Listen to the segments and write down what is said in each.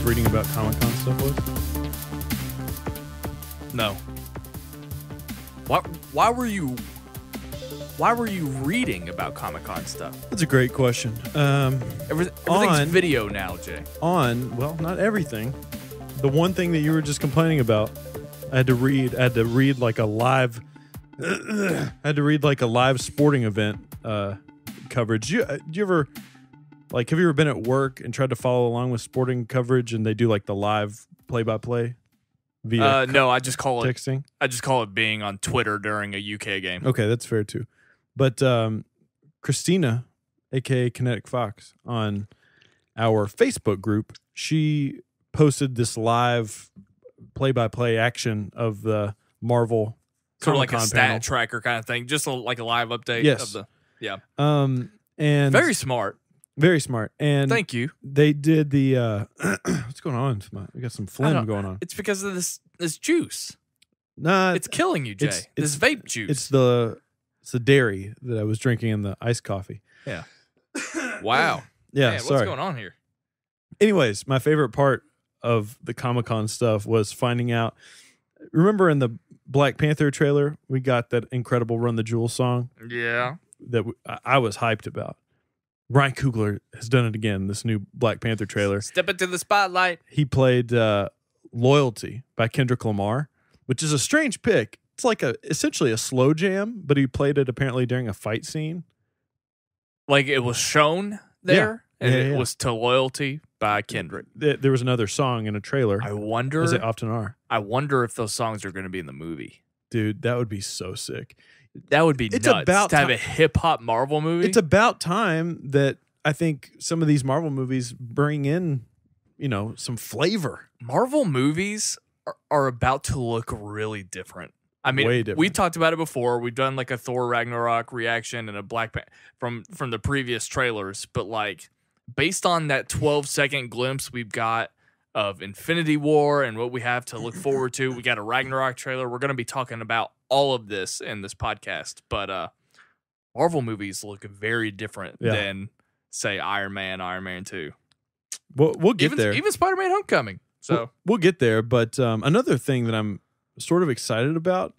of reading about Comic-Con stuff was? No. Why were you reading about Comic-Con stuff? That's a great question. Everything's video now, Jay. Well, not everything. The one thing that you were just complaining about, I had to read like a live sporting event coverage. Do you ever have you ever been at work and tried to follow along with sporting coverage and they do like the live play-by-play via no, I just call texting? I just call it being on Twitter during a UK game. Okay, that's fair too. But Christina, aka Kinetic Fox, on our Facebook group, she posted this live play-by-play action of the Marvel sort of like a Comic-Con stat panel. tracker kind of thing, just like a live update. Yes. Of the yeah. And Very smart. very smart. And Thank you. they did the what's going on? We got some phlegm going on. It's because of this juice. Nah, It's killing you, Jay. This vape juice. It's the dairy that I was drinking in the iced coffee. Yeah. Wow. Yeah, Man, sorry. what's going on here? Anyways, my favorite part of the Comic-Con stuff was finding out. Remember in the Black Panther trailer, we got that incredible Run the Jewels song Yeah. that I was hyped about. Ryan Coogler has done it again, this new Black Panther trailer. Step into the spotlight. He played Loyalty by Kendrick Lamar, which is a strange pick. It's like essentially a slow jam, but he played it apparently during a fight scene. Like it was shown there, Yeah. and Yeah, it yeah. was to Loyalty by Kendrick. There was another song in a trailer, I wonder. as they often are. I wonder if those songs are going to be in the movie. Dude, that would be so sick. That would be It's nuts about to have ti- a hip hop Marvel movie. It's about time that I think some of these Marvel movies bring in, some flavor. Marvel movies are about to look really different. I mean, Way different. we talked about it before. We've done like a Thor Ragnarok reaction and a Black Panther from the previous trailers, but like based on that 12-second glimpse we've got of Infinity War and what we have to look forward to, we got a Ragnarok trailer. We're going to be talking about all of this in this podcast, but Marvel movies look very different than say Iron Man 2. We'll get there. Even Spider-Man Homecoming. So we'll get there. But another thing that I'm sort of excited about,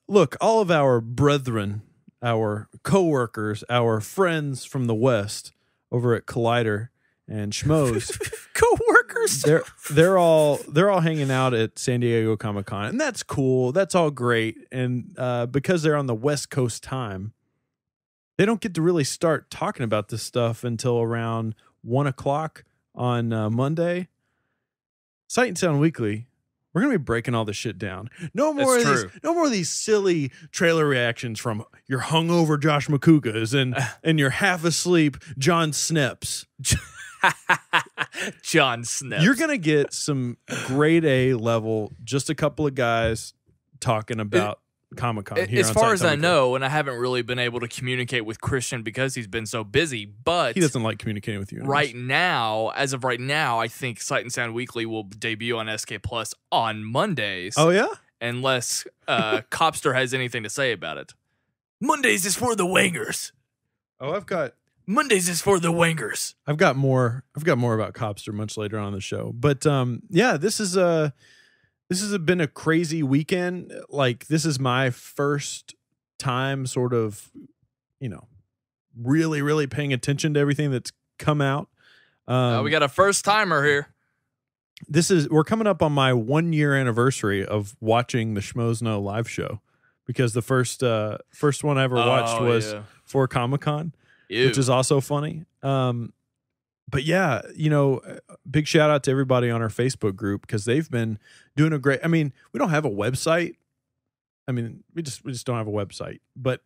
look, all of our brethren, our coworkers, our friends from the West over at Collider and Schmoes, co-workers. they're all hanging out at San Diego Comic-Con, and that's cool. That's all great. And because they're on the West Coast time, they don't get to really start talking about this stuff until around 1:00 on Monday. Sight and Sound Weekly, we're gonna be breaking all this shit down. No more of these silly trailer reactions from your hungover Josh McCougas and your half asleep John Sneps. John Sneps. You're gonna get some grade A level, just a couple of guys talking about Comic-Con here. As far as I know, and I haven't really been able to communicate with Christian because he's been so busy, but he doesn't like communicating with you. As of right now, I think Sight and Sound Weekly will debut on SK Plus on Mondays. Oh yeah? Unless Copster has anything to say about it. Mondays is for the wangers. Oh, Mondays is for the wangers. I've got more about Copster much later on in the show. But yeah, this has been a crazy weekend. Like, this is my first time sort of, really, really paying attention to everything that's come out. We got a first timer here. We're coming up on my 1-year anniversary of watching the Schmoes Know live show, because the first one I ever watched was for Comic-Con, which is also funny. But yeah, big shout out to everybody on our Facebook group, because they've been doing a great. I mean, we don't have a website. I mean, we just don't have a website. But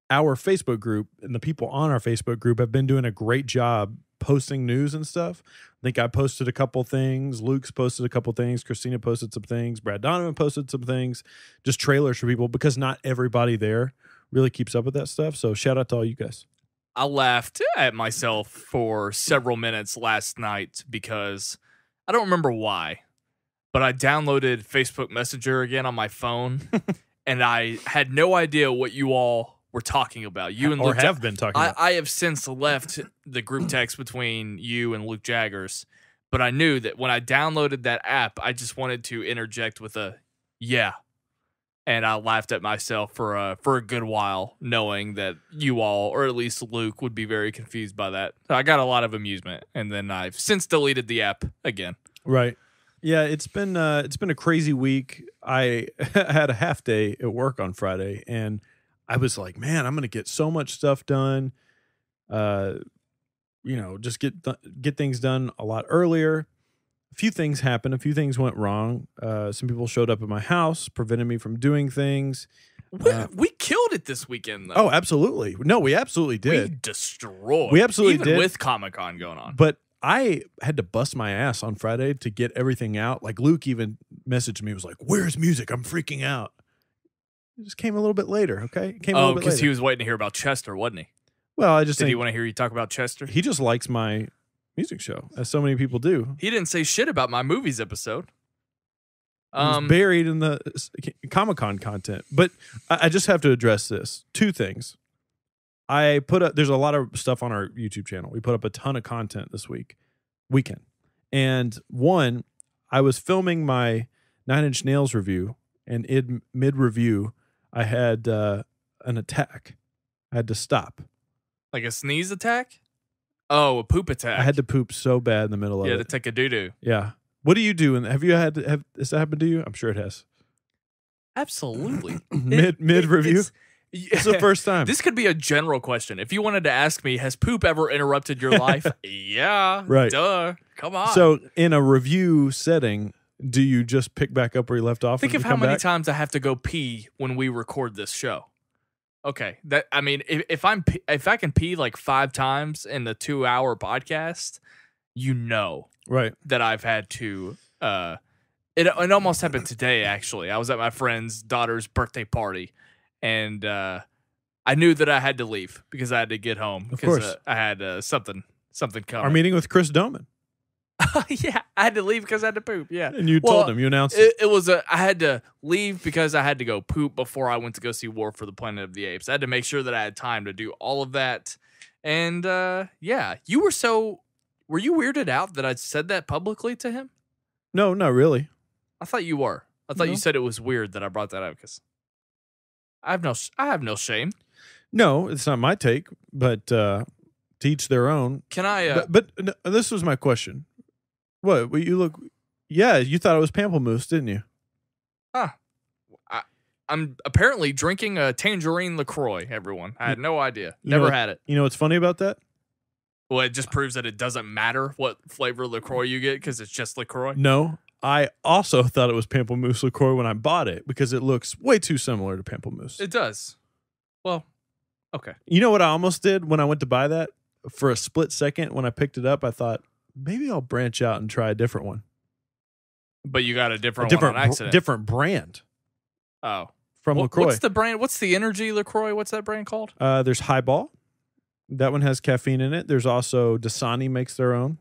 our Facebook group and the people on our Facebook group have been doing a great job posting news and stuff. I think I posted a couple things. Luke's posted a couple things. Christina posted some things. Brad Donovan posted some things. Just trailers for people, because not everybody there really keeps up with that stuff. So shout out to all you guys. I laughed at myself for several minutes last night because I don't remember why, but I downloaded Facebook Messenger again on my phone, and I had no idea what you all were talking about. You and or Luke have been talking about. I have since left the group text between you and Luke Jaggers, But I knew that when I downloaded that app, I just wanted to interject with a yeah. And I laughed at myself for a good while, knowing that you all, or at least Luke, would be very confused by that. So I got a lot of amusement, and then I've since deleted the app again. Right. Yeah, it's been a crazy week. I had a half day at work on Friday, and I was like, man, I'm going to get so much stuff done. Just get things done a lot earlier. A few things happened. A few things went wrong. Some people showed up at my house, prevented me from doing things. We killed it this weekend, though. Oh, absolutely. No, we absolutely did. We destroyed. We absolutely did. Even with Comic-Con going on. But I had to bust my ass on Friday to get everything out. Like Luke even messaged me, was like, "Where's music? I'm freaking out." It just came a little bit later, okay? Because he was waiting to hear about Chester, wasn't he? Well, Did he want to hear you talk about Chester? He just likes my music show, as so many people do. He didn't say shit about my movies episode. It was buried in the Comic-Con content. But I just have to address this. Two things. There's a lot of stuff on our YouTube channel. We put up a ton of content this weekend. And one, I was filming my 9 Inch Nails review, and mid-review, I had an attack. I had to stop. Like a sneeze attack? Oh, a poop attack. I had to poop so bad in the middle of it. Yeah, to take a doo-doo. Yeah. What do you do? And has that happened to you? I'm sure it has. Absolutely. Mid-review? It's the first time. This could be a general question. If you wanted to ask me, has poop ever interrupted your life? Yeah. Right. Duh. Come on. So in a review setting, do you just pick back up where you left off? Think of how many times I have to go pee when we record this show. Okay, if I can pee like 5 times in the 2-hour podcast, right, that I've had to. It almost happened today. Actually, I was at my friend's daughter's birthday party, and I knew that I had to leave because I had to get home because I had something coming. Our meeting with Chris Doman. Yeah, I had to leave because I had to poop. Yeah, and you told him, you announced it. It was I had to leave because I had to go poop before I went to go see War for the Planet of the Apes. I had to make sure that I had time to do all of that. And yeah, were you weirded out that I said that publicly to him? No, not really. I thought you were. I thought you said it was weird that I brought that up because I have no shame. No, it's not my take, but to each their own. Can I? But this was my question. What? You look? Yeah, you thought it was pamplemousse, didn't you? Huh. I'm apparently drinking a tangerine LaCroix, everyone. I had no idea. Never had it. You know what's funny about that? Well, it just proves that it doesn't matter what flavor LaCroix you get because it's just LaCroix. No, I also thought it was pamplemousse LaCroix when I bought it because it looks way too similar to pamplemousse. It does. Well, okay. You know what I almost did when I went to buy that? For a split second, when I picked it up, I thought, maybe I'll branch out and try a different one. But you got a different one on accident. Different brand. Oh. From LaCroix. What's the brand? What's the energy LaCroix? What's that brand called? There's Highball. That one has caffeine in it. There's also Dasani makes their own.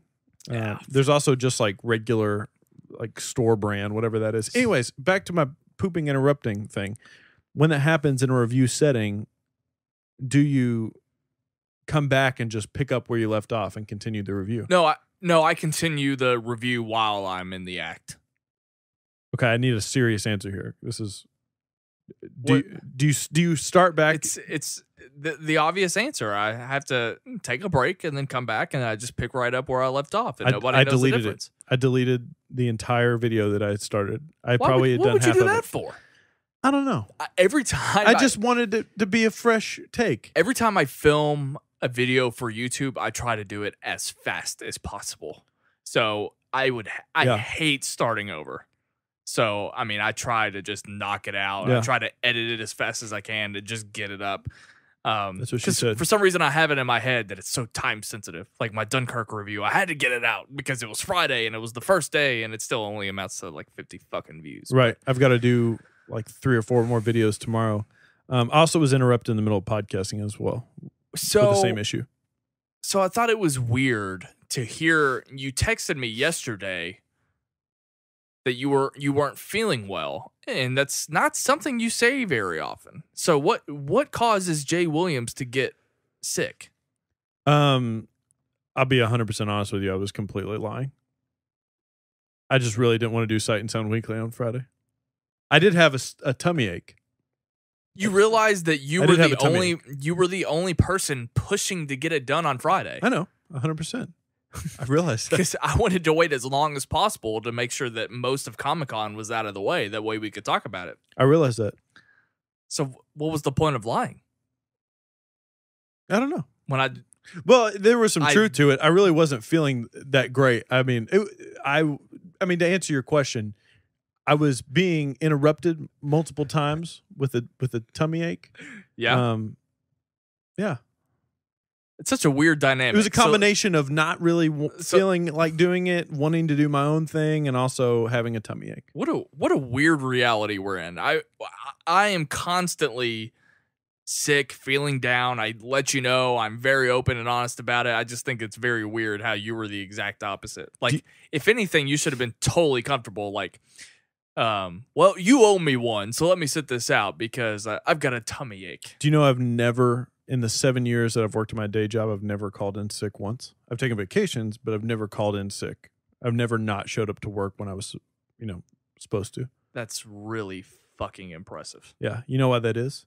There's also just like regular like store brand, whatever that is. Anyways, back to my pooping interrupting thing. When that happens in a review setting, do you come back and just pick up where you left off and continue the review? No, I continue the review while I'm in the act. Okay, I need a serious answer here. This is do you start back? It's the obvious answer. I have to take a break and then come back and I just pick right up where I left off and nobody knows the difference. I deleted the entire video that I had started. What would you do that for? I don't know. Every time I just wanted it to be a fresh take. Every time I film a video for YouTube, I try to do it as fast as possible. So I hate starting over. So, I mean, I try to just knock it out. Yeah. I try to edit it as fast as I can to just get it up. That's what she said. For some reason, I have it in my head that it's so time sensitive. Like my Dunkirk review, I had to get it out because it was Friday and it was the first day and it still only amounts to like 50 fucking views. Right. I've got to do like 3 or 4 more videos tomorrow. I also was interrupted in the middle of podcasting as well. So, with the same issue. So I thought it was weird to hear you texted me yesterday that you weren't feeling well, and that's not something you say very often. So what causes Jaye Williams to get sick? I'll be 100% honest with you. I was completely lying. I just really didn't want to do Sight and Sound Weekly on Friday. I did have a tummy ache. You realized that you were the only person pushing to get it done on Friday. I know, 100%. I realized that. Because I wanted to wait as long as possible to make sure that most of Comic-Con was out of the way. That way we could talk about it. I realized that. So what was the point of lying? I don't know. Well, there was some truth to it. I really wasn't feeling that great. I mean, to answer your question, I was being interrupted multiple times with a tummy ache. Yeah. Yeah. It's such a weird dynamic. It was a combination of not really feeling like doing it, wanting to do my own thing, and also having a tummy ache. What a weird reality we're in. I am constantly sick, feeling down. I let you know. I'm very open and honest about it. I just think it's very weird how you were the exact opposite. Like, if anything, you should have been totally comfortable. Like, well, you owe me one, so let me sit this out because I've got a tummy ache. Do you know I've never, in the 7 years that I've worked at my day job, I've never called in sick once. I've taken vacations, but I've never called in sick. I've never not showed up to work when I was, supposed to. That's really fucking impressive. Yeah. You know why that is?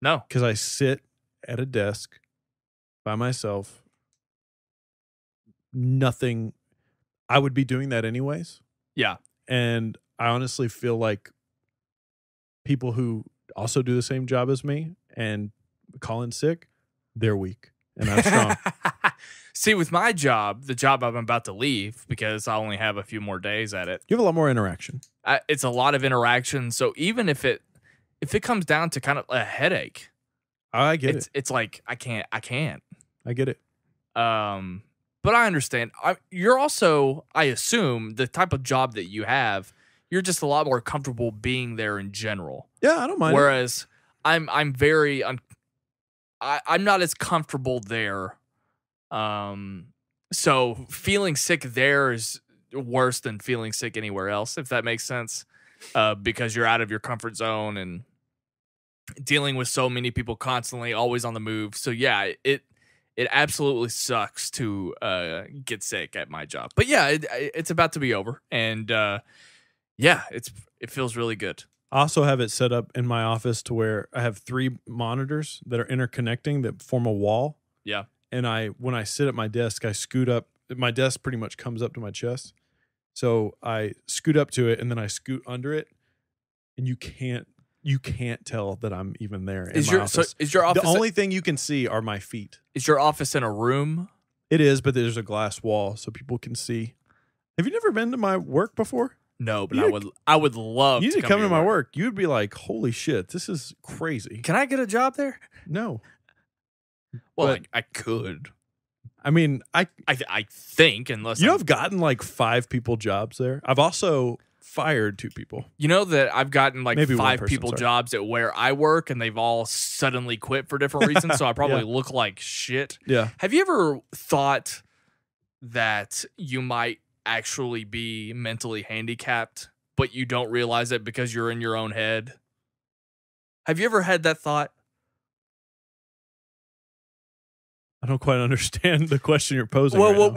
No. Because I sit at a desk by myself. Nothing. I would be doing that anyways. Yeah. And I honestly feel like people who also do the same job as me and call in sick, they're weak and I'm strong. See, with my job, the job I'm about to leave, because I only have a few more days at it. You have a lot more interaction. It's a lot of interaction. So even if it comes down to kind of a headache, I get it. It's like I can't. I get it. But I understand. You're also, I assume, the type of job that you have, you're just a lot more comfortable being there in general. Yeah, I don't mind. Whereas I'm not as comfortable there. So feeling sick there is worse than feeling sick anywhere else, if that makes sense. Because you're out of your comfort zone and dealing with so many people constantly, always on the move. So yeah, it absolutely sucks to get sick at my job. But yeah, it's about to be over, and yeah, it feels really good. I also have it set up in my office to where I have 3 monitors that are interconnecting that form a wall. Yeah. And when I sit at my desk, I scoot up. My desk pretty much comes up to my chest. So I scoot up to it and then I scoot under it. And you can't tell that I'm even there in my office. So is your office... The only thing you can see are my feet. Is your office in a room? It is, but there's a glass wall so people can see. Have you never been to my work before? No, but I would love you to need to come to my work. You'd be like, holy shit, this is crazy. Can I get a job there? No. Well, I could. I mean, I think, unless I've gotten like 5 people jobs there. I've also fired 2 people. You know that I've gotten like maybe 5 people jobs at where I work, and they've all suddenly quit for different reasons. So I probably look like shit. Yeah. Have you ever thought that you might actually be mentally handicapped, but you don't realize it because you're in your own head? Have you ever had that thought? I don't quite understand the question you're posing. Well,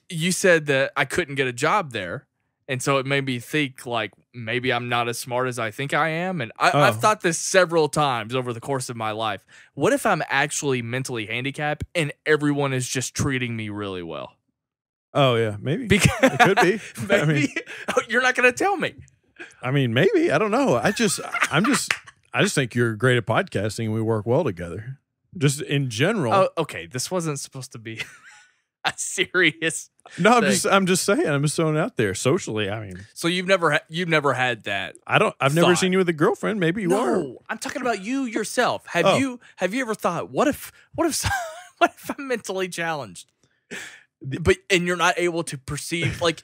you said that I couldn't get a job there, and so it made me think like maybe I'm not as smart as I think I am. And I've thought this several times over the course of my life. What if I'm actually mentally handicapped and everyone is just treating me really well? Oh yeah, maybe. It could be. Maybe. I mean, you're not going to tell me. I mean, maybe. I don't know. I just think you're great at podcasting and we work well together. Just in general. Oh, okay. This wasn't supposed to be a serious. No, thing. I'm just saying. I'm just throwing it out there socially. I mean, so you've never had that. I've never seen you with a girlfriend. Maybe you are. No, I'm talking about you yourself. Have you ever thought, what if I'm mentally challenged, and you're not able to perceive like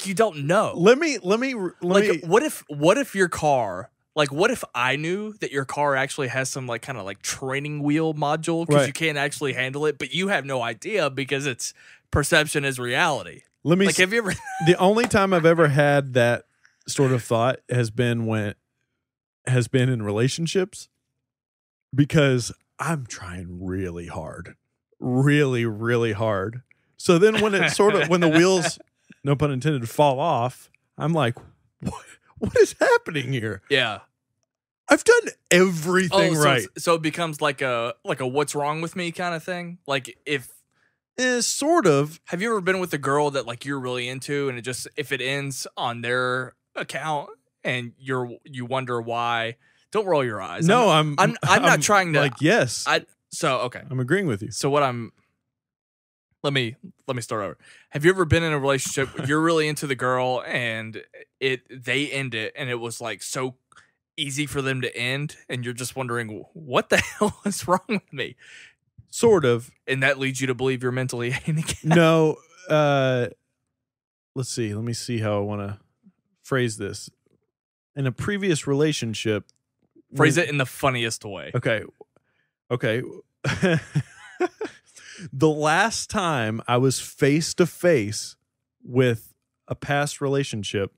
you don't know. Let me. What if your car? Like, what if I knew that your car actually has some like kind of like training wheel module because you can't actually handle it, but you have no idea because it's perception is reality. Have you ever? The only time I've ever had that sort of thought has been in relationships, because I'm trying really hard, really, really hard. So then when it when the wheels no pun intended, fall off, I'm like, what is happening here? Yeah. I've done everything right. So it becomes like a what's wrong with me kind of thing? Like if sort of. Have you ever been with a girl that like you're really into and if it ends on their account and you wonder why? Don't roll your eyes. No, I'm not trying to like yes. Okay. I'm agreeing with you. So let me start over. Have you ever been in a relationship you're really into the girl and they end it and it was like so easy for them to end and you're just wondering what the hell is wrong with me? Sort of. And that leads you to believe you're mentally handicapped. No. Let's see. Let me see how I want to phrase this. In a previous relationship. Phrase it in the funniest way. Okay. The last time I was face to face with a past relationship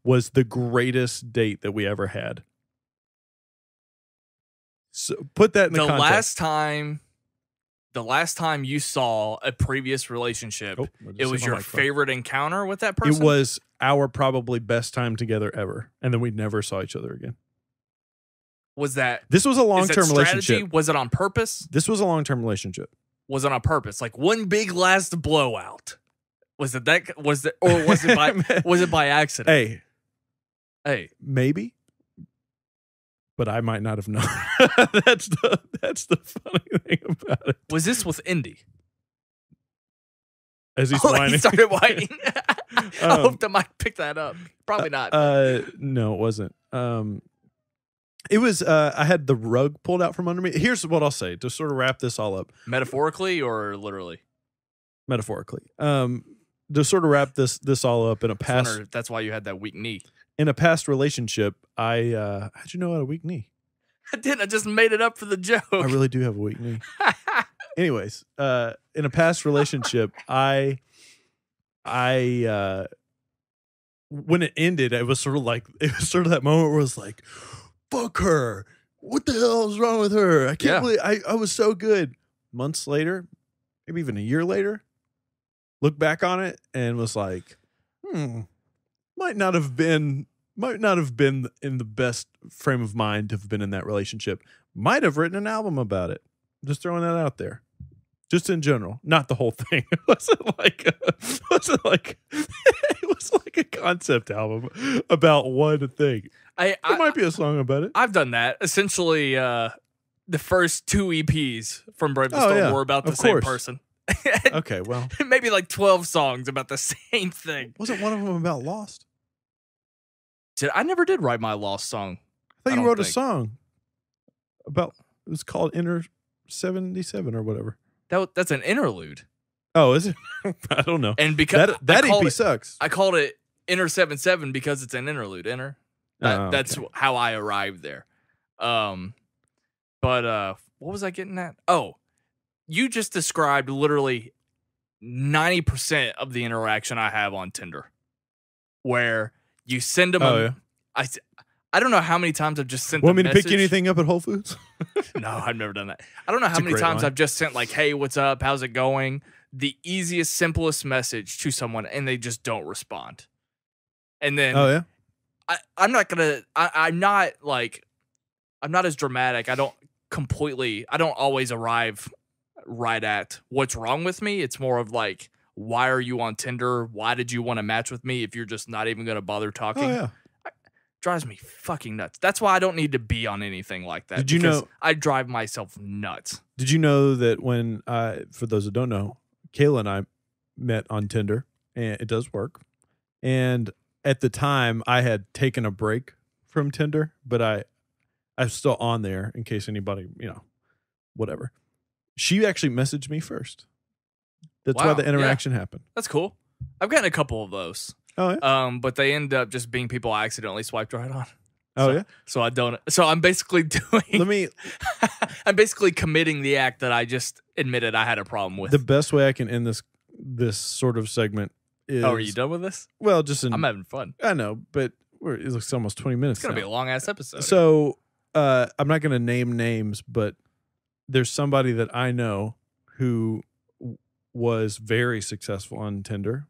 was the greatest date that we ever had. So put that in the context. The last time you saw a previous relationship, it was your favorite encounter with that person? It was our probably best time together ever. And then we never saw each other again. This was a long-term relationship? Was it on purpose? This was a long-term relationship. Was it on purpose? Like one big last blowout? Was it by accident? Hey. Maybe. But I might not have known. That's the funny thing about it. Was this with Indy? As he's whining. He started whining. I hope the mic picked that up. Probably not. No, it wasn't. It was. I had the rug pulled out from under me. Here's what I'll say to sort of wrap this all up. Metaphorically or literally? Metaphorically. To sort of wrap this all up in a past. If that's why you had that weak knee. In a past relationship, how'd you know I had a weak knee? I didn't. I just made it up for the joke. I really do have a weak knee. Anyways, in a past relationship, I when it ended, it was sort of that moment where it was like, fuck her. What the hell is wrong with her? I can't believe I was so good. Months later, maybe even a year later, look back on it and was like, might not have been in the best frame of mind to have been in that relationship. Might have written an album about it. Just throwing that out there. Just in general, not the whole thing. It wasn't like a concept album about one thing. There might be a song about it. I've done that. Essentially, the first 2 EPs from Brave the Storm were about the same person. Okay, well. Maybe like 12 songs about the same thing. Wasn't one of them about Lost? I never did write my Lost song. I thought you wrote a song about, it was called Inner 77 or whatever. That's an interlude. Oh, is it? I don't know. And because that EP sucks. I called it Inner 77 because it's an interlude. That's how I arrived there. But what was I getting at? Oh, you just described literally 90% of the interaction I have on Tinder, where you send them. I don't know how many times I've just sent. Want me to pick anything up at Whole Foods? No, I've never done that. I don't know how many times I've just sent like, "Hey, what's up? How's it going?" The easiest, simplest message to someone, and they just don't respond. And then, I'm not as dramatic. I don't always arrive right at what's wrong with me. It's more of like, why are you on Tinder? Why did you want to match with me if you're just not even going to bother talking? Oh, yeah. Drives me fucking nuts. That's why I don't need to be on anything like that. Did you know? I drive myself nuts. Did you know that when, for those who don't know, Kayla and I met on Tinder, and it does work. And at the time, I had taken a break from Tinder, but I'm still on there in case anybody, whatever. She actually messaged me first. That's why the interaction happened. That's cool. I've gotten a couple of those. Oh, yeah? But they end up just being people I accidentally swiped right on. Oh, yeah? So I don't. So I'm basically doing. I'm basically committing the act that I just admitted I had a problem with. The best way I can end this sort of segment is. Oh, are you done with this? Well, I'm having fun. I know, but it looks almost 20 minutes. It's gonna be a long ass episode. So I'm not gonna name names, but there's somebody that I know who was very successful on Tinder.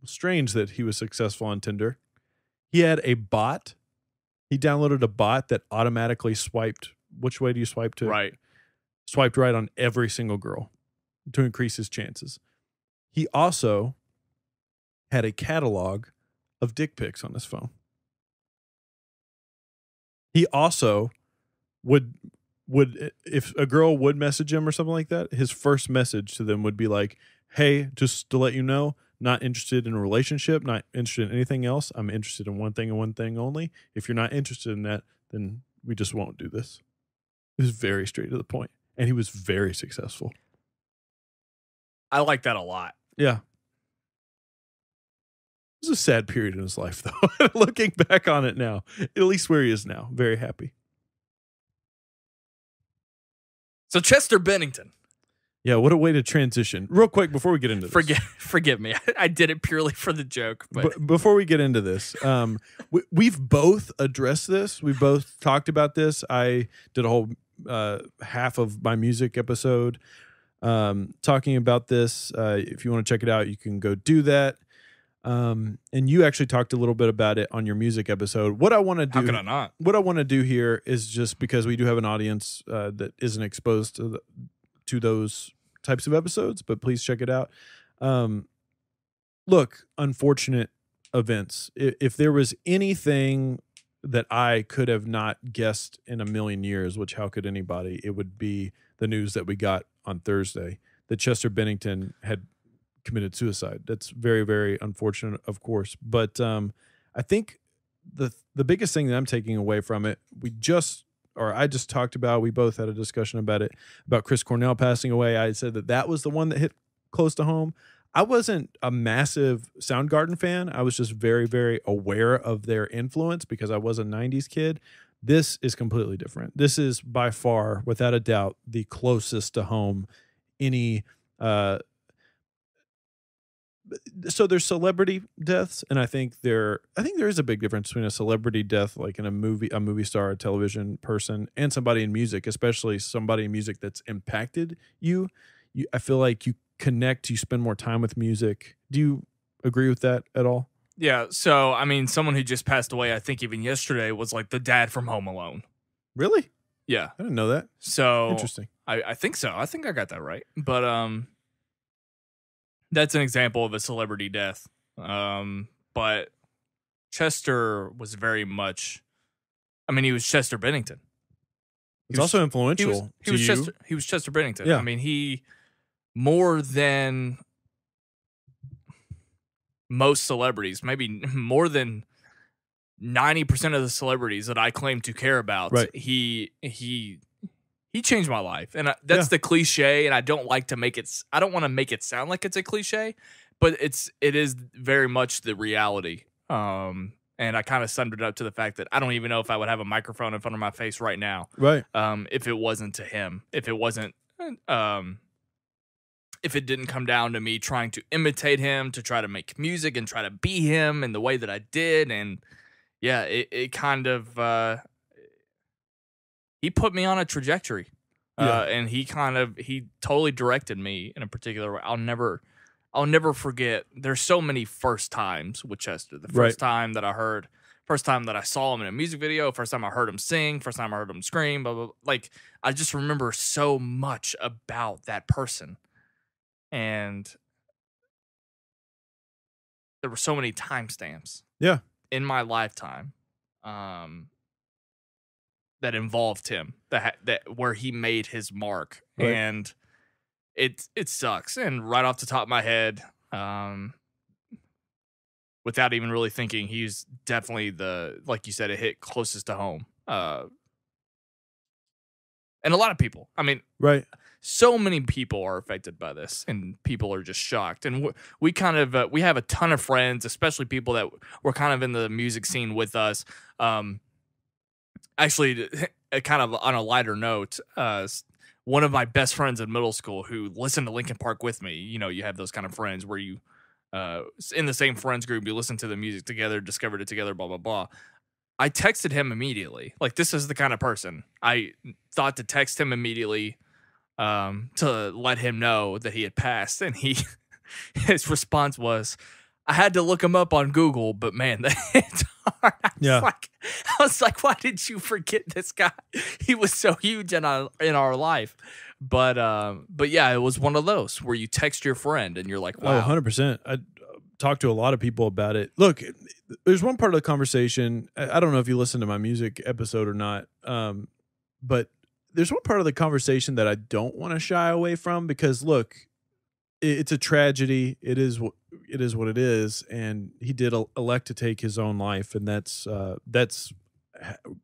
strange that he was successful on Tinder. He had a bot. He downloaded a bot that automatically swiped. Which way do you swipe to? Right. Swiped right on every single girl to increase his chances. He also had a catalog of dick pics on his phone. He also would if a girl would message him or something like that, his first message to them would be like, hey, just to let you know, not interested in a relationship, not interested in anything else. I'm interested in one thing and one thing only. If you're not interested in that, then we just won't do this. It was very straight to the point, and he was very successful. I like that a lot. Yeah. It was a sad period in his life, though. Looking back on it now, at least where he is now, very happy. So Chester Bennington. Yeah, what a way to transition. Real quick before we get into this. Forgive me. I did it purely for the joke. But before we get into this, we've both addressed this. We've both talked about this. I did a whole half of my music episode talking about this. If you want to check it out, you can go do that. And you actually talked a little bit about it on your music episode. What I want to do, how could I not? What I want to do here is just because we do have an audience that isn't exposed to those types of episodes, but please check it out. Look, unfortunate events. If there was anything that I could have not guessed in a million years, which how could anybody, it would be the news that we got on Thursday that Chester Bennington had committed suicide. That's very, very unfortunate, of course. But I think the biggest thing that I'm taking away from it, I just talked about, we both had a discussion about it, about Chris Cornell passing away. I said that was the one that hit close to home. I wasn't a massive Soundgarden fan. I was just very, very aware of their influence because I was a 90s kid. This is completely different. This is by far, without a doubt, the closest to home any so there's celebrity deaths, and I think there is a big difference between a celebrity death, like in a movie star, a television person, and somebody in music, especially somebody in music that's impacted you. I feel like you connect, you spend more time with music. Do you agree with that at all? Yeah. So, I mean, someone who just passed away, I think even yesterday, was like the dad from Home Alone. Really? Yeah. I didn't know that. So interesting. I think so. I think I got that right. But that's an example of a celebrity death. But Chester was very much, I mean, he was Chester Bennington. He's also influential. He was Chester Bennington. Yeah. I mean, he, more than most celebrities, maybe more than 90% of the celebrities that I claim to care about, right. He changed my life, and that's the cliche. And I don't want to make it sound like it's a cliche, but it is very much the reality. And I kind of summed it up to the fact that I don't even know if I would have a microphone in front of my face right now, right? If it wasn't to him, if it didn't come down to me trying to imitate him, to try to make music and try to be him in the way that I did, and yeah, it kind of. He put me on a trajectory, and he totally directed me in a particular way. I'll never forget. There's so many first times with Chester. The first time that I saw him in a music video, first time I heard him sing, first time I heard him scream, blah, blah, blah. Like, I just remember so much about that person. And there were so many timestamps in my lifetime that involved him, that where he made his mark, and it sucks. And right off the top of my head, without even really thinking, he's definitely like you said, it hit closest to home. And a lot of people, I mean, so many people are affected by this, and people are just shocked. And we have a ton of friends, especially people that were kind of in the music scene with us. Actually, kind of on a lighter note, one of my best friends in middle school who listened to Linkin Park with me, you have those kind of friends where you, in the same friends group, you listen to the music together, discovered it together, blah, blah, blah. I texted him immediately. Like, this is the kind of person I thought to text him immediately to let him know that he had passed. And his response was, I had to look him up on Google, but man, it's hard. I was like, why did you forget this guy? He was so huge in our life. But yeah, it was one of those where you text your friend and you're like, wow. 100%. I talked to a lot of people about it. Look, there's one part of the conversation. I don't know if you listened to my music episode or not, but there's one part of the conversation that I don't want to shy away from because, look, it's a tragedy. It is what it is, and he did elect to take his own life, and that's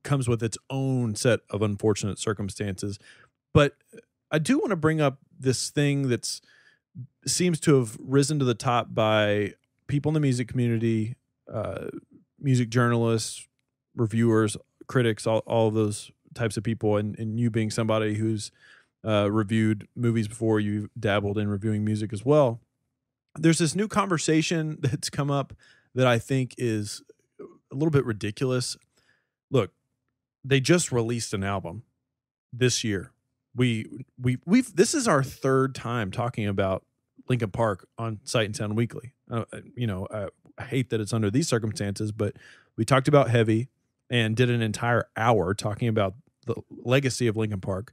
comes with its own set of unfortunate circumstances. But I do want to bring up this thing that seems to have risen to the top by people in the music community, music journalists, reviewers, critics, all of those types of people, and you being somebody who's reviewed movies before, you've dabbled in reviewing music as well. There's this new conversation that's come up that I think is a little bit ridiculous. Look, they just released an album this year. We've this is our third time talking about Linkin Park on Sight and Sound Weekly. I hate that it's under these circumstances, but we talked about Heavy and did an entire hour talking about the legacy of Linkin Park.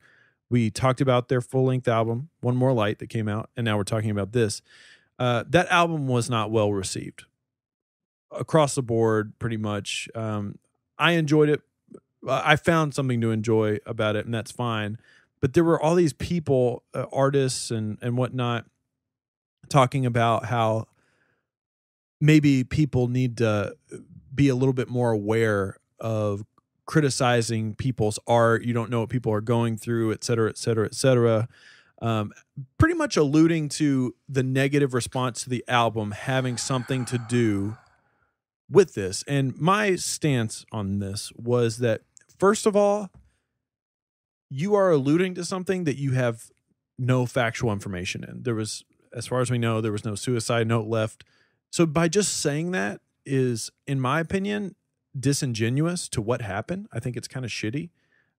We talked about their full-length album, One More Light, that came out, and now we're talking about this. That album was not well received across the board, pretty much. I enjoyed it. I found something to enjoy about it, and that's fine. But there were all these people, artists and whatnot, talking about how maybe people need to be a little bit more aware of criticizing people's art. You don't know what people are going through, et cetera, et cetera, et cetera. Pretty much alluding to the negative response to the album having something to do with this. And my stance on this was that, first of all, you are alluding to something that you have no factual information in. There was, as far as we know, there was no suicide note left. So by just saying that is, in my opinion, disingenuous to what happened. I think it's kind of shitty.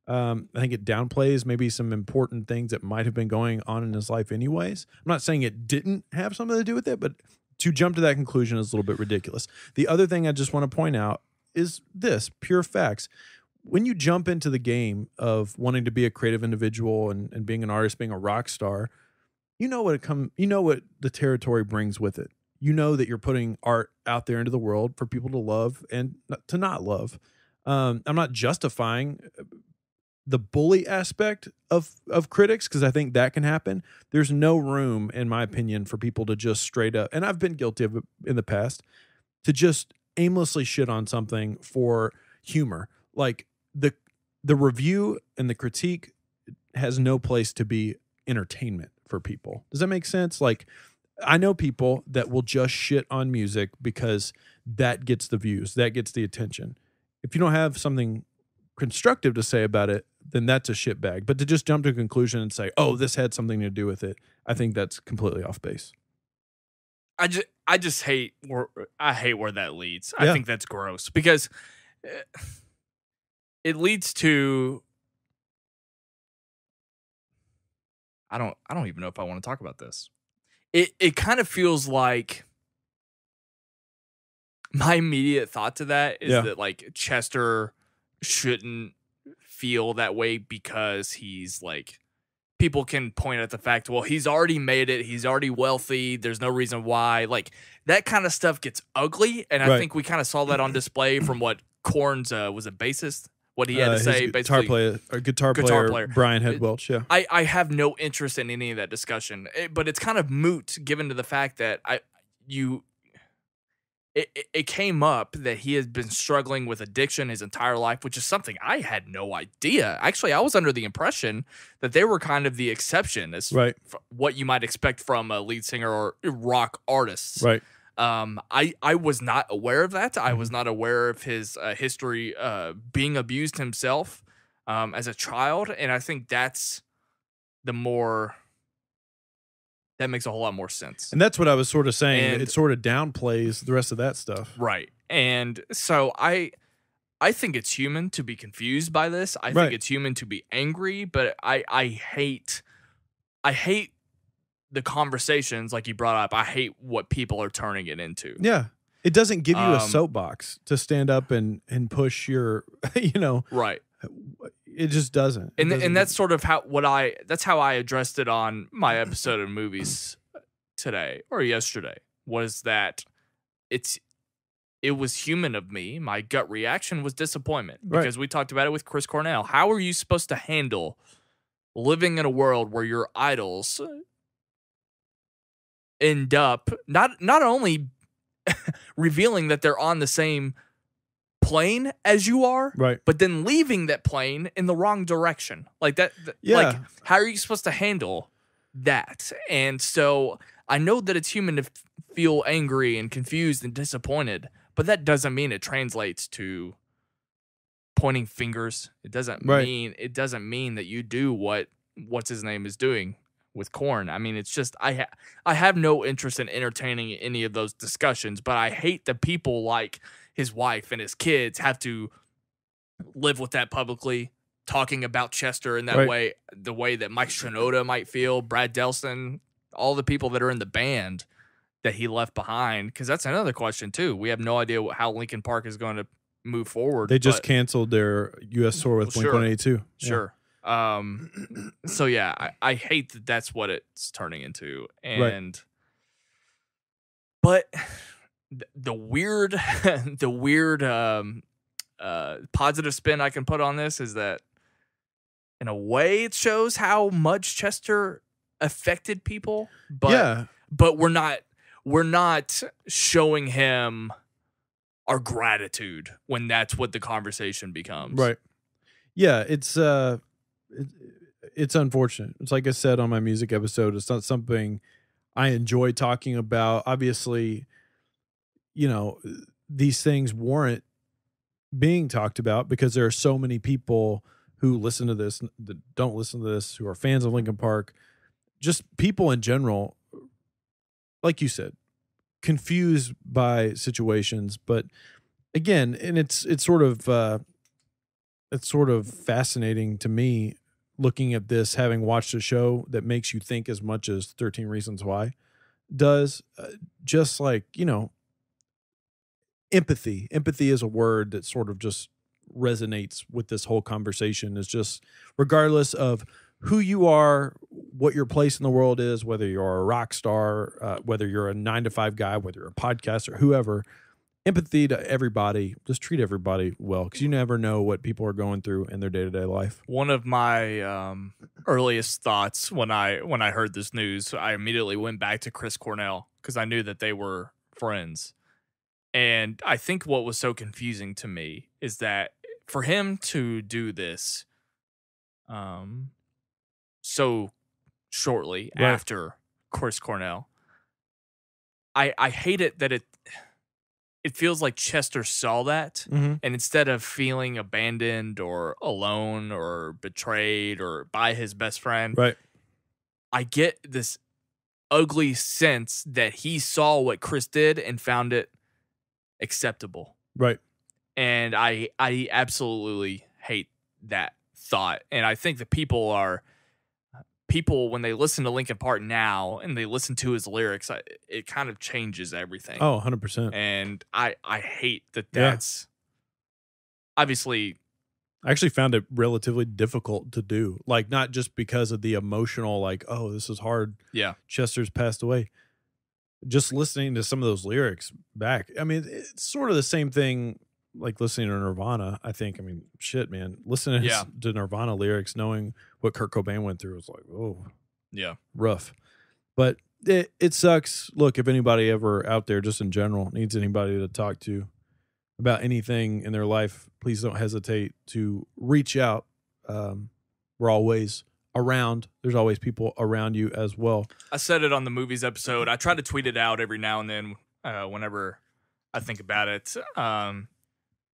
I think it downplays maybe some important things that might have been going on in his life anyways. I'm not saying it didn't have something to do with it, but to jump to that conclusion is a little bit ridiculous. The other thing I just want to point out is this, pure facts. When you jump into the game of wanting to be a creative individual and being an artist, being a rock star, you know what the territory brings with it. You know that you're putting art out there into the world for people to love and to not love. I'm not justifying the bully aspect of critics, because I think that can happen. There's no room, in my opinion, for people to just straight up, and I've been guilty of it in the past, to just aimlessly shit on something for humor. Like the review and the critique has no place to be entertainment for people. Does that make sense? Like, I know people that will just shit on music because that gets the views, that gets the attention. If you don't have something constructive to say about it, then that's a shit bag. But to just jump to a conclusion and say, oh, this had something to do with it, I think that's completely off base. I just hate where that leads. I think that's gross because it leads to, I don't even know if I want to talk about this. It kind of feels like my immediate thought to that is that like Chester shouldn't feel that way because he's like, people can point at the fact, well, he's already made it, he's already wealthy, there's no reason why. Like, that kind of stuff gets ugly, and I think we kind of saw that on display from what Korn's was a bassist, what he had to say, basically. Guitar player Brian Head Welch. Yeah, I have no interest in any of that discussion, but it's kind of moot given to the fact that it came up that he has been struggling with addiction his entire life, which is something I had no idea. Actually, I was under the impression that they were kind of the exception as what you might expect from a lead singer or rock artists. Right. I was not aware of that. I was not aware of his history being abused himself as a child, and I think that's that makes a whole lot more sense. And that's what I was sort of saying. And it sort of downplays the rest of that stuff. Right. And so I think it's human to be confused by this. I think it's human to be angry, but I hate the conversations, like you brought up, I hate what people are turning it into. Yeah. It doesn't give you a soapbox to stand up and push your, right. It just doesn't. And that's sort of that's how I addressed it on my episode of movies today or yesterday, was that it was human of me. My gut reaction was disappointment, because we talked about it with Chris Cornell. How are you supposed to handle living in a world where your idols end up not only revealing that they're on the same plane as you are, right, but then leaving that plane in the wrong direction? Like that. Yeah. Like, how are you supposed to handle that? And so I know that it's human to feel angry and confused and disappointed, but that doesn't mean it translates to pointing fingers. It doesn't mean that you do what's his name is doing with Korn. I mean, it's just I have no interest in entertaining any of those discussions, but I hate that people like his wife and his kids have to live with that publicly, talking about Chester in that way, the way that Mike Shinoda might feel, Brad Delson, all the people that are in the band that he left behind. Because that's another question too. We have no idea how Linkin Park is going to move forward. They just canceled their U.S. tour with Blink-182. Sure. So yeah, I hate that that's what it's turning into. And but the weird positive spin I can put on this is that in a way it shows how much Chester affected people, but we're not showing him our gratitude when that's what the conversation becomes. Right. Yeah, it's unfortunate. It's like I said on my music episode, it's not something I enjoy talking about. Obviously, these things warrant being talked about because there are so many people who listen to this, that don't listen to this, who are fans of Linkin Park, just people in general, like you said, confused by situations. But again, and it's sort of fascinating to me looking at this, having watched a show that makes you think as much as 13 Reasons Why does. Just like, empathy. Empathy is a word that sort of just resonates with this whole conversation. Is just, regardless of who you are, what your place in the world is, whether you're a rock star, whether you're a 9-to-5 guy, whether you're a podcaster, whoever, empathy to everybody. Just treat everybody well, because you never know what people are going through in their day-to-day life. One of my earliest thoughts when I heard this news, I immediately went back to Chris Cornell, because I knew that they were friends. And I think what was so confusing to me is that for him to do this so shortly after Chris Cornell, I hate it that it feels like Chester saw that, and instead of feeling abandoned or alone or betrayed or by his best friend, I get this ugly sense that he saw what Chris did and found it acceptable. Right. And I absolutely hate that thought. And I think that people, when they listen to Linkin Park now and they listen to his lyrics, it kind of changes everything. Oh, 100%. And I hate that that's obviously. I actually found it relatively difficult to do. Like, not just because of the emotional, like, oh, this is hard. Yeah. Chester's passed away. Just listening to some of those lyrics back. I mean, it's sort of the same thing like listening to Nirvana. I think, shit, man, listening to Nirvana lyrics, knowing what Kurt Cobain went through, was like, oh, yeah, rough. But it sucks. Look, if anybody ever out there, just in general, needs anybody to talk to about anything in their life, please don't hesitate to reach out. We're always around. There's always people around you as well. I said it on the movies episode. I try to tweet it out every now and then whenever I think about it.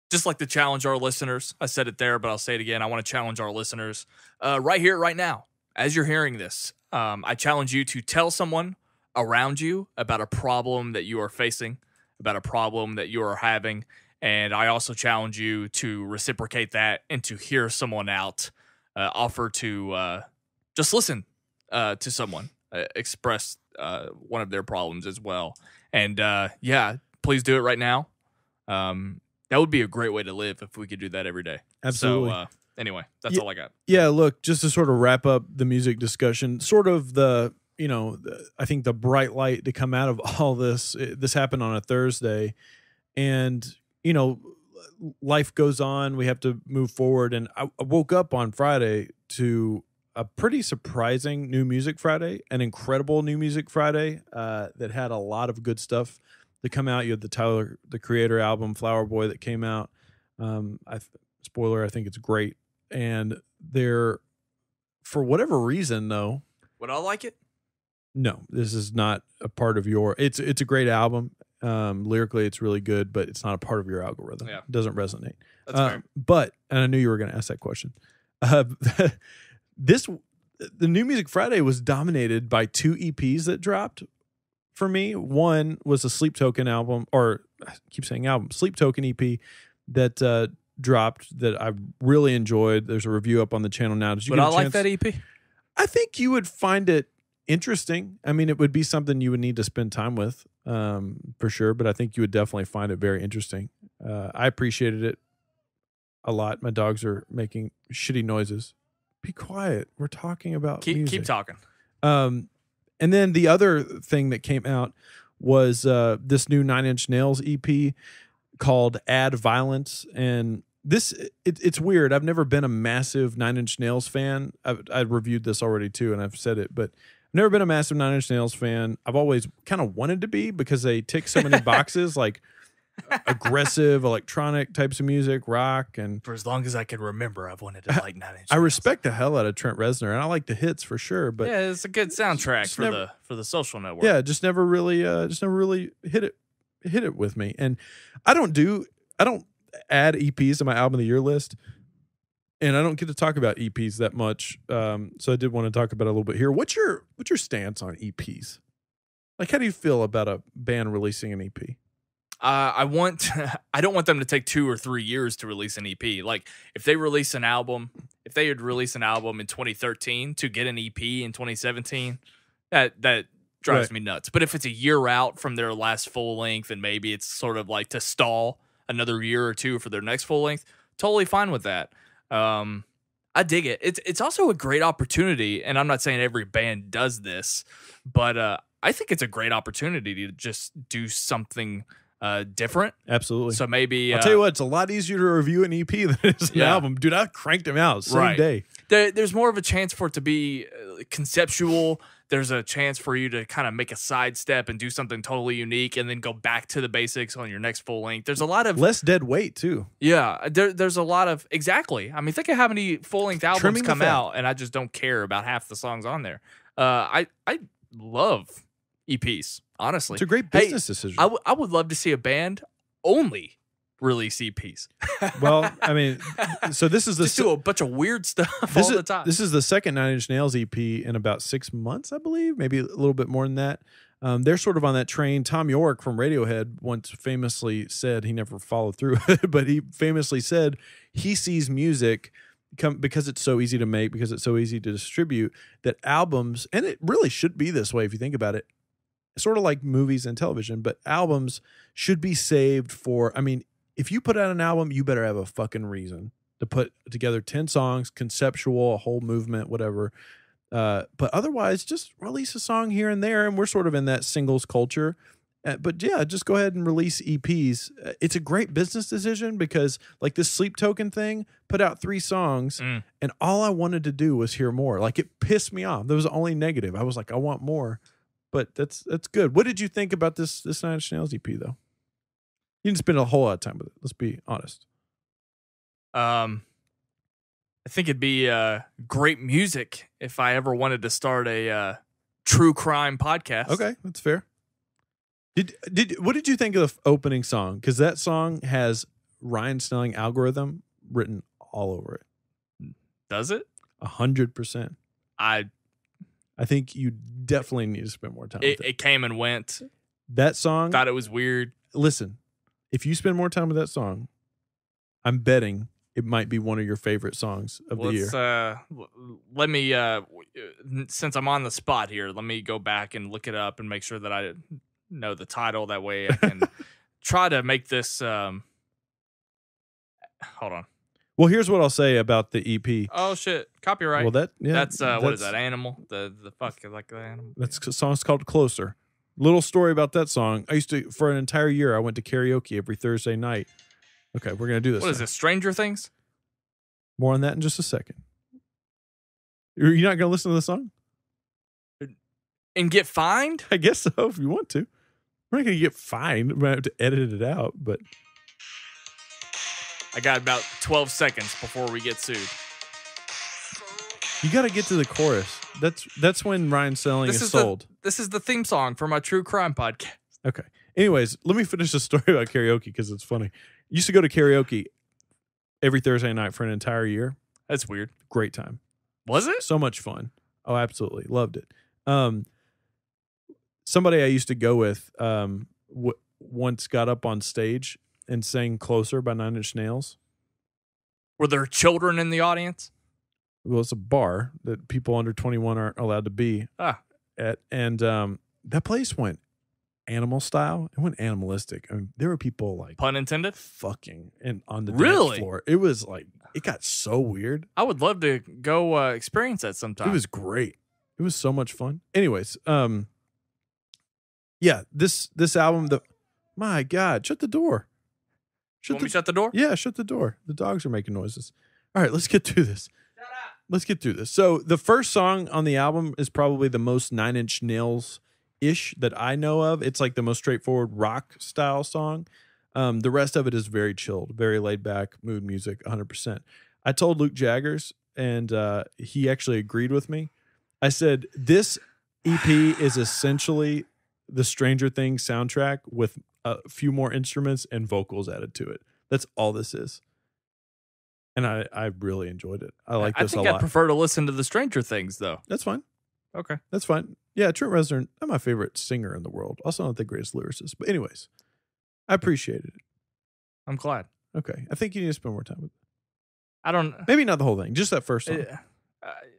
Just like to challenge our listeners. I said it there, but I'll say it again. I want to challenge our listeners right here, right now, as you're hearing this. I challenge you to tell someone around you about a problem that you are facing, about a problem that you are having. And I also challenge you to reciprocate that and to hear someone out, offer to just listen to someone. express one of their problems as well. And please do it right now. That would be a great way to live if we could do that every day. Absolutely. So anyway, that's all I got. Yeah, look, just to sort of wrap up the music discussion, sort of I think the bright light to come out of all this happened on a Thursday, and life goes on. We have to move forward. And I woke up on Friday to a pretty surprising New Music Friday, an incredible New Music Friday that had a lot of good stuff to come out. You had the Tyler, the Creator album, Flower Boy, that came out. Spoiler, I think it's great. And they're, for whatever reason, though. Would I like it? No, this is not a part of your. It's a great album. Lyrically, it's really good, but it's not a part of your algorithm. Yeah. It doesn't resonate. That's fair. But, and I knew you were going to ask that question. The New Music Friday was dominated by 2 EPs that dropped for me. One was a Sleep Token album, or I keep saying album, Sleep Token EP that dropped that I really enjoyed. There's a review up on the channel now. But I like that EP. I think you would find it interesting. I mean, it would be something you would need to spend time with, for sure. But I think you would definitely find it very interesting. I appreciated it a lot. My dogs are making shitty noises. Be quiet. We're talking about music. Keep talking. And then the other thing that came out was this new 9 Inch Nails EP called Add Violence. And it's weird. I've never been a massive 9 Inch Nails fan. I've reviewed this already too, and I've said it, but I've never been a massive 9 Inch Nails fan. I've always kind of wanted to be because they tick so many boxes, like aggressive electronic types of music, rock, and for as long as I can remember, I've wanted to like 9 Inch Nails. I respect the hell out of Trent Reznor, and I like the hits for sure. But yeah, it's a good soundtrack for the Social Network. Yeah, just never really hit it with me. And I don't add EPs to my album of the year list, and I don't get to talk about EPs that much. So I did want to talk about it a little bit here. What's your stance on EPs? Like, how do you feel about a band releasing an EP? I don't want them to take 2 or 3 years to release an EP. Like, if they release an album, if they had released an album in 2013 to get an EP in 2017, that drives me nuts. But if it's a year out from their last full length, and maybe it's sort of like to stall another year or two for their next full length, totally fine with that. I dig it. It's also a great opportunity, and I'm not saying every band does this, but I think it's a great opportunity to just do something different. Absolutely. So maybe I'll tell you what, it's a lot easier to review an EP than it is an album. Dude, I cranked them out same day. There's more of a chance for it to be conceptual. There's a chance for you to kind of make a sidestep and do something totally unique, and then go back to the basics on your next full length. There's a lot of less dead weight too. Yeah, there's a lot of exactly. I mean, think of how many full length albums come out, and I just don't care about half the songs on there. I love EPs. Honestly, it's a great business decision. I would love to see a band only release EPs. Well, I mean, so this is just do a bunch of weird stuff all the time. This is the second 9 Inch Nails EP in about 6 months, I believe, maybe a little bit more than that. They're sort of on that train. Tom York from Radiohead once famously said, he never followed through, but he famously said he sees music because it's so easy to make, because it's so easy to distribute, that albums, and it really should be this way if you think about it, sort of like movies and television, but albums should be saved for, I mean, if you put out an album, you better have a fucking reason to put together 10 songs, conceptual, a whole movement, whatever. But otherwise, just release a song here and there, and we're sort of in that singles culture. But yeah, just go ahead and release EPs. It's a great business decision because, like, this Sleep Token thing, put out 3 songs, and all I wanted to do was hear more. Like, it pissed me off. That was the only negative. I was like, I want more. But that's good. What did you think about this 9 Inch Nails EP, though? You didn't spend a whole lot of time with it. Let's be honest. I think it'd be great music if I ever wanted to start a true crime podcast. Okay, that's fair. What did you think of the opening song? Because that song has Ryan Snelling Algorithm written all over it. Does it? 100%. I think you definitely need to spend more time with it. It came and went. That song. Thought it was weird. Listen, if you spend more time with that song, I'm betting it might be one of your favorite songs of the year. Let me, since I'm on the spot here, let me go back and look it up and make sure that I know the title. That way I can try to make this. Hold on. Well, here's what I'll say about the EP. Oh shit! Copyright. Well, that's what is that? Animal? The fuck like the animal? That's a song's called "Closer." Little story about that song. I used to, for an entire year, I went to karaoke every Thursday night. Okay, we're gonna do this. What is this? Stranger Things? More on that in just a second. You're not gonna listen to the song and get fined? I guess so. If you want to, we're not gonna get fined. We might have to edit it out, but. I got about 12 seconds before we get sued. You got to get to the chorus. That's when Ryan Snelling is sold. This is the theme song for my true crime podcast. Okay. Anyways, let me finish the story about karaoke because it's funny. Used to go to karaoke every Thursday night for an entire year. That's weird. Great time. Was it? So much fun. Oh, absolutely. Loved it. Somebody I used to go with once got up on stage and sang "Closer" by 9 Inch Nails. Were there children in the audience? Well, it's a bar that people under 21 aren't allowed to be at. And that place went animal style. It went animalistic. I mean, there were people like... Pun intended? Fucking on the dance floor. It was like... It got so weird. I would love to go experience that sometime. It was great. It was so much fun. Anyways, yeah, this album... My God, shut the door. Shut the door? Yeah, shut the door. The dogs are making noises. All right, let's get through this. Shut up. Let's get through this. So the first song on the album is probably the most 9 Inch Nails-ish that I know of. It's like the most straightforward rock-style song. The rest of it is very chilled, very laid-back, mood music, 100%. I told Luke Jaggers, and he actually agreed with me. I said, this EP is essentially the Stranger Things soundtrack with a few more instruments and vocals added to it. That's all this is. And I really enjoyed it. I like this a lot. I think I prefer to listen to the Stranger Things, though. That's fine. Okay. That's fine. Yeah, Trent Reznor, not my favorite singer in the world. Also not the greatest lyricist. But anyways, I appreciated it. I'm glad. Okay. I think you need to spend more time with it. I don't... Maybe not the whole thing. Just that first song.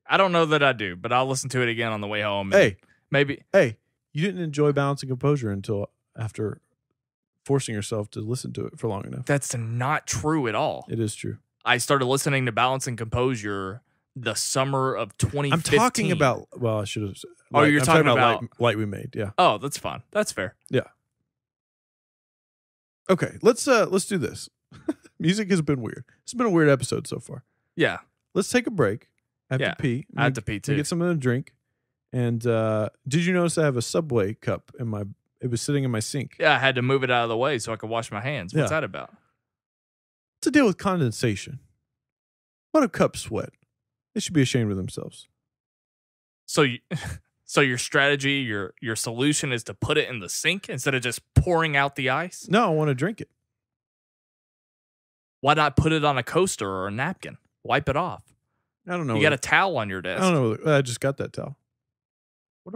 I don't know that I do, but I'll listen to it again on the way home. Hey. Maybe... Hey, you didn't enjoy Balance and Composure until after... forcing yourself to listen to it for long enough. That's not true at all. It is true. I started listening to Balance and Composure the summer of 2015. I'm talking about, well, I should have. You're talking about Light We Made, yeah. Oh, that's fine. That's fair. Yeah. Okay, let's do this. Music has been weird. It's been a weird episode so far. Yeah. Let's take a break. I have to pee. I have to pee too. Get something to drink. And did you notice I have a Subway cup in my... It was sitting in my sink. Yeah, I had to move it out of the way so I could wash my hands. What's that about? To deal with condensation. What a cup sweat. They should be ashamed of themselves. So your strategy, your solution is to put it in the sink instead of just pouring out the ice? No, I want to drink it. Why not put it on a coaster or a napkin? Wipe it off. I don't know. You got a towel on your desk. I don't know. I just got that towel. What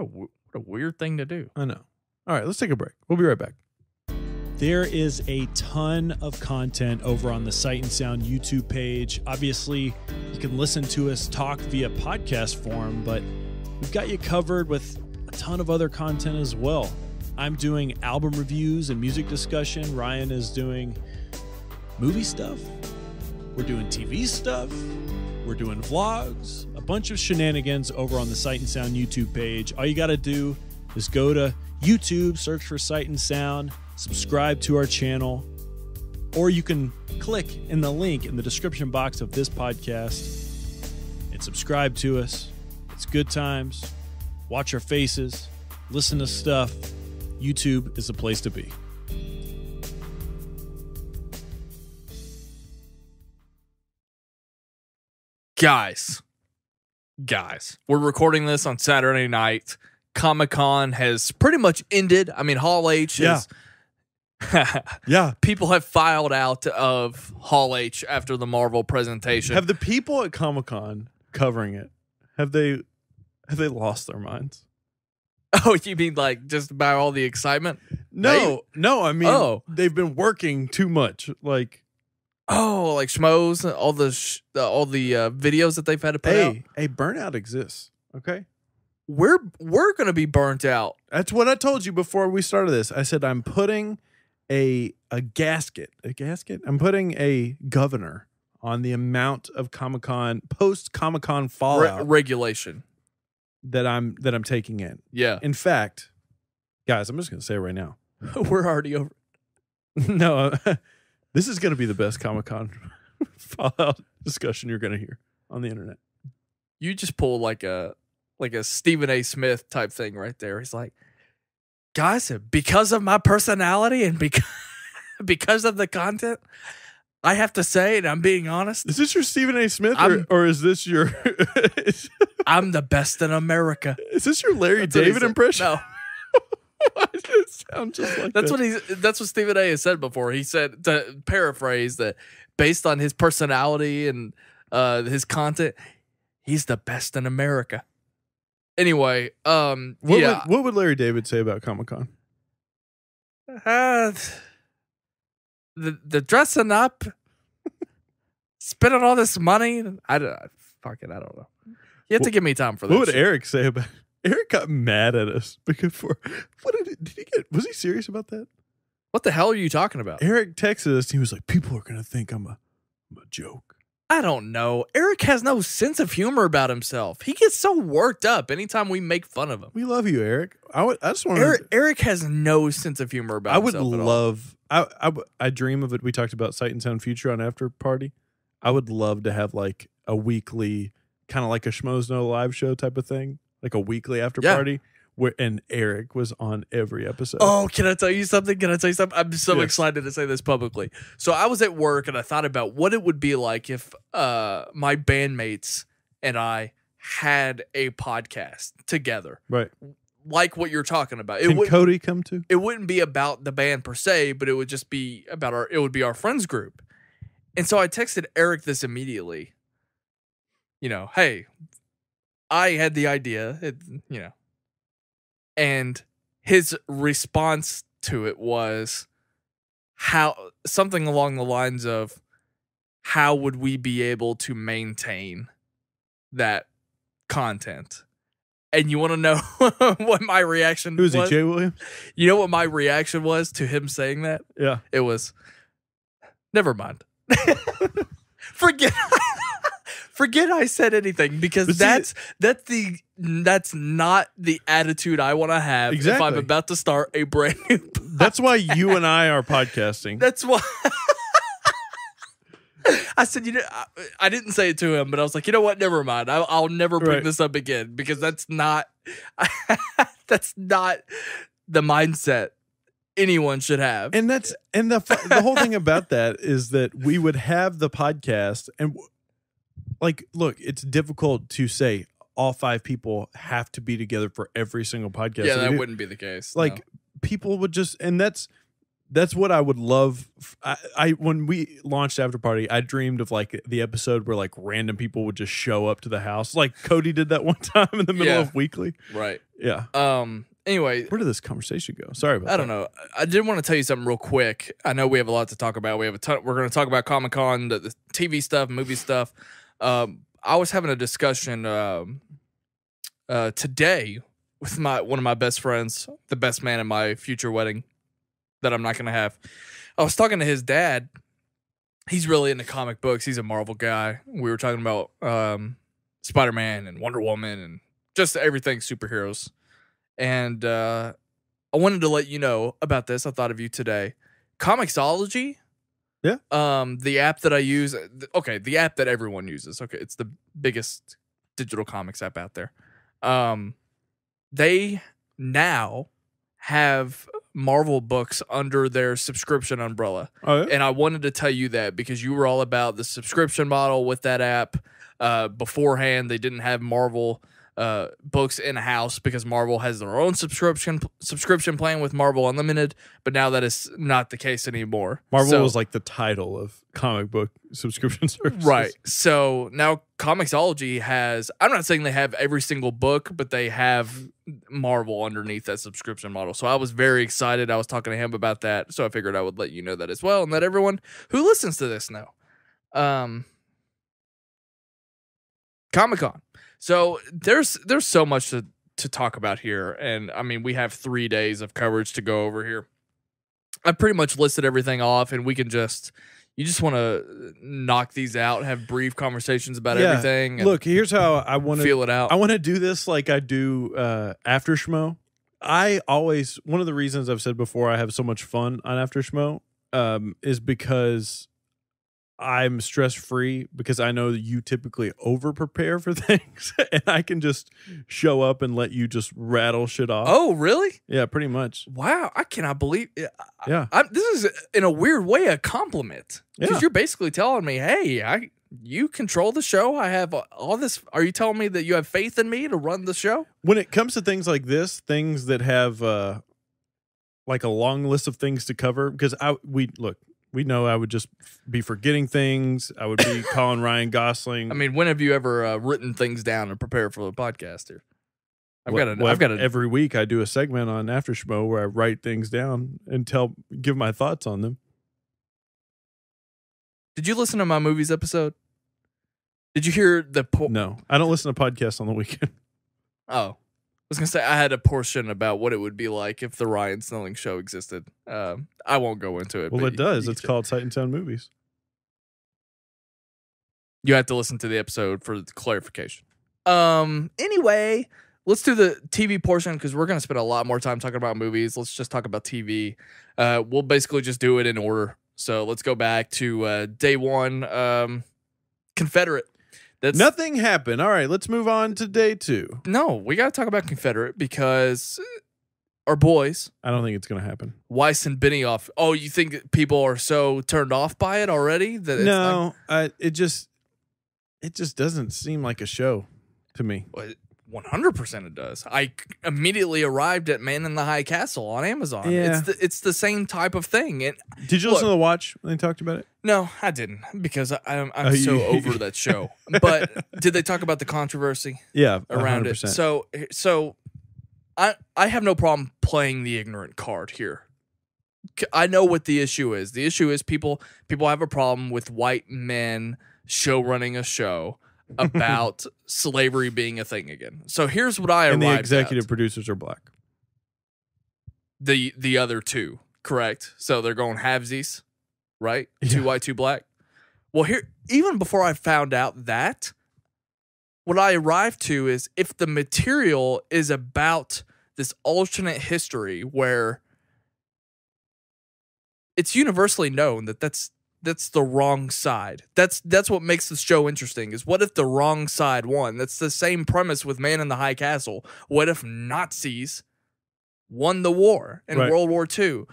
a weird thing to do. I know. All right, let's take a break. We'll be right back. There is a ton of content over on the Sight and Sound YouTube page. Obviously, you can listen to us talk via podcast form, but we've got you covered with a ton of other content as well. I'm doing album reviews and music discussion. Ryan is doing movie stuff. We're doing TV stuff. We're doing vlogs. A bunch of shenanigans over on the Sight and Sound YouTube page. All you got to do is go to YouTube, search for Sight and Sound, subscribe to our channel, or you can click in the link in the description box of this podcast and subscribe to us. It's good times. Watch our faces, listen to stuff. YouTube is the place to be. Guys, we're recording this on Saturday night. Comic-Con has pretty much ended. I mean, Hall H is... Yeah. People have filed out of Hall H after the Marvel presentation. Have the people at Comic-Con covering it, have they lost their minds? Oh, you mean like just by all the excitement? No, I mean, they've been working too much. Like, Oh, like schmoes, all the videos that they've had to put out. Hey, burnout exists. Okay, we're gonna be burnt out. That's what I told you before we started this. I said I'm putting a gasket. A gasket. I'm putting a governor on the amount of Comic-Con post Comic-Con fallout regulation that I'm taking in. Yeah. In fact, guys, I'm just gonna say it right now. We're already over. No, this is gonna be the best Comic-Con fallout discussion you're gonna hear on the internet. You just pulled like a Stephen A. Smith type thing right there. He's like, guys, because of my personality and because of the content, I have to say, and I'm being honest. Is this your Stephen A. Smith or is this your... I'm the best in America. Is this your Larry David impression? No. Why does it sound just like that? That's what Stephen A. has said before. He said, to paraphrase, that based on his personality and his content, he's the best in America. Anyway, what would Larry David say about Comic-Con? The dressing up, spending all this money. I don't know. You have to give me time for this. What would Eric say about it? Eric got mad at us because was he serious about that? What the hell are you talking about? Eric texted us. He was like, people are going to think I'm a joke. I don't know. Eric has no sense of humor about himself. He gets so worked up anytime we make fun of him. We love you, Eric. I just want Eric has no sense of humor about himself. I dream of it. We talked about Sight and Sound Future on After Party. I would love to have like a weekly, kind of like a Schmoes No live show type of thing, like a weekly after party. And Eric was on every episode. Oh, can I tell you something? I'm so excited to say this publicly. So I was at work and I thought about what it would be like if my bandmates and I had a podcast together. Right. Like what you're talking about. Can Cody come too? It wouldn't be about the band per se, but it would just be about our friends group. And so I texted Eric this immediately. Hey, I had the idea, and his response to it was something along the lines of, how would we be able to maintain that content? And you want to know what my reaction was? Who is he, Jaye Williams? You know what my reaction was to him saying that? Yeah. It was, never mind. Forget I said anything, because that's not the attitude I want to have if I'm about to start a brand new podcast. That's why you and I are podcasting. That's why I said, I didn't say it to him, but I was like, you know what? Never mind. I'll never bring this up again, because that's not the mindset anyone should have. And the whole thing about that is that we would have the podcast and look, it's difficult to say all 5 people have to be together for every single podcast. Yeah, that wouldn't be the case. People would just, and that's what I would love. I when we launched After Party, I dreamed of the episode where random people would just show up to the house, like Cody did that one time in the middle of Weekly. Right. Yeah. Anyway, where did this conversation go? Sorry about that. I don't know. I did want to tell you something real quick. I know we have a lot to talk about. We have a ton. We're going to talk about Comic-Con, the TV stuff, movie stuff. I was having a discussion today with one of my best friends, the best man in my future wedding that I'm not going to have. I was talking to his dad. He's really into comic books. He's a Marvel guy. We were talking about Spider-Man and Wonder Woman and just everything superheroes. And I wanted to let you know about this. I thought of you today. Comixology. Yeah. The app that I use. Okay, the app that everyone uses. Okay, it's the biggest digital comics app out there. They now have Marvel books under their subscription umbrella. Oh, yeah? And I wanted to tell you that because you were all about the subscription model with that app. Beforehand, they didn't have Marvel books in-house because Marvel has their own subscription plan with Marvel Unlimited, but now that is not the case anymore. Marvel was like the title of comic book subscription services. Right. So now Comixology has, I'm not saying they have every single book, but they have Marvel underneath that subscription model. So I was very excited. I was talking to him about that, so I figured I would let you know that as well and let everyone who listens to this know. Comic-Con. So there's so much to talk about here, and I mean we have 3 days of coverage to go over here. I pretty much listed everything off, and we can you just want to knock these out, have brief conversations about everything. Look, here's how I want to feel it out. I want to do this like I do After Schmo. One of the reasons I've said before I have so much fun on After Schmo is because I'm stress-free, because I know that you typically over-prepare for things, and I can just show up and let you just rattle shit off. Oh, really? Yeah, pretty much. Wow, I cannot believe it. Yeah. This is, in a weird way, a compliment. Because you're basically telling me, hey, you control the show. I have all this. Are you telling me that you have faith in me to run the show? When it comes to things like this, things that have like a long list of things to cover, because we know I would just be forgetting things. I would be calling Ryan Gosling. I mean, when have you ever written things down and prepared for the podcast here? Every week I do a segment on After Schmo where I write things down and give my thoughts on them. Did you listen to my movies episode? Did you hear No, I don't listen to podcasts on the weekend. Oh. I was going to say, I had a portion about what it would be like if the Ryan Snelling show existed. I won't go into it. Well, it does. It's called Sight and Sound Movies. You have to listen to the episode for the clarification. Anyway, let's do the TV portion, because we're going to spend a lot more time talking about movies. Let's just talk about TV. We'll basically just do it in order. So let's go back to day one, Confederate. Nothing happened. All right, let's move on to day 2. No, we got to talk about Confederate, because our boys. I don't think it's going to happen. Weiss and Benioff. Oh, you think people are so turned off by it already? That no, it just doesn't seem like a show to me. 100% it does. I immediately arrived at Man in the High Castle on Amazon. Yeah. It's the same type of thing. Did you listen to The Watch when they talked about it? No, I didn't, because I'm so over that show. But did they talk about the controversy? Yeah, around 100%. it. So I have no problem playing the ignorant card here. I know what the issue is. The issue is people have a problem with white men show running a show about slavery being a thing again. So here's what I arrived at. And the executive producers are black. The other two, correct? So they're going halvesies, right? Yeah. 2 white, 2 black. Well, here, even before I found out that, what I arrived to is, if the material is about this alternate history where it's universally known that that's the wrong side. That's what makes the show interesting, is what if the wrong side won? That's the same premise with Man in the High Castle. What if Nazis won the war in World War II?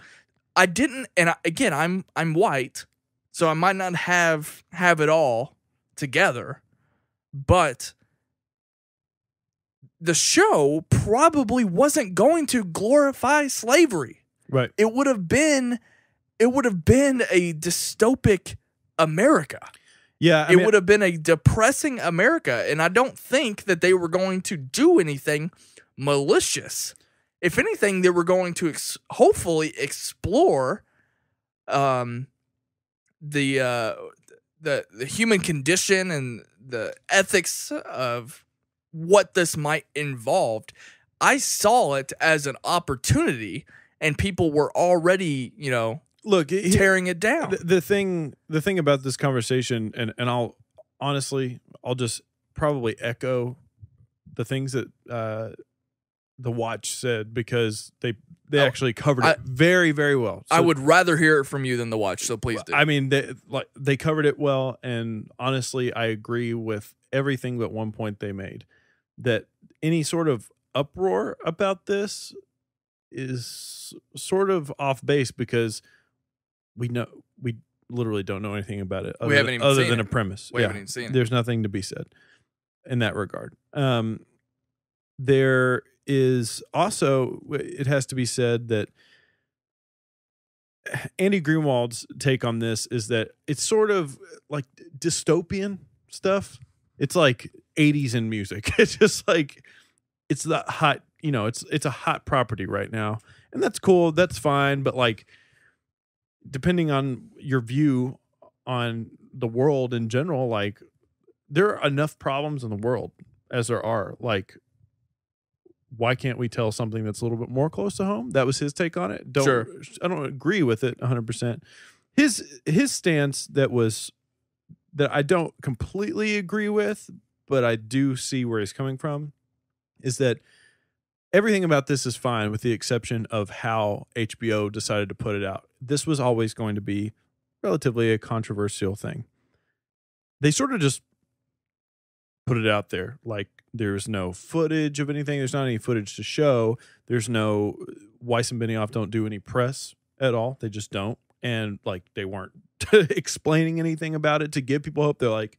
I didn't, and again, I'm white, so I might not have it all together, but the show probably wasn't going to glorify slavery. Right. It would have been a dystopic America. Yeah. It would have been a depressing America. And I don't think that they were going to do anything malicious. If anything, they were going to hopefully explore the human condition and the ethics of what this might involve. I saw it as an opportunity, and people were already, tearing it down. The thing about this conversation, and I'll just probably echo the things that The Watch said, because they actually covered it very, very well. So, I would rather hear it from you than The Watch, so please do. I mean, they covered it well, and honestly, I agree with everything but one point they made, that any sort of uproar about this is sort of off base, because we literally don't know anything about it other than a premise. We haven't even seen it. There's nothing to be said in that regard. There is also, it has to be said that Andy Greenwald's take on this is that it's sort of like dystopian stuff. It's like 80s in music. It's just like, it's the hot, it's a hot property right now, and that's cool. That's fine. But like, depending on your view on the world in general. Like, there are enough problems in the world as there are. Like, why can't we tell something that's a little bit more close to home? That was his take on it. Sure. I don't agree with it 100%. His stance that I don't completely agree with, but I do see where he's coming from, is that everything about this is fine with the exception of how HBO decided to put it out. This was always going to be relatively a controversial thing. They sort of just put it out there. Like, there's no footage of anything. There's not any footage to show. There's no, Weiss and Benioff don't do any press at all. They just don't. And like, they weren't explaining anything about it to give people hope. They're like,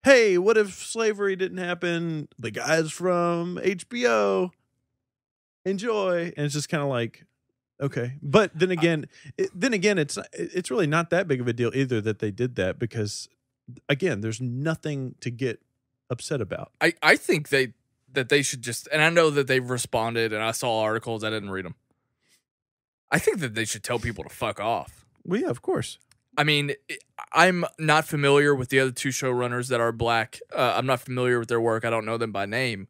hey, what if slavery didn't happen? The guys from HBO, enjoy. And it's just kind of like, okay. But then again, it's really not that big of a deal either that they did that, because again, there's nothing to get upset about. I think that they should just, and I know that they've responded, and I saw articles, I didn't read them. I think that they should tell people to fuck off. Well, yeah, of course. I mean, I'm not familiar with the other two showrunners that are black. I'm not familiar with their work. I don't know them by name.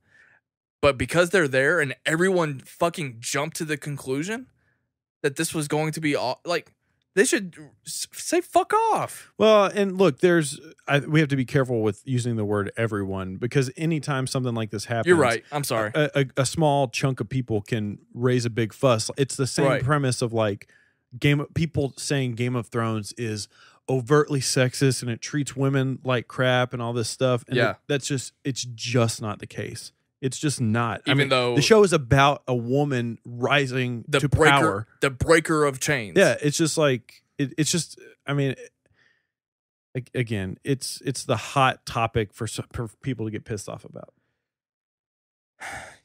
But because they're there and everyone fucking jumped to the conclusion that this was going to be like, they should say fuck off. Well, and look, we have to be careful with using the word everyone, because anytime something like this happens, you're right. I'm sorry. A small chunk of people can raise a big fuss. It's the same premise of like people saying Game of Thrones is overtly sexist and it treats women like crap and all this stuff. And it's just not the case. It's just not. Even though the show is about a woman rising to power, the breaker of chains. Yeah, it's just like it's just. I mean, again, it's the hot topic for people to get pissed off about.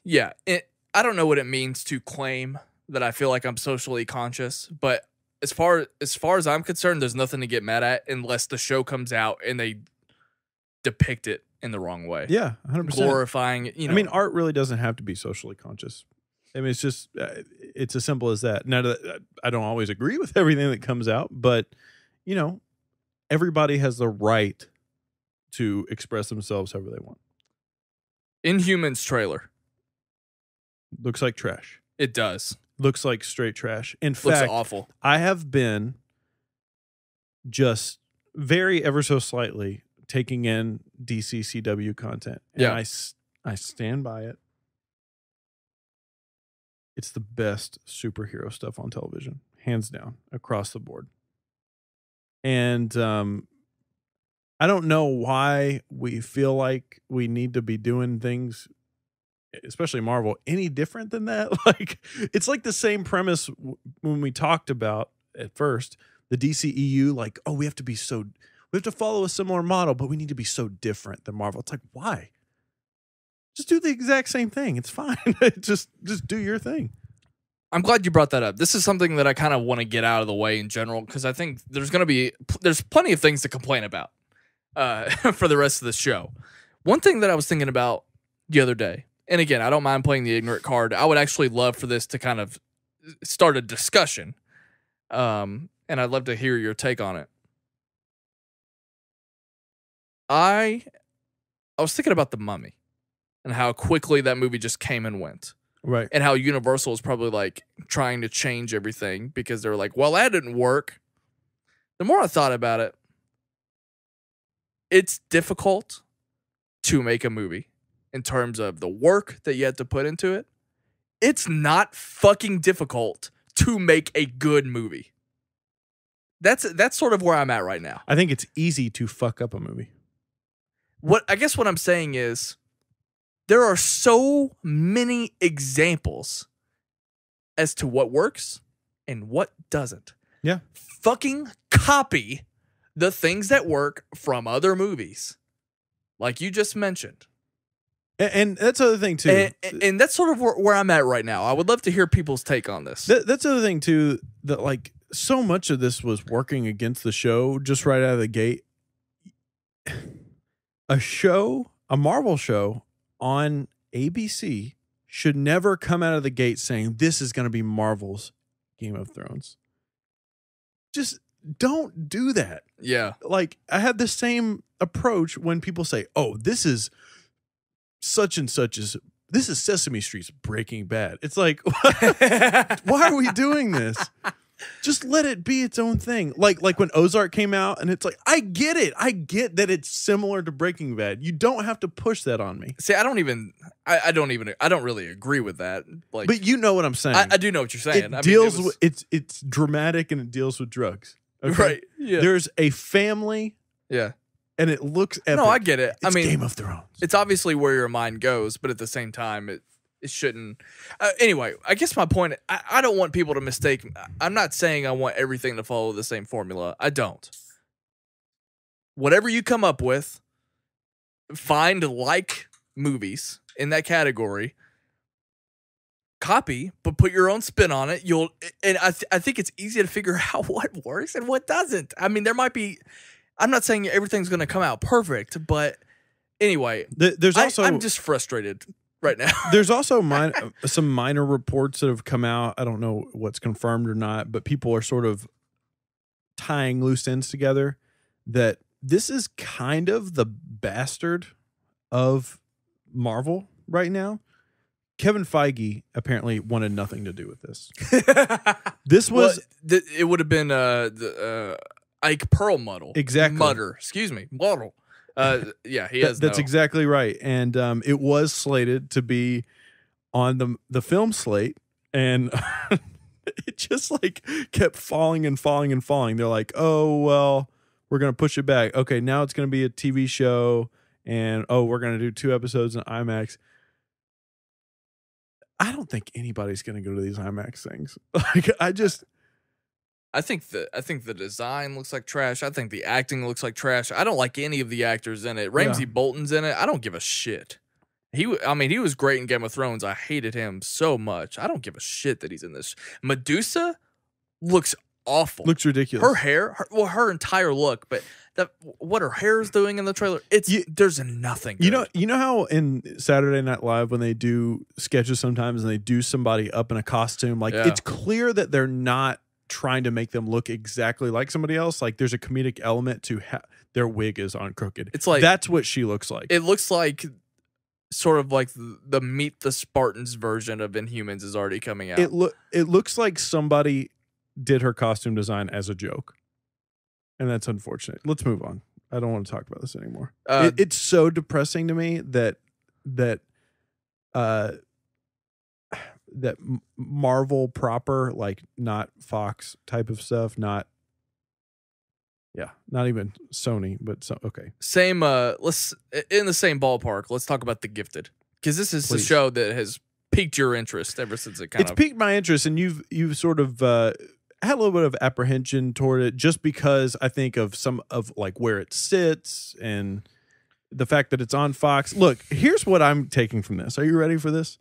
Yeah, I don't know what it means to claim that I feel like I'm socially conscious, but as far as I'm concerned, there's nothing to get mad at unless the show comes out and they depict it in the wrong way. Yeah, 100%. Glorifying, I mean, art really doesn't have to be socially conscious. I mean, it's just, it's as simple as that. Now, I don't always agree with everything that comes out, but, everybody has the right to express themselves however they want. Inhumans trailer. Looks like trash. It does. Looks like straight trash. In fact, looks awful. I have been just very ever so slightly taking in DC CW content. And I stand by it. It's the best superhero stuff on television, hands down, across the board. And I don't know why we feel like we need to be doing things, especially Marvel, any different than that. Like, it's like the same premise when we talked about at first the DCEU, like, oh, we have to follow a similar model, but we need to be so different than Marvel. It's like, why? Just do the exact same thing. It's fine. just do your thing. I'm glad you brought that up. This is something that I kind of want to get out of the way in general, because I think there's plenty of things to complain about for the rest of the show. One thing that I was thinking about the other day, and again, I don't mind playing the ignorant card. I would actually love for this to kind of start a discussion, and I'd love to hear your take on it. I was thinking about The Mummy and how quickly that movie just came and went. Right. And how Universal is probably like trying to change everything because they're like, well, that didn't work. The more I thought about it, it's difficult to make a movie in terms of the work that you have to put into it. It's not fucking difficult to make a good movie. That's sort of where I'm at right now. I think it's easy to fuck up a movie. What I'm saying is, there are so many examples as to what works and what doesn't. Yeah. Fucking copy the things that work from other movies, like you just mentioned. And that's the other thing, too. And that's sort of where I'm at right now. I would love to hear people's take on this. That's the other thing, too, that like so much of this was working against the show just right out of the gate. A Marvel show on ABC should never come out of the gate saying this is going to be Marvel's Game of Thrones. Just don't do that. Yeah. Like, I have the same approach when people say, oh, this is such and such this is Sesame Street's Breaking Bad. It's like, why are we doing this? Just let it be its own thing. Like when Ozark came out, and it's like, I get it. I get that it's similar to Breaking Bad. You don't have to push that on me. See, I don't really agree with that. Like, but you know what I'm saying. I do know what you're saying. It's dramatic, and it deals with drugs. Okay? Right. Yeah. There's a family. Yeah. And it looks epic. No, I get it. It's Game of Thrones. It's obviously where your mind goes, but at the same time, it shouldn't. Anyway, I guess my point, I don't want people to mistake. I'm not saying I want everything to follow the same formula. I don't. Whatever you come up with, find like movies in that category, copy, but put your own spin on it. I think it's easy to figure out what works and what doesn't. I mean, there might be. I'm not saying everything's going to come out perfect, but anyway, I'm just frustrated right now. There's also some minor reports that have come out. I don't know what's confirmed or not, but people are sort of tying loose ends together that this is kind of the bastard of Marvel right now. Kevin Feige apparently wanted nothing to do with this. This was it would have been Ike Perlmutter. Exactly. Muddle. Yeah, he has. That's exactly right. And it was slated to be on the film slate, and it just like kept falling and falling and falling. They're like, oh, well, we're going to push it back. Okay, now it's going to be a TV show, and we're going to do 2 episodes in IMAX. I don't think anybody's going to go to these IMAX things. Like, I think the design looks like trash. I think the acting looks like trash. I don't like any of the actors in it. Ramsey Bolton's in it. I don't give a shit. He was great in Game of Thrones. I hated him so much. I don't give a shit that he's in this. Medusa looks awful. Looks ridiculous. Her hair, her entire look, but what her hair is doing in the trailer, there's nothing good. You know how in Saturday Night Live when they do sketches sometimes and they do somebody up in a costume, like it's clear that they're not trying to make them look exactly like somebody else. Like there's a comedic element to their wig is on crooked. It's like that's what she looks like. It looks like sort of like the Meet the Spartans version of Inhumans is already coming out. It looks like somebody did her costume design as a joke, and that's unfortunate. Let's move on. I don't want to talk about this anymore. It's so depressing to me that Marvel proper, like not Fox type of stuff, not even Sony, but okay. Same. Let's in the same ballpark. Let's talk about The Gifted, because this is a show that has piqued your interest ever since it's piqued my interest, and you've sort of had a little bit of apprehension toward it, just because I think of some of like where it sits and the fact that it's on Fox. Look, here's what I'm taking from this. Are you ready for this?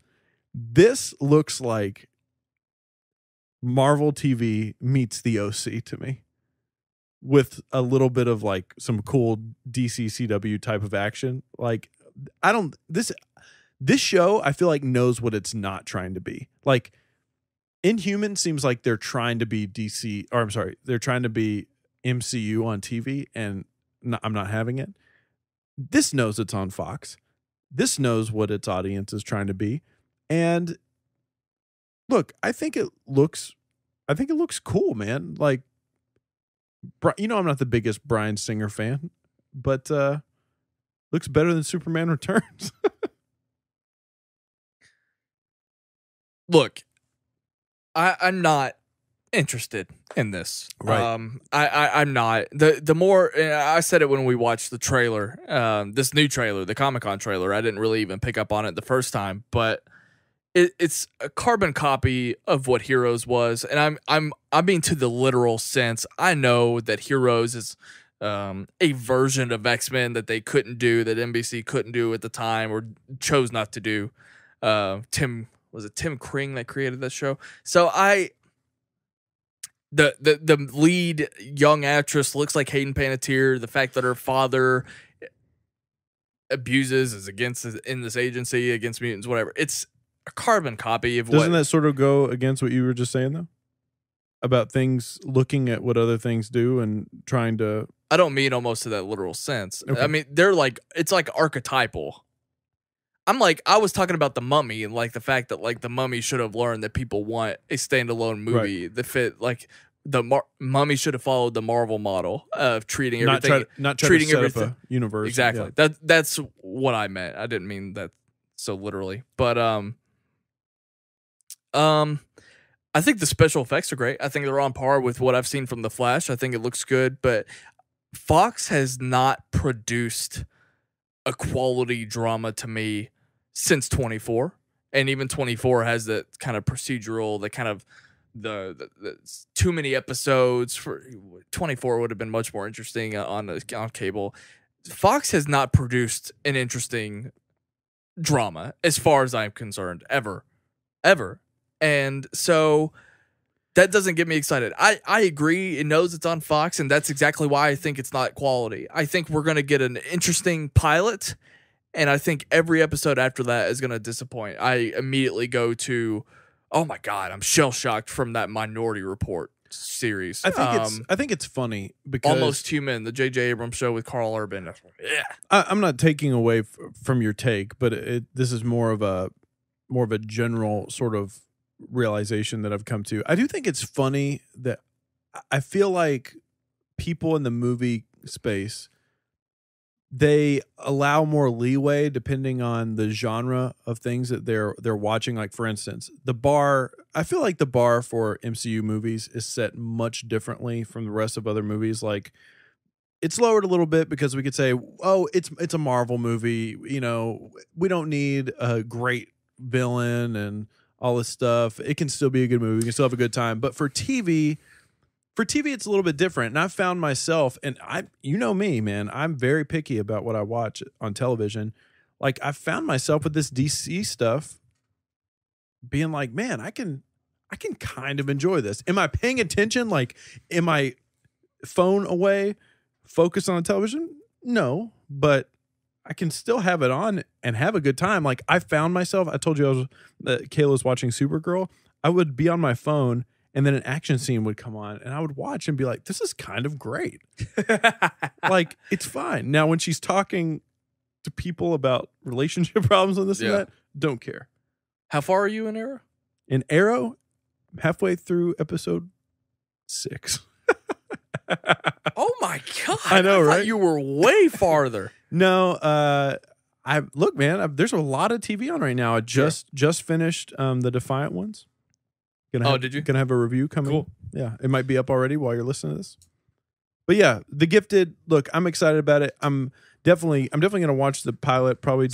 This looks like Marvel TV meets the OC to me, with a little bit of like some cool DC CW type of action. Like this show, I feel like knows what it's not trying to be. Like Inhumans seems like they're trying to be they're trying to be MCU on TV, and I'm not having it. This knows it's on Fox. This knows what its audience is trying to be. And look, I think it looks cool, man. Like, I'm not the biggest Bryan Singer fan, but looks better than Superman Returns. Look, I'm not interested in this. Right. I'm not. The more I said it when we watched the trailer, this new trailer, the Comic-Con trailer, I didn't really even pick up on it the first time, but it's a carbon copy of what Heroes was, and I mean to the literal sense. I know that Heroes is a version of X-Men that they couldn't do, that NBC couldn't do at the time or chose not to do. Tim Kring that created that show? So the lead young actress looks like Hayden Panettiere. The fact that her father is against in this agency against mutants, whatever. It's a carbon copy of Doesn't that sort of go against what you were just saying, though? about things, looking at what other things do and trying to. I don't mean almost to that literal sense. Okay. I mean, they're like, it's like archetypal. I was talking about The Mummy and like the fact that like The Mummy should have learned that people want a standalone movie that fit like Mummy should have followed the Marvel model of treating everything, not treating to set up a universe. Exactly. Yeah. That's what I meant. I didn't mean that so literally, but I think the special effects are great. I think they're on par with what I've seen from The Flash. I think it looks good, but Fox has not produced a quality drama to me since 24, and even 24 has that kind of procedural, that kind of the too many episodes. For 24 would have been much more interesting on cable. Fox has not produced an interesting drama as far as I'm concerned ever, and so that doesn't get me excited. I agree. It knows it's on Fox, and that's exactly why I think it's not quality. I think we're going to get an interesting pilot, and I think every episode after that is going to disappoint. I immediately go to, oh my God, I'm shell-shocked from that Minority Report series. I think it's funny because Almost Human, the J.J. Abrams show with Carl Urban. Yeah. I'm not taking away from your take, but this is more of a general sort of realization that I've come to. I do think it's funny that I feel like people in the movie space, they allow more leeway depending on the genre of things that they're watching. Like, for instance, I feel like the bar for MCU movies is set much differently from the rest of other movies. Like, it's lowered a little bit because we could say, oh, it's a Marvel movie, you know, we don't need a great villain and all this stuff. It can still be a good movie. We can still have a good time. But for TV, it's a little bit different. And I've found myself, and you know me, man, I'm very picky about what I watch on television. Like, I found myself with this DC stuff being like, man, I can kind of enjoy this. Am I paying attention? Like, am I phone away, focused on the television? No, but I can still have it on and have a good time. Like, I found myself, I told you Kayla's watching Supergirl. I would be on my phone and then an action scene would come on and I would watch and be like, this is kind of great. Like, it's fine. Now, when she's talking to people about relationship problems and this and that, don't care. How far are you in Arrow? In Arrow, halfway through episode 6. Oh my God. I know, right? You were way farther. No, look, man, there's a lot of TV on right now. I just finished the Defiant ones. Did you? Gonna have a review coming. Cool. Yeah, it might be up already while you're listening to this. But yeah, The Gifted. Look, I'm excited about it. I'm definitely gonna watch the pilot. Probably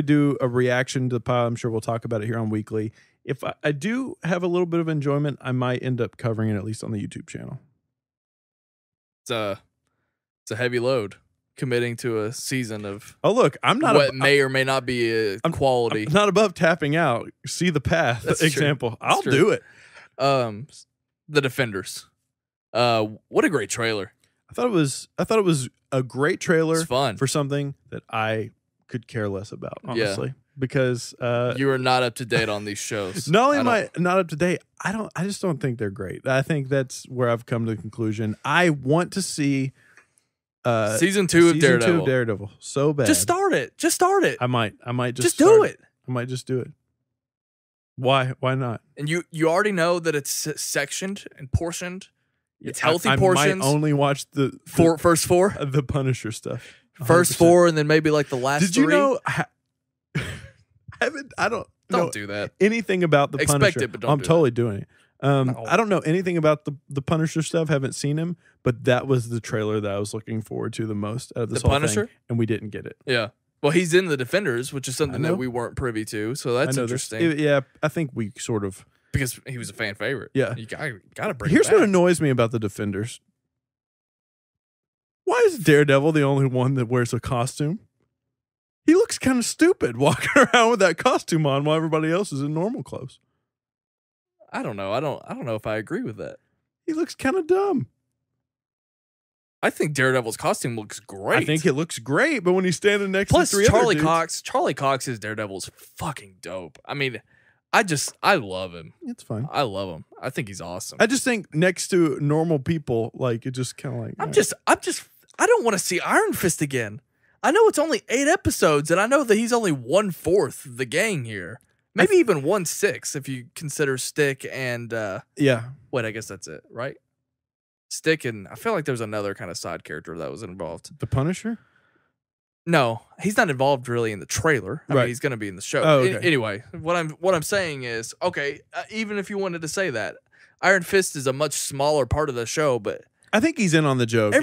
do a reaction to the pilot. I'm sure we'll talk about it here on Weekly. If I do have a little bit of enjoyment, I might end up covering it at least on the YouTube channel. It's a heavy load, committing to a season of I'm not what may or may not be a quality. I'm not above tapping out. See the path. That's example. True. I'll do it. The Defenders. What a great trailer. I thought it was a great trailer. It's fun for something that I could care less about, honestly. Because you are not up to date on these shows. Not only am I not up to date, I just don't think they're great. I think that's where I've come to the conclusion. I want to see season 2 of Daredevil. 2 of Daredevil. So bad. Just start it. I might just do it. I might just do it. Why not? And you already know that it's sectioned and portioned. It's healthy portions. I might only watch the first 4, the Punisher stuff. 100%. First 4, and then maybe like the last 3. Did you know? I don't know do that. Anything about the Punisher. Expect it, but don't I'm do totally that. doing it. I don't know anything about the Punisher stuff. Haven't seen him, but that was the trailer that I was looking forward to the most out of this whole Punisher thing, and we didn't get it. Yeah. Well, he's in the Defenders, which is something that we weren't privy to, so that's interesting. Yeah, I think we sort of, because he was a fan favorite. Yeah, you gotta bring. Here's it back. what annoys me about the Defenders. Why is Daredevil the only one that wears a costume? He looks kind of stupid walking around with that costume on while everybody else is in normal clothes. I don't know. I don't know if I agree with that. He looks kind of dumb. I think Daredevil's costume looks great. I think it looks great, but when he's standing next Plus, to 3 Charlie other dudes, Charlie Cox's Daredevil is fucking dope. I mean, I love him. It's fine. I love him. I think he's awesome. I just think next to normal people, like it just kind of like I don't want to see Iron Fist again. I know it's only 8 episodes, and I know that he's only 1/4 the gang here. Maybe even 1/6 if you consider Stick and Wait, I guess that's it, right? Stick and I feel like there's another kind of side character that was involved. The Punisher? No, he's not involved really in the trailer. I mean, he's going to be in the show. Oh, okay. Anyway, what I'm saying is, okay, even if you wanted to say that, Iron Fist is a much smaller part of the show, but I think he's in on the joke.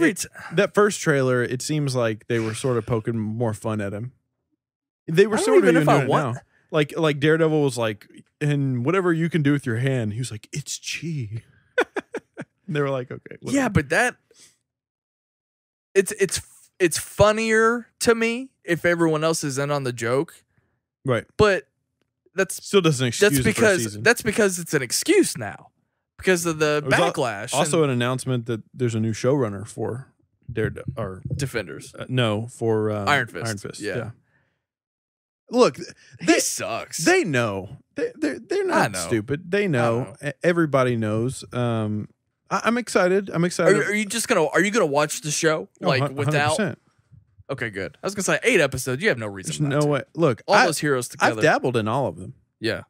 That first trailer, it seems like they were sort of poking more fun at him. They were sort of even doing it now. Like Daredevil was like, and whatever you can do with your hand, he was like, it's chi. They were like, okay. Whatever. Yeah, but it's funnier to me if everyone else is in on the joke. Right. But that's still doesn't excuse that's because it's an excuse now. Because of the backlash. Also an announcement that there's a new showrunner for Daredevil or Defenders. For Iron Fist. Iron Fist. Yeah. Look, he sucks. They know. They're not stupid. They know. Everybody knows. I'm excited. Are you gonna watch the show without? 100%. Okay, good. I was gonna say 8 episodes. You have no reason. There's no way. Look, those heroes together. I've dabbled in all of them. Yeah.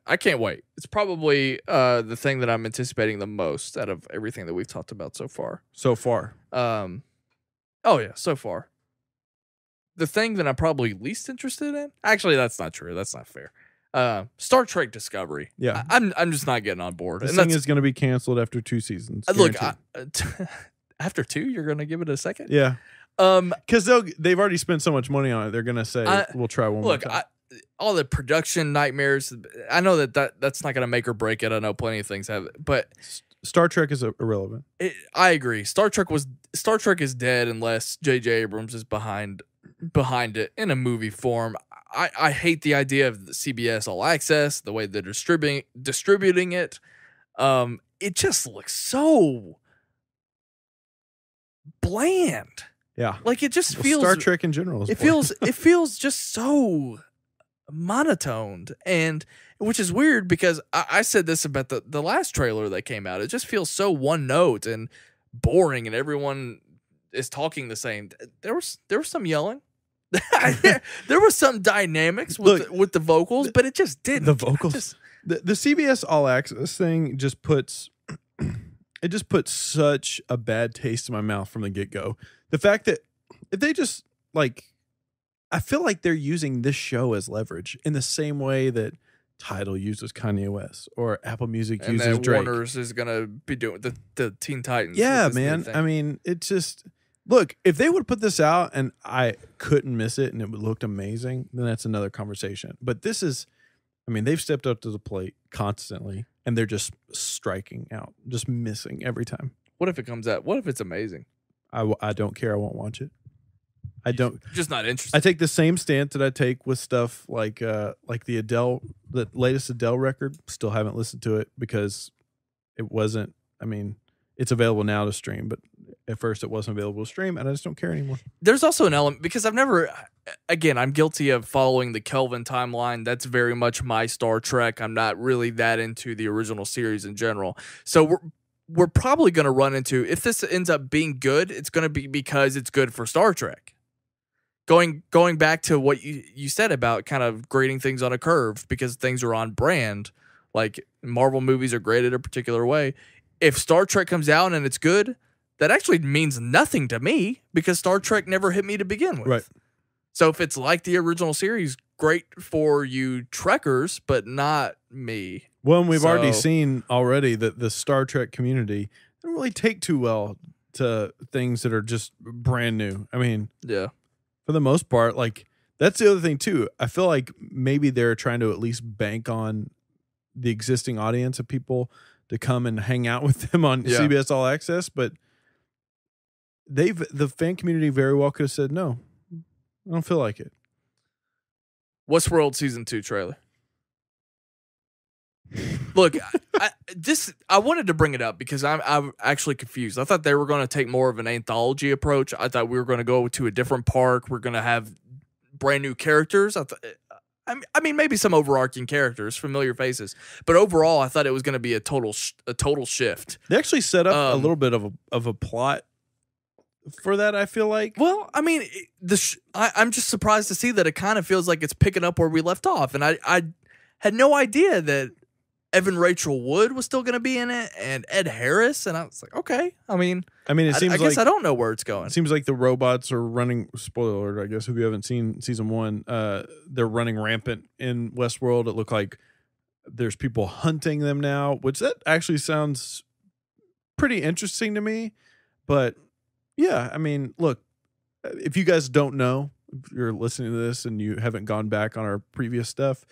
I can't wait. It's probably the thing that I'm anticipating the most out of everything that we've talked about so far. So far. So far. The thing that I'm probably least interested in. Actually, that's not true. That's not fair. Star Trek Discovery. Yeah, I'm just not getting on board. This thing is going to be canceled after 2 seasons. Look, after 2, you're going to give it a second. Yeah, because they've already spent so much money on it. They're going to say we'll try one more time. All the production nightmares. I know that's not going to make or break it. I know plenty of things have it, but Star Trek is irrelevant. I agree. Star Trek is dead unless J.J. Abrams is behind it in a movie form. I hate the idea of the CBS All Access, the way they're distributing it. It just looks so bland. Yeah, like it just feels Star Trek in general. It feels just so monotoned, and which is weird because I said this about the last trailer that came out. It just feels so one note and boring, and everyone is talking the same. There was some yelling. there was some dynamics with the vocals, but it just didn't. The vocals, the CBS All Access thing just puts such a bad taste in my mouth from the get-go. The fact that if they just I feel like they're using this show as leverage in the same way that Tidal uses Kanye West or Apple Music uses Drake. Warner's is gonna be doing the Teen Titans. Yeah, man. I mean, it's just. Look, if they would have put this out and I couldn't miss it and it looked amazing, then that's another conversation. But this is, they've stepped up to the plate constantly and they're just striking out, just missing every time. What if it comes out? What if it's amazing? I don't care. I won't watch it. I don't. Just not interested. I take the same stance that I take with stuff like the latest Adele record. Still haven't listened to it because it wasn't, it's available now to stream, but at first it wasn't available to stream, and I just don't care anymore. There's also an element, because I'm guilty of following the Kelvin timeline. That's very much my Star Trek. I'm not really that into the original series in general. So we're probably going to run into, if this ends up being good, it's going to be because it's good for Star Trek. Going back to what you said about kind of grading things on a curve because things are on brand, like Marvel movies are graded a particular way. If Star Trek comes out and it's good, that actually means nothing to me because Star Trek never hit me to begin with. Right. So if it's like the original series, great for you Trekkers, but not me. Well, and we've already seen that the Star Trek community doesn't really take too well to things that are just brand new. Yeah. For the most part, that's the other thing too. I feel like maybe they're trying to at least bank on the existing audience of people to come and hang out with them on CBS All Access, but the fan community very well could have said no. I don't feel like it. Westworld season 2 trailer. Look, I wanted to bring it up because I'm actually confused. I thought they were going to take more of an anthology approach. I thought we were going to go to a different park. We're going to have brand new characters. I mean, maybe some overarching characters, familiar faces, but overall, I thought it was going to be a total shift. They actually set up a little bit of a plot for that, I feel like. Well, I mean, I'm just surprised to see that it kind of feels like it's picking up where we left off, and I had no idea that Evan Rachel Wood was still going to be in it, and Ed Harris, and I was like, okay. I mean, it seems I guess I don't know where it's going. It seems like the robots are running. Spoiler alert, I guess, if you haven't seen season 1, they're running rampant in Westworld. It looked like there's people hunting them now, which that actually sounds pretty interesting to me. But yeah, I mean, look, if you guys don't know, if you're listening to this and you haven't gone back on our previous stuff,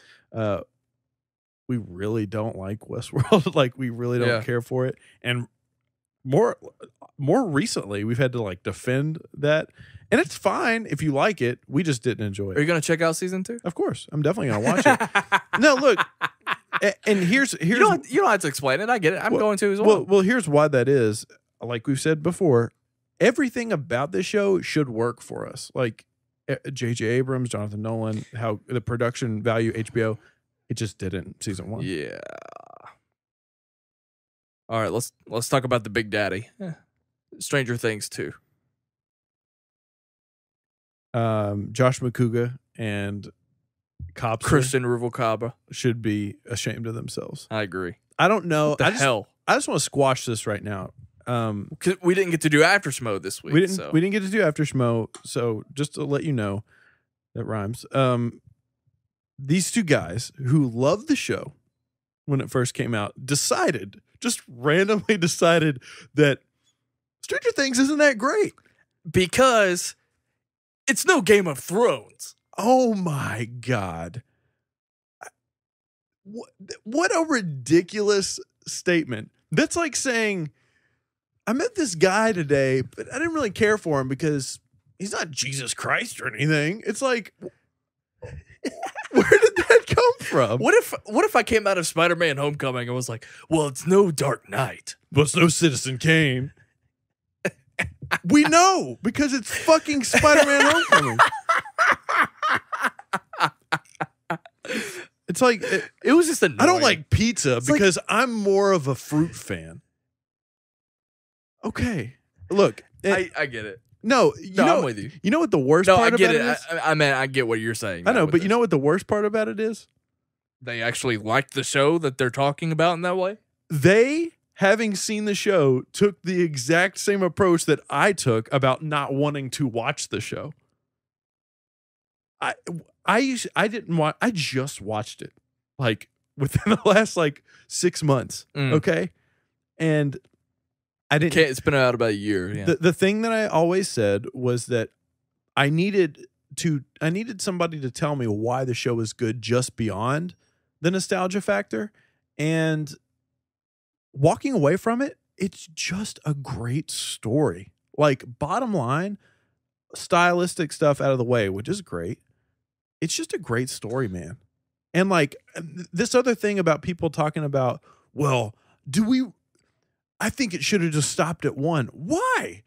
we really don't like Westworld. Like, we really don't care for it. And more recently, we've had to like defend that. And it's fine if you like it. We just didn't enjoy it. Are you going to check out season 2? Of course. I'm definitely going to watch it. No, look. And here's you don't have to explain it. I get it. I'm going to as well. Well, here's why that is. Like we've said before, everything about this show should work for us. Like J.J. Abrams, Jonathan Nolan, how the production value, HBO, it just didn't season 1. Yeah. All right, let's talk about the Big Daddy. Stranger Things 2. Josh McCouga and Copster Kristen Ruvalcaba should be ashamed of themselves. I agree. I don't know. What the hell? I just want to squash this right now. 'Cause we didn't get to do After Schmo this week. We didn't get to do After Schmo, so just to let you know, that rhymes. These two guys who loved the show when it first came out just randomly decided that Stranger Things isn't that great because it's no Game of Thrones. Oh my God. What a ridiculous statement. That's like saying, I met this guy today, but I didn't really care for him because he's not Jesus Christ or anything. It's like, where did that come from? What if I came out of Spider-Man Homecoming and was like, well, it's no Dark Knight, but it's no Citizen Kane. We know because it's fucking Spider-Man Homecoming. It's like it was just annoying. I don't like pizza because I'm more of a fruit fan. Okay, look, I get it. No, I'm with you. You know what the worst part about it is? I mean, I get what you're saying. I know, but you know what the worst part about it is? They actually liked the show that they're talking about in that way? They, having seen the show, took the exact same approach that I took about not wanting to watch the show. I just watched it like within the last like 6 months. Okay. And I didn't. It's been out about a year. Yeah. The thing that I always said was that I needed somebody to tell me why the show is good just beyond the nostalgia factor. And walking away from it, it's just a great story. Like, bottom line, stylistic stuff out of the way, which is great. It's just a great story, man. And like this other thing about people talking about, well, I think it should have just stopped at 1. Why?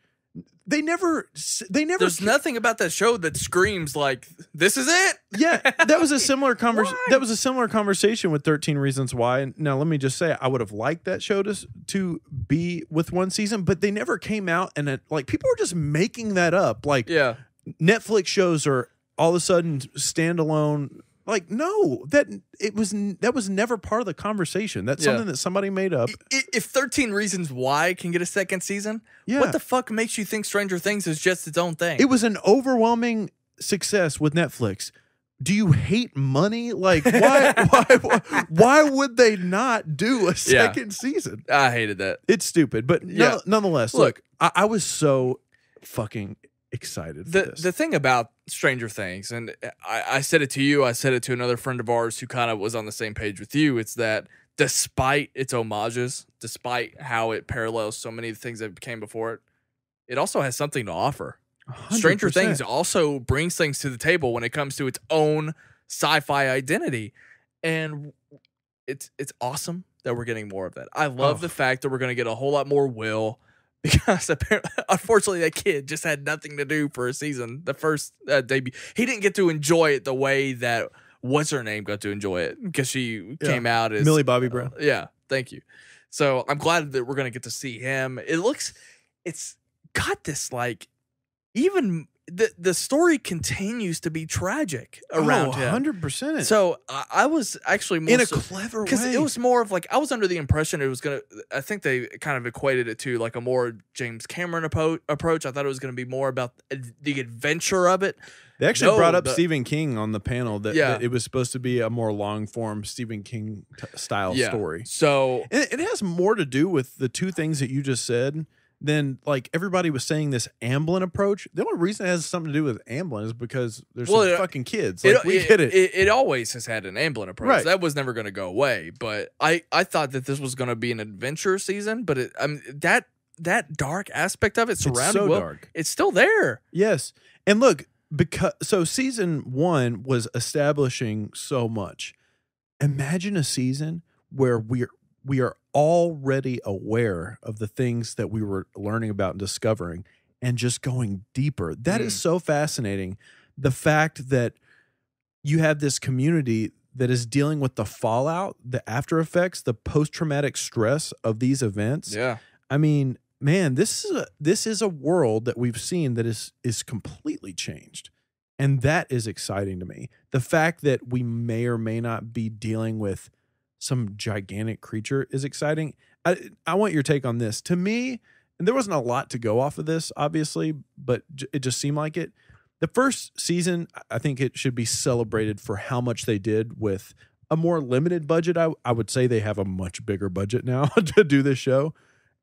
They never. There's nothing about that show that screams like, this is it. Yeah, that was a similar conversation with 13 Reasons Why. And now let me just say, I would have liked that show to be with 1 season, but they never came out, and like people were just making that up. Like, yeah, Netflix shows are all of a sudden standalone. Like, no, that was never part of the conversation. That's something that somebody made up. If 13 Reasons Why can get a second season, what the fuck makes you think Stranger Things is just its own thing? It was an overwhelming success with Netflix. Do you hate money? Like, why would they not do a second season? I hated that. It's stupid, but nonetheless, look, I was so fucking excited for this. The thing about Stranger Things, and I said it to you, I said it to another friend of ours who kind of was on the same page with you, it's that despite its homages, despite how it parallels so many of the things that came before it, it also has something to offer. 100%. Stranger Things also brings things to the table when it comes to its own sci-fi identity, and it's awesome that we're getting more of that. I love the fact that we're going to get a whole lot more Will, because apparently, unfortunately, that kid just had nothing to do for a season. The first debut, he didn't get to enjoy it the way that what's her name got to enjoy it because she came out as Millie Bobby Brown. Yeah, thank you. So I'm glad that we're gonna get to see him. It's got this like even. The story continues to be tragic around him. 100%. So I was actually more in a clever way, because it was more of like I was under the impression it was gonna. I think they kind of equated it to like a more James Cameron approach. I thought it was gonna be more about the adventure of it. They actually brought up Stephen King on the panel that it was supposed to be a more long form Stephen King style story. So it has more to do with the two things that you just said. Then, like everybody was saying, this Amblin approach. The only reason it has something to do with Amblin is because there's some fucking kids. Like, we get it. It always has had an Amblin approach. Right. That was never going to go away. But I thought that this was going to be an adventure season. But that dark aspect of it surrounding dark. It's still there. Yes, and look, so season 1 was establishing so much. Imagine a season where we are already aware of the things that we were learning about and discovering and just going deeper. That is so fascinating. The fact that you have this community that is dealing with the fallout, the after effects, the post-traumatic stress of these events. Yeah. I mean, man, this is a world that we've seen that is completely changed. And that is exciting to me. The fact that we may or may not be dealing with some gigantic creature is exciting. I want your take on this. To me, and there wasn't a lot to go off of this, obviously, but it just seemed like it. The first season, I think it should be celebrated for how much they did with a more limited budget. I would say they have a much bigger budget now to do this show.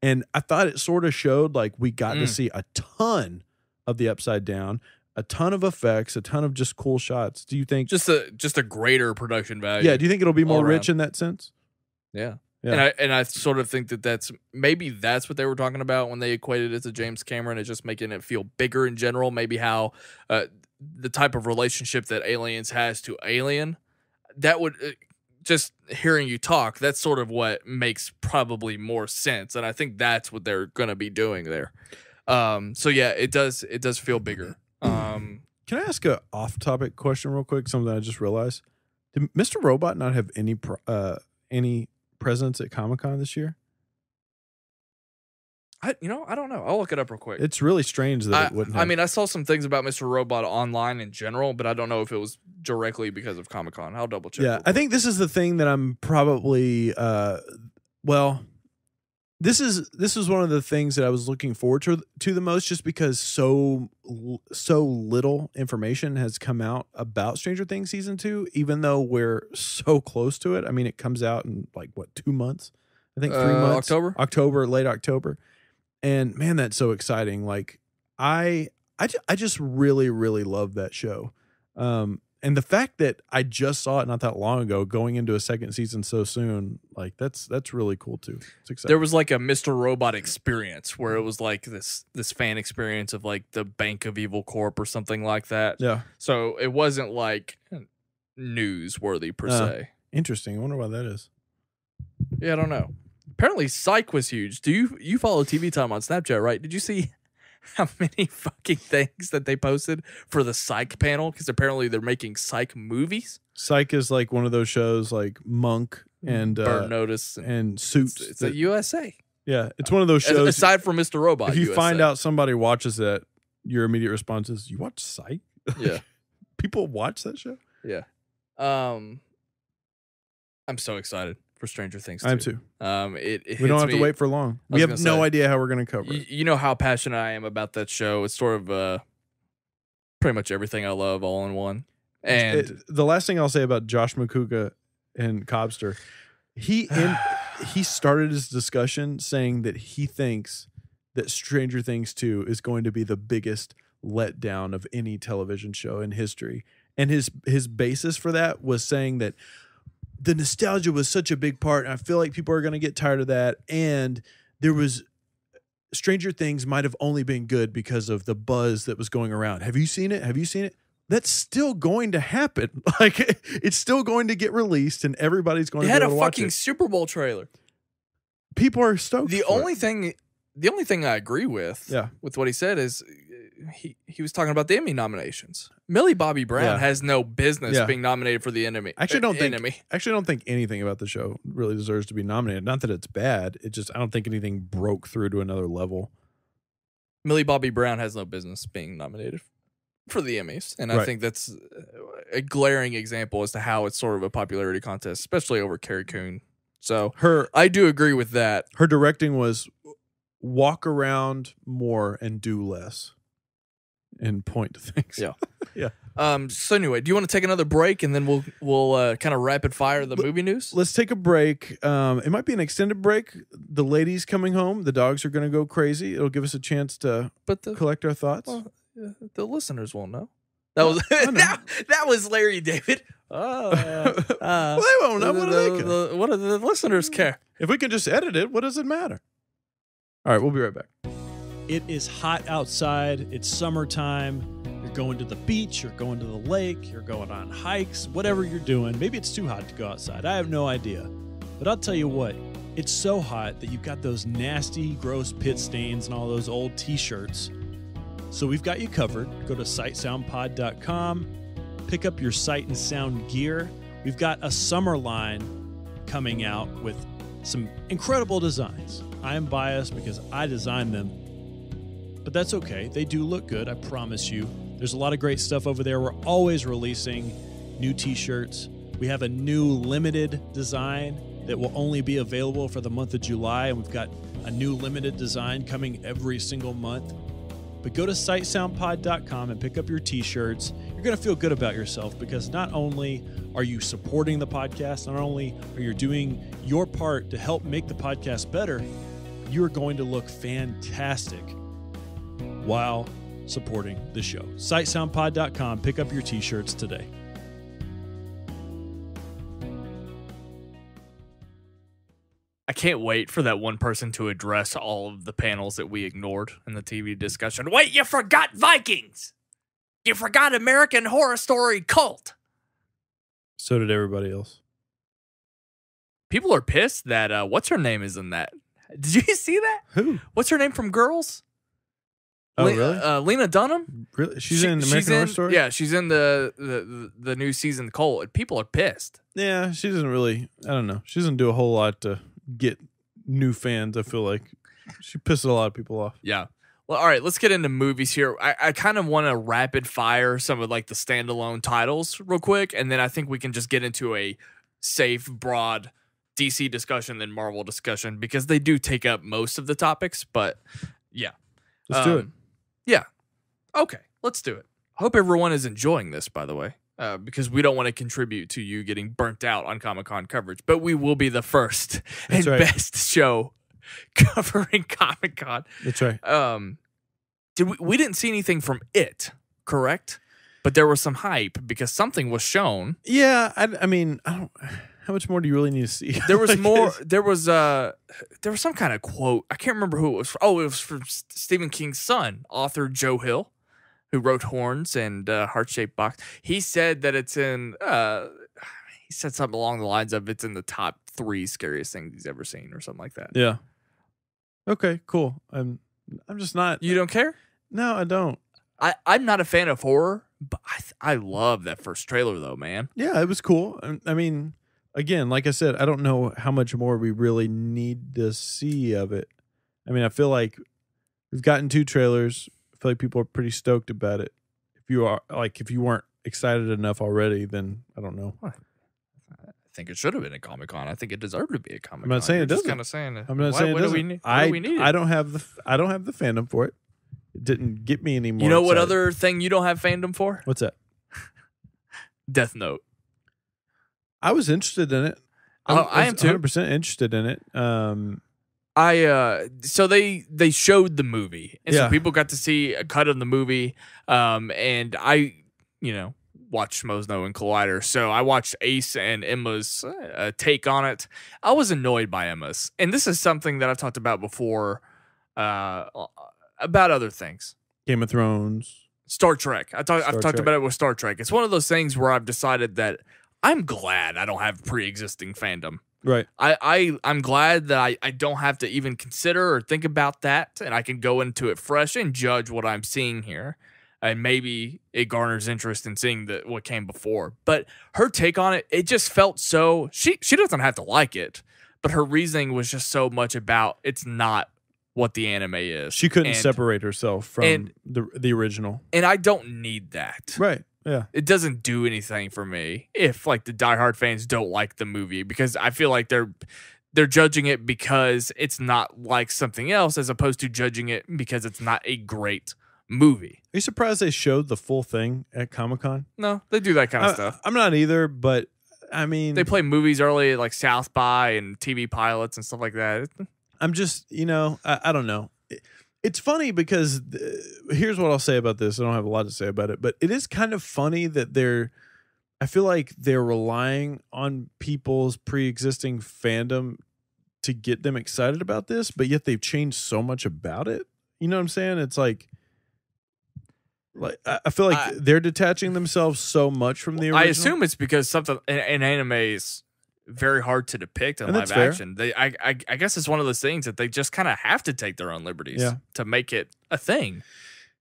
And I thought it sort of showed like we got to see a ton of the Upside Down, a ton of effects, a ton of just cool shots. Do you think just a greater production value? Yeah. Do you think it'll be more rich in that sense? Yeah. And I sort of think that that's what they were talking about when they equated it to James Cameron. It's just making it feel bigger in general. Maybe how the type of relationship that Aliens has to Alien, that would just hearing you talk. That's sort of what makes probably more sense. And I think that's what they're going to be doing there. So yeah, it does feel bigger. Can I ask a off-topic question real quick? Something I just realized. Did Mr. Robot not have any presence at Comic-Con this year? I don't know. I'll look it up real quick. It's really strange that it wouldn't have. I mean, I saw some things about Mr. Robot online in general, but I don't know if it was directly because of Comic-Con. I'll double check. Yeah, I think this is the thing that I'm probably This is one of the things that I was looking forward to the most, just because so little information has come out about Stranger Things season 2, even though we're so close to it. I mean, it comes out in like 2 months? I think 3 months. October, late October. And man, that's so exciting. Like I just really, really love that show. And the fact that I just saw it not that long ago, going into a second season so soon, like that's really cool too. It's exciting. There was like a Mr. Robot experience where it was like this fan experience of like the Bank of Evil Corp or something like that. Yeah. So it wasn't like newsworthy per se. Interesting. I wonder why that is. Yeah, I don't know. Apparently Psych was huge. Do you follow TV Time on Snapchat, right? Did you see how many fucking things that they posted for the Psych panel? Because apparently they're making Psych movies. Psych is like one of those shows like Monk and Burn Notice and Suits. It's a USA. Yeah, it's one of those shows. Aside from Mr. Robot, if you USA. find out somebody watches that, your immediate response is, "You watch Psych?" Yeah, people watch that show. Yeah, I'm so excited for Stranger Things 2. I am too. We don't have to wait for long. We have no idea how we're going to cover it. You know how passionate I am about that show. It's sort of pretty much everything I love all in one. And the last thing I'll say about Josh McCouga and Cobster, he started his discussion saying that he thinks that Stranger Things 2 is going to be the biggest letdown of any television show in history. And his basis for that was saying that the nostalgia was such a big part, and I feel like people are going to get tired of that. And there was Stranger Things might have only been good because of the buzz that was going around. Have you seen it? Have you seen it? That's still going to happen. Like, it's still going to get released, and everybody's going to be able to watch it. They had a fucking Super Bowl trailer. People are stoked. The only thing I agree with what he said is he was talking about the Emmy nominations. Millie Bobby Brown has no business being nominated for the Emmy. I actually don't think anything about the show really deserves to be nominated. Not that it's bad. It just I don't think anything broke through to another level. Millie Bobby Brown has no business being nominated for the Emmys, and I think that's a glaring example as to how it's sort of a popularity contest, especially over Carrie Coon. So I do agree with that. Her directing was walk around more and do less and point to things. Yeah. Yeah. So anyway, do you want to take another break and then we'll kind of rapid fire the movie news? Let's take a break. It might be an extended break. The ladies coming home, the dogs are going to go crazy. It'll give us a chance to collect our thoughts. Well, the listeners won't know. That was that was Larry David. Well, they won't know. What do the listeners care? If we can just edit it, what does it matter? All right, we'll be right back. It is hot outside. It's summertime. You're going to the beach. You're going to the lake. You're going on hikes. Whatever you're doing. Maybe it's too hot to go outside. I have no idea. But I'll tell you what. It's so hot that you've got those nasty, gross pit stains and all those old T-shirts. So we've got you covered. Go to sightsoundpod.com. Pick up your Sight and Sound gear. We've got a summer line coming out with some incredible designs. I am biased because I designed them, but that's okay. They do look good, I promise you. There's a lot of great stuff over there. We're always releasing new T-shirts. We have a new limited design that will only be available for the month of July, and we've got a new limited design coming every single month. But go to sightsoundpod.com and pick up your T-shirts. You're going to feel good about yourself because not only are you supporting the podcast, not only are you doing your part to help make the podcast better, you're going to look fantastic while supporting the show. Sightsoundpod.com. Pick up your T-shirts today. I can't wait for that one person to address all of the panels that we ignored in the TV discussion. Wait, you forgot Vikings! You forgot American Horror Story Cult! So did everybody else. People are pissed that, what's her name is in that? Did you see that? Who? What's her name from Girls? Oh, really? Lena Dunham? Really? She's in American Horror Story? Yeah, she's in the new season Cult. People are pissed. Yeah, she doesn't really, I don't know. She doesn't do a whole lot to get new fans. I feel like she pisses a lot of people off. Yeah. Well, all right, let's get into movies here. I kind of want to rapid fire some of like the standalone titles real quick, and then I think we can just get into a safe, broad DC discussion than Marvel discussion because they do take up most of the topics, but yeah. Let's do it. Yeah. Okay, let's do it. Hope everyone is enjoying this, by the way, because we don't want to contribute to you getting burnt out on Comic-Con coverage, but we will be the first best show covering Comic-Con. That's right. We didn't see anything from it, correct? But there was some hype because something was shown. Yeah, I mean, I don't. How much more do you really need to see? There was more. There was some kind of quote. I can't remember who it was from. Oh, it was from Stephen King's son, author Joe Hill, who wrote Horns and Heart-Shaped Box. He said that it's in. He said something along the lines of it's in the top 3 scariest things he's ever seen, or something like that. Yeah. Okay. Cool. I'm just not. You don't care? No, I don't. I'm not a fan of horror, but I love that first trailer though, man. Yeah, it was cool. I mean, again, like I said, I don't know how much more we really need to see of it. I mean, I feel like we've gotten 2 trailers. I feel like people are pretty stoked about it. If you weren't excited enough already, then I don't know. I think it should have been a Comic-Con. I think it deserved to be a Comic-Con. I'm not saying it doesn't. Kind of saying it. I'm not saying it doesn't. Why do we need it? I don't have the fandom for it. It didn't get me any more. You know excited. what other thing you don't have fandom for? What's that? Death Note. I was interested in it. I am too. 100% interested in it. So they showed the movie, and Yeah. so people got to see a cut of the movie. And I, watched Schmozno and Collider, so I watched Ace and Emma's take on it. I was annoyed by Emma's, and this is something that I've talked about before. About other things. Game of Thrones. Star Trek. I've talked about it with Star Trek. It's one of those things where I've decided that I'm glad I don't have pre-existing fandom Right. I'm glad that I don't have to even consider or think about that, and I can go into it fresh and judge what I'm seeing here. And maybe it garners interest in seeing what came before. But her take on it, it just felt so... She doesn't have to like it, but her reasoning was just so much about it's not what the anime is. She couldn't separate herself from the original. And I don't need that. Right. Yeah. It doesn't do anything for me if like the diehard fans don't like the movie, because I feel like they're judging it because it's not like something else, as opposed to judging it because it's not a great movie. Are you surprised they showed the full thing at Comic-Con? No, they do that kind of stuff. I'm not either, but I mean... They play movies early, like South by and TV pilots and stuff like that. I'm just, I don't know. It's funny because here's what I'll say about this. I don't have a lot to say about it, but it is kind of funny that I feel like they're relying on people's pre-existing fandom to get them excited about this, but yet they've changed so much about it. You know what I'm saying? It's like I feel like they're detaching themselves so much from the original. I assume it's because something in anime is very hard to depict in live action. I guess it's one of those things that they just kind of have to take their own liberties to make it a thing.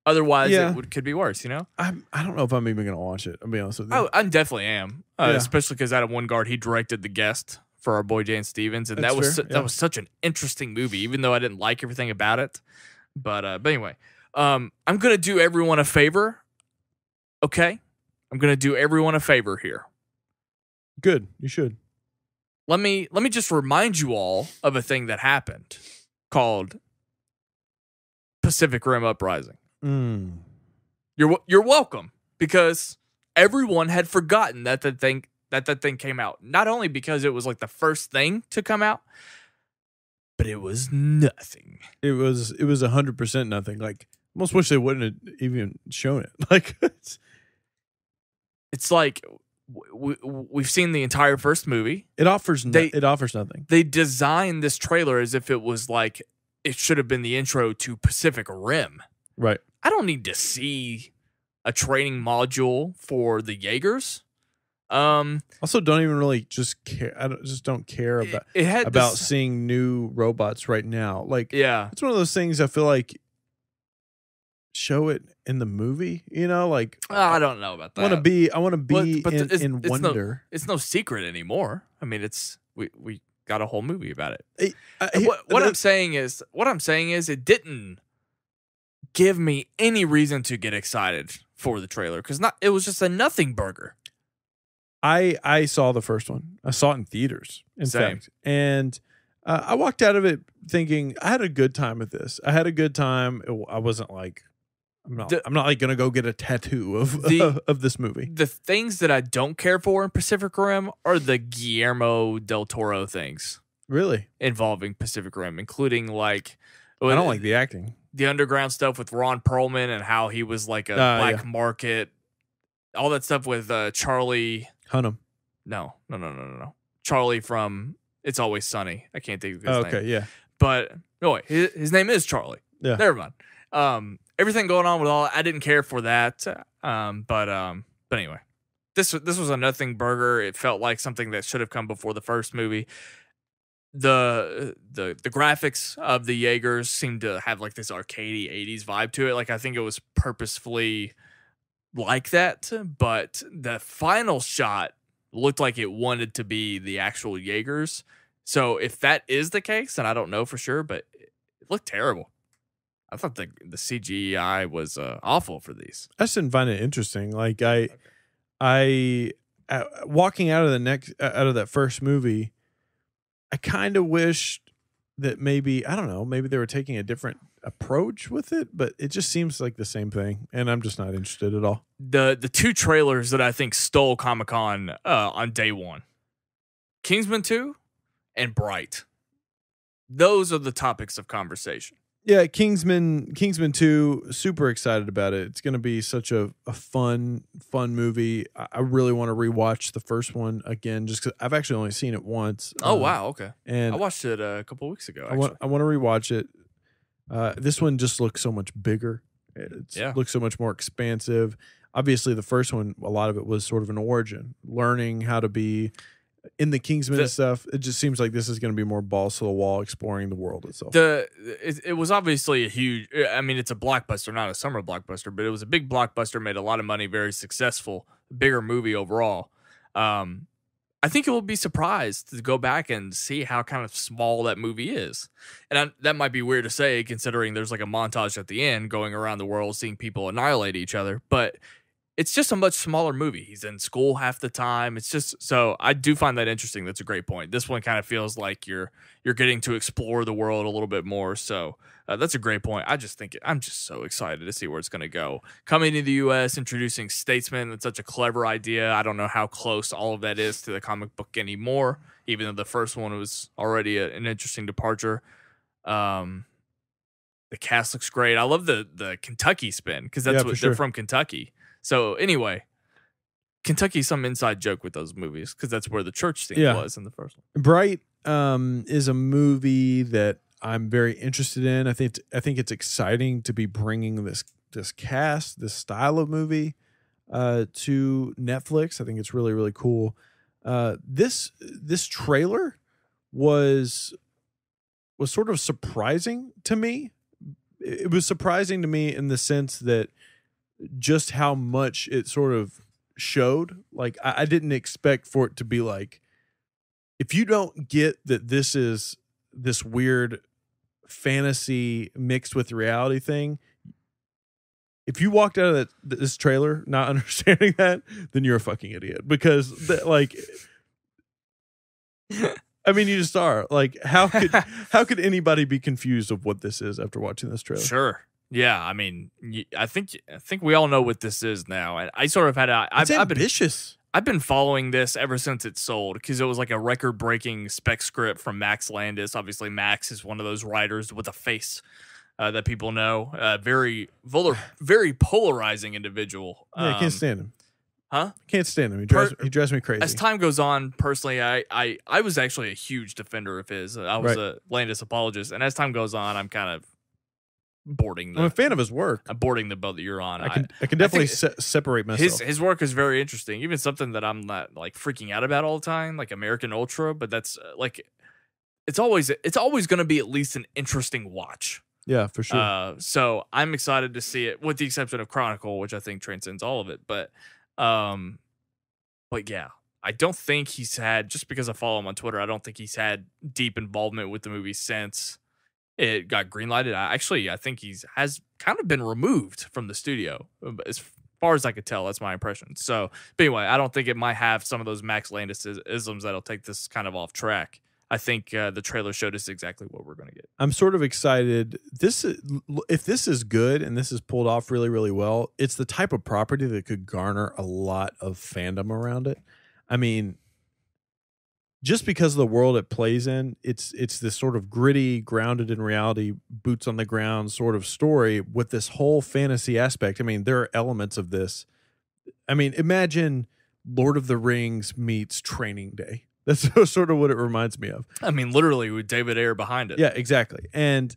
Otherwise, it could be worse. I don't know if I'm even going to watch it. I'll be honest with you. Oh, I definitely am. Especially because Adam Wingard, he directed The Guest for our boy Jan Stevens, and that was such an interesting movie, even though I didn't like everything about it. But anyway, I'm gonna do everyone a favor. Okay, I'm gonna do everyone a favor here. Good, you should. Let me just remind you all of a thing that happened called Pacific Rim Uprising. You're welcome, because everyone had forgotten that the thing came out. Not only because it was like the first thing to come out, but it was nothing. It was 100% nothing. Like, almost wish they wouldn't have even shown it. Like, it's like we've seen the entire first movie. It offers nothing. They designed this trailer as if it was like it should have been the intro to Pacific Rim. Right. I don't need to see a training module for the Jaegers. Also, don't even really just care. I don't care about seeing new robots right now. Like, it's one of those things. I feel like show it in the movie. Like I don't know about that. I want to be in wonder. It's no secret anymore. I mean, we got a whole movie about it. What I'm saying is, it didn't give me any reason to get excited for the trailer, because it was just a nothing burger. I saw the first one. I saw it in theaters, in fact. And I walked out of it thinking I had a good time with this. I had a good time. I wasn't like, I'm not like going to go get a tattoo of this movie. The things that I don't care for in Pacific Rim are the Guillermo del Toro things. Really? Involving Pacific Rim, including like... I don't like the acting. The underground stuff with Ron Perlman and how he was like a black market. All that stuff with Charlie... Hunnam. No. Charlie from It's Always Sunny. I can't think of his name. Okay, yeah. But no, his name is Charlie. Yeah. Never mind. Everything going on with all, I didn't care for that. But anyway, this was a nothing burger. It felt like something that should have come before the first movie. The graphics of the Jaegers seemed to have like this arcadey 80s vibe to it. Like, I think it was purposefully like that, but the final shot looked like it wanted to be the actual Jaegers. So if that is the case, and I don't know for sure, but it looked terrible. I thought the CGI was awful for these. I just didn't find it interesting. Like I walking out of that first movie, I kind of wished that maybe they were taking a different approach with it, but it just seems like the same thing, and I'm just not interested at all. The two trailers that I think stole Comic-Con on day one, Kingsman 2 and Bright. Those are the topics of conversation. Yeah, Kingsman 2, super excited about it. It's going to be such a fun movie. I really want to rewatch the first one again, just because I've actually only seen it once. Oh, wow, okay. And I watched it a couple of weeks ago, I want to rewatch it. This one just looks so much bigger. It looks so much more expansive. Obviously, the first one, a lot of it was sort of an origin, learning how to be in the Kingsman and stuff, it just seems like this is going to be more balls to the wall, exploring the world itself. It was obviously a huge. I mean, it's a blockbuster, not a summer blockbuster, but it was a big blockbuster, made a lot of money, very successful, bigger movie overall. I think you will be surprised to go back and see how kind of small that movie is. And that might be weird to say, considering there's like a montage at the end going around the world, seeing people annihilate each other. But it's just a much smaller movie. He's in school half the time. It's just, so I do find that interesting. That's a great point. This one kind of feels like you're getting to explore the world a little bit more. So that's a great point. I just think I'm just so excited to see where it's going to go. Coming to the U.S., introducing Statesman, that's such a clever idea. I don't know how close all of that is to the comic book anymore, even though the first one was already an interesting departure. The cast looks great. I love the Kentucky spin, because that's what they're from Kentucky. So anyway, Kentucky's some inside joke with those movies, because that's where the church scene was in the first one. Bright is a movie that I'm very interested in. I think it's exciting to be bringing this cast, this style of movie to Netflix. I think it's really, really cool. This trailer was sort of surprising to me. It was surprising to me in the sense that just how much it sort of showed. Like, I didn't expect for it to be like, if you don't get that this is this weird fantasy mixed with reality thing, if you walked out of this trailer not understanding that, then you're a fucking idiot, because like I mean, you just are. Like, how could anybody be confused of what this is after watching this trailer? Sure. Yeah, I mean, I think we all know what this is now, and I sort of had It's ambitious. I've been following this ever since it sold, because it was like a record-breaking spec script from Max Landis. Obviously, Max is one of those writers with a face that people know. Very polarizing individual. Yeah, I can't stand him. Huh? Can't stand him. He drives me crazy. As time goes on, personally, I was actually a huge defender of his. I was a Landis apologist, and as time goes on, I'm kind of boarding. I'm a fan of his work. I'm boarding the boat that you're on. I can definitely separate myself. His work is very interesting. Even something that I'm not like freaking out about all the time, like American Ultra. But that's like, it's always going to be at least an interesting watch. Yeah, for sure. So I'm excited to see it, with the exception of Chronicle, which I think transcends all of it. But yeah, I don't think he's had, just because I follow him on Twitter, I don't think he's had deep involvement with the movie since it got greenlighted. I think has kind of been removed from the studio, as far as I could tell. That's my impression. So, but anyway, I don't think it might have some of those Max Landis isms that'll take this kind of off track. I think the trailer showed us exactly what we're going to get. I'm sort of excited. If this is good and this is pulled off really, really well, it's the type of property that could garner a lot of fandom around it. I mean, just because of the world it plays in, it's this sort of gritty, grounded in reality, boots on the ground sort of story with this whole fantasy aspect. I mean, there are elements of this. I mean, imagine Lord of the Rings meets Training Day. That's sort of what it reminds me of. I mean, literally with David Ayer behind it. Yeah, exactly. And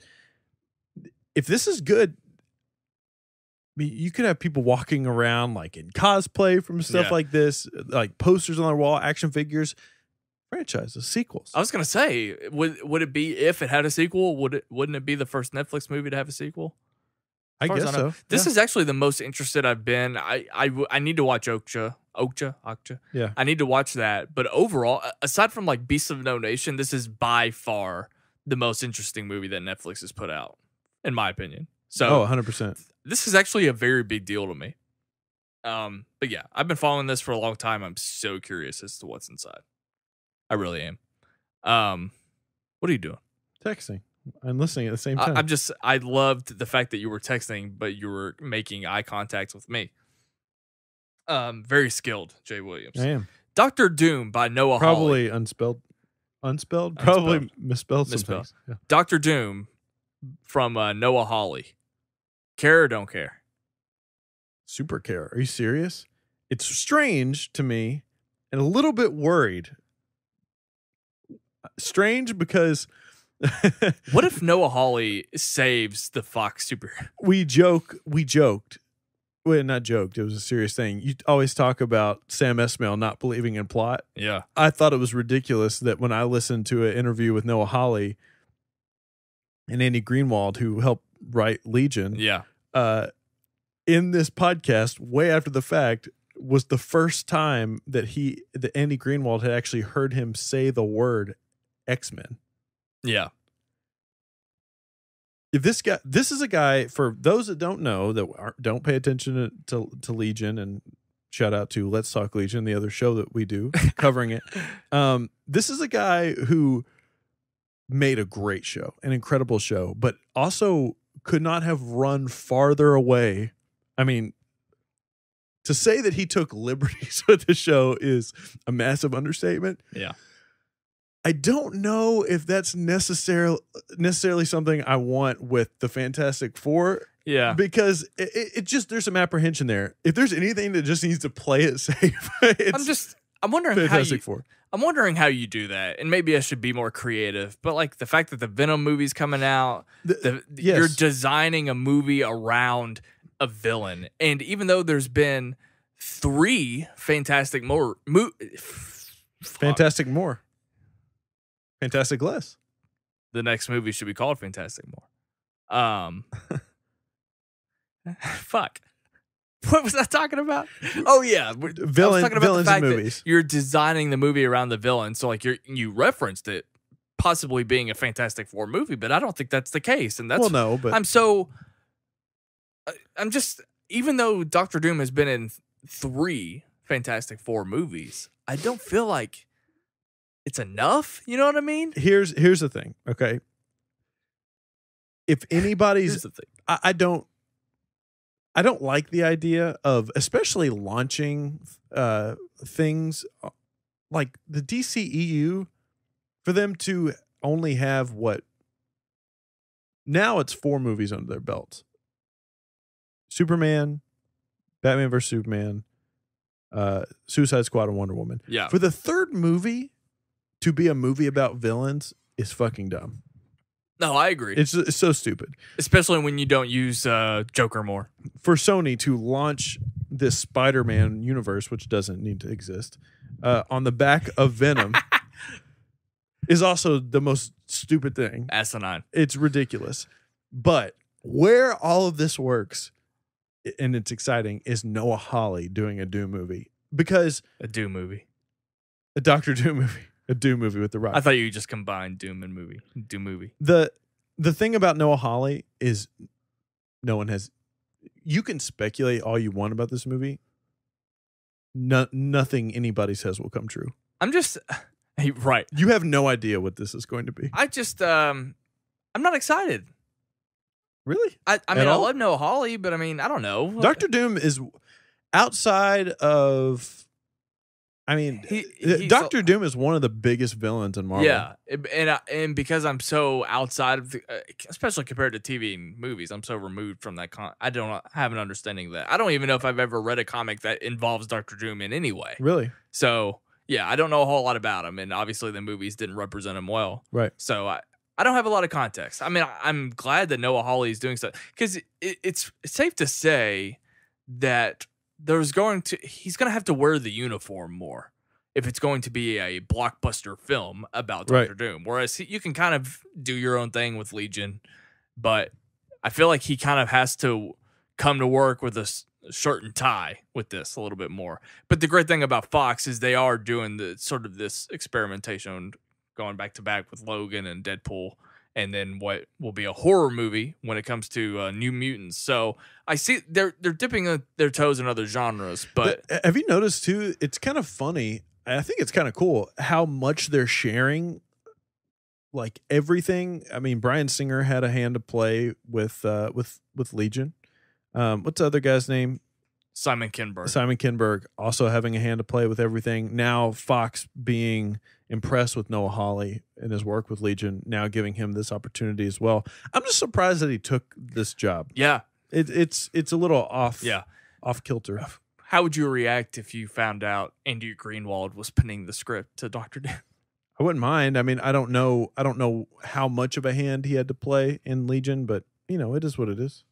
if this is good, I mean, you could have people walking around like in cosplay from stuff like this, like posters on their wall, action figures. Franchises, sequels. I was gonna say, would it be, if it had a sequel? Wouldn't it be the first Netflix movie to have a sequel? I guess so. This is actually the most interested I've been. I need to watch Okja. Yeah, I need to watch that. But overall, aside from like Beasts of No Nation, this is by far the most interesting movie that Netflix has put out, in my opinion. So, 100%. This is actually a very big deal to me. But yeah, I've been following this for a long time. I'm so curious as to what's inside. I really am. What are you doing? Texting. I'm listening at the same time. I loved the fact that you were texting, but you were making eye contact with me. Very skilled, Jaye Williams. I am. Dr. Doom by Noah Probably Hawley. Unspelled? Probably misspelled some things. Yeah. Dr. Doom from Noah Hawley. Care or don't care? Super care. Are you serious? It's strange to me and a little bit worried. Strange because what if Noah Hawley saves the Fox superhero? We joked well, not joked. It was a serious thing. You always talk about Sam Esmail not believing in plot. Yeah. I thought it was ridiculous that when I listened to an interview with Noah Hawley and Andy Greenwald, who helped write Legion, in this podcast, way after the fact, was the first time that Andy Greenwald had actually heard him say the word X-Men. Yeah. If this is a guy, for those that don't know, that don't pay attention to Legion, and shout out to Let's Talk Legion, the other show that we do covering it. This is a guy who made a great show, an incredible show, but also could not have run farther away. I mean, to say that he took liberties with the show is a massive understatement. Yeah. I don't know if that's necessarily something I want with the Fantastic Four. Yeah. Because it just, there's some apprehension there. If there's anything that just needs to play it safe, I'm wondering Fantastic Four. I'm wondering how you do that, and maybe I should be more creative. But like the fact that the Venom movie's coming out, you're designing a movie around a villain, and even though there's been 3 Fantastic Less. The next movie should be called Fantastic More. Fuck. What was I talking about? Oh yeah, I was talking about the fact that you're designing the movie around the villain. So like you referenced it possibly being a Fantastic Four movie, but I don't think that's the case. And that's I'm just, even though Doctor Doom has been in 3 Fantastic Four movies, I don't feel like it's enough. You know what I mean? Here's the thing. Okay, if anybody's, here's the thing. I don't like the idea of especially launching things like the DCEU, for them to only have now it's 4 movies under their belts. Superman, Batman vs. Superman, Suicide Squad, and Wonder Woman. Yeah. For the 3rd movie to be a movie about villains is fucking dumb. No, I agree. It's so stupid. Especially when you don't use Joker more. For Sony to launch this Spider-Man universe, which doesn't need to exist, on the back of Venom is also the most stupid thing. Asinine. It's ridiculous. But where all of this works, and it's exciting, is Noah Hawley doing a Doom movie. Because a Doom movie. A Dr. Doom movie. A Doom movie with The Rock. I thought you just combined Doom and movie. Doom movie. The thing about Noah Hawley is no one has... You can speculate all you want about this movie. Nothing anybody says will come true. I'm just... Right. You have no idea what this is going to be. I just... I'm not excited. Really? I mean, I love Noah Hawley, but I mean, I don't know. Dr. Doom is outside of... I mean, Doctor Doom is one of the biggest villains in Marvel. Yeah, and because I'm so outside of, especially compared to TV and movies, I'm so removed from that. I don't have an understanding of that. I don't even know if I've ever read a comic that involves Doctor Doom in any way. Really? So yeah, I don't know a whole lot about him, and obviously the movies didn't represent him well. Right. So I don't have a lot of context. I mean, I'm glad that Noah Hawley is doing stuff, because it's safe to say that he's going to have to wear the uniform more if it's going to be a blockbuster film about Dr. Doom. Whereas you can kind of do your own thing with Legion, but I feel like he kind of has to come to work with a shirt and tie with this a little bit more. But the great thing about Fox is they are doing the sort of this experimentation, going back to back with Logan and Deadpool, and then what will be a horror movie when it comes to New Mutants. So I see they're dipping their toes in other genres. But have you noticed too? It's kind of funny. I think it's kind of cool how much they're sharing, like everything. I mean, Bryan Singer had a hand to play with Legion. What's the other guy's name? Simon Kinberg. Simon Kinberg also having a hand to play with everything. Now Fox being impressed with Noah Hawley and his work with Legion, now giving him this opportunity as well. I'm just surprised that he took this job. Yeah. It's a little off. Yeah. Off kilter. How would you react if you found out Andy Greenwald was penning the script to Dr. Doom? I wouldn't mind. I mean, I don't know how much of a hand he had to play in Legion, but you know, it is what it is.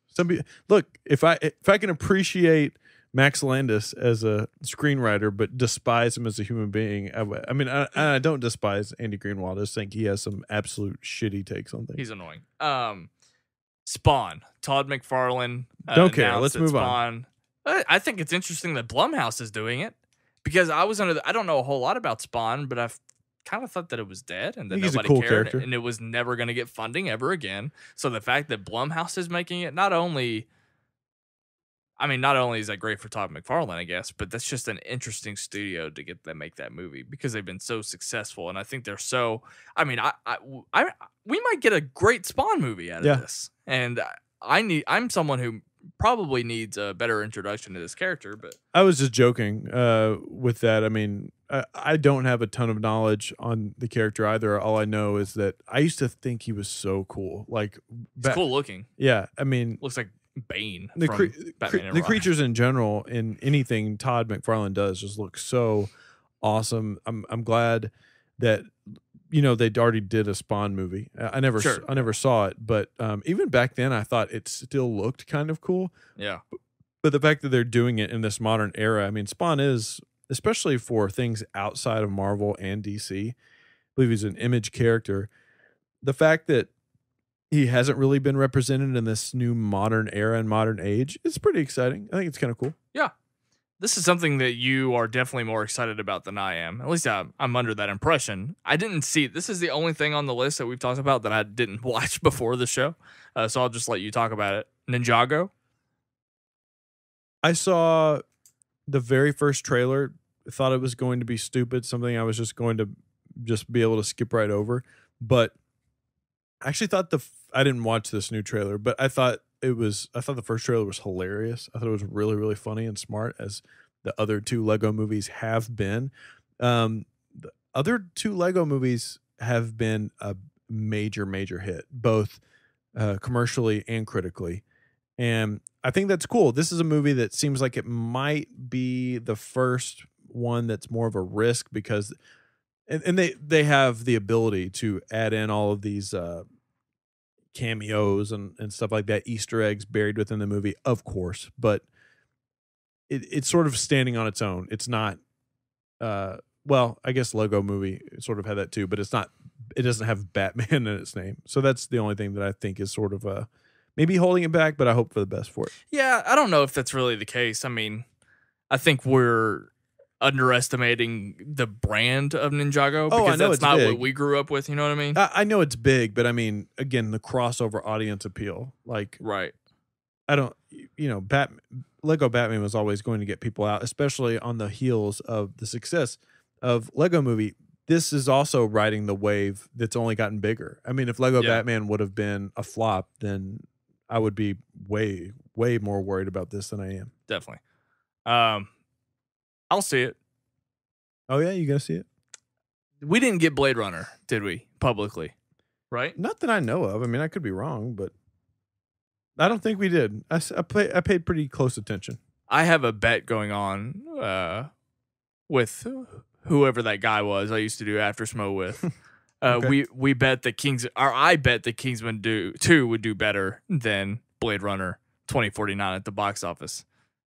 Look, if I can appreciate Max Landis as a screenwriter, but despise him as a human being, I don't despise Andy Greenwald. I just think he has some absolute shitty takes on things. He's annoying. Spawn. Todd McFarlane. Don't care. Let's move on. I think it's interesting that Blumhouse is doing it because I don't know a whole lot about Spawn, but I've kind of thought that it was dead and that nobody cared, character. And it was never going to get funding ever again. So the fact that Blumhouse is making it, not only is that great for Todd McFarlane, I guess, but that's just an interesting studio to get them make that movie because they've been so successful, and I think they're so. I mean, we might get a great Spawn movie out of this, and I'm someone who probably needs a better introduction to this character. But I was just joking with that. I mean, I don't have a ton of knowledge on the character either. All I know is that I used to think he was so cool, like he's cool looking. Yeah, I mean, looks like Bane. The creatures in general in anything Todd McFarlane does just look so awesome. I'm glad that they'd already did a Spawn movie. I never saw it, but even back then I thought it still looked kind of cool. Yeah. But the fact that they're doing it in this modern era, I mean, Spawn is, especially for things outside of Marvel and DC, I believe he's an Image character. The fact that he hasn't really been represented in this new modern era and modern age, it's pretty exciting. I think it's kind of cool. Yeah. This is something that you are definitely more excited about than I am. At least I'm under that impression. I didn't see it. This is the only thing on the list that we've talked about that I didn't watch before the show. So I'll just let you talk about it. Ninjago. I saw the very first trailer, thought it was going to be stupid, something I was just going to be able to skip right over. But I actually thought I didn't watch this new trailer, but I thought the first trailer was hilarious. I thought it was really, really funny and smart, as the other two Lego movies have been. The other two Lego movies have been a major, major hit, both commercially and critically. And I think that's cool. This is a movie that seems like it might be the first one that's more of a risk because, and they have the ability to add in all of these cameos and stuff like that, Easter eggs buried within the movie, of course, but it's sort of standing on its own. It's not, well, I guess Lego movie sort of had that too, but it doesn't have Batman in its name. So that's the only thing that I think is sort of maybe holding it back, but I hope for the best for it. Yeah, I don't know if that's really the case. I mean, I think we're underestimating the brand of Ninjago because that's not big. What we grew up with. You know what I mean? I know it's big, but I mean, again, the crossover audience appeal, like, right. I don't, Lego Batman was always going to get people out, especially on the heels of the success of Lego Movie. This is also riding the wave that's only gotten bigger. I mean, if Lego Batman would have been a flop, then I would be way, way more worried about this than I am. Definitely. I'll see it. Oh, yeah? You going to see it? We didn't get Blade Runner, did we? Publicly. Right? Not that I know of. I mean, I could be wrong, but I don't think we did. I paid pretty close attention. I have a bet going on with whoever that guy was I used to do After Smo with. Okay. We bet that I bet that Kingsman 2 would do better than Blade Runner 2049 at the box office.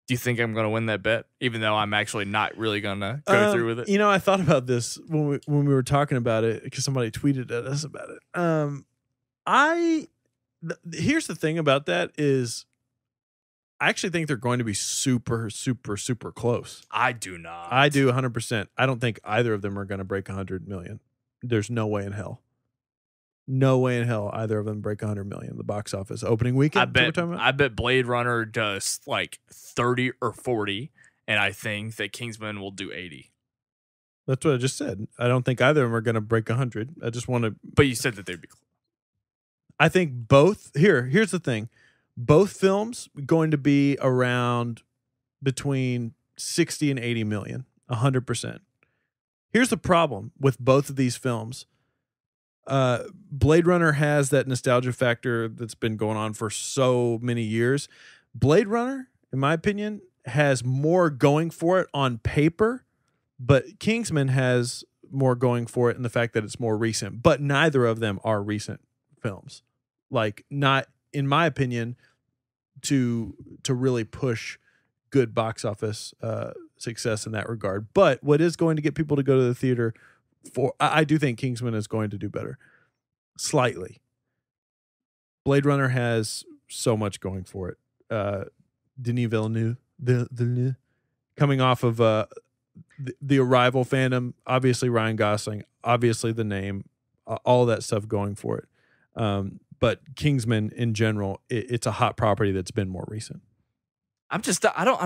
Do you think I'm going to win that bet, even though I'm actually not really going to go through with it? I thought about this when we were talking about it because somebody tweeted at us about it. Here's the thing about that is I actually think they're going to be super, super, super close. I do not. I do 100%. I don't think either of them are going to break 100 million. There's no way in hell. No way in hell either of them break 100 million in the box office opening weekend. I bet Blade Runner does like 30 or 40, and I think that Kingsman will do 80. That's what I just said. I don't think either of them are going to break 100. I just want to. But you said that they'd be close. I think both. Here's the thing. Both films going to be around between 60 and 80 million. 100%. Here's the problem with both of these films. Blade Runner has that nostalgia factor that's been going on for so many years. Blade Runner, in my opinion, has more going for it on paper, but Kingsman has more going for it in the fact that it's more recent. But neither of them are recent films. Like, not, in my opinion, to really push good box office success in that regard. But what is going to get people to go to the theater I do think Kingsman is going to do better. Slightly. Blade Runner has so much going for it. Denis Villeneuve coming off of the Arrival fandom, obviously Ryan Gosling, obviously the name, all that stuff going for it. But Kingsman in general, it's a hot property that's been more recent. I'm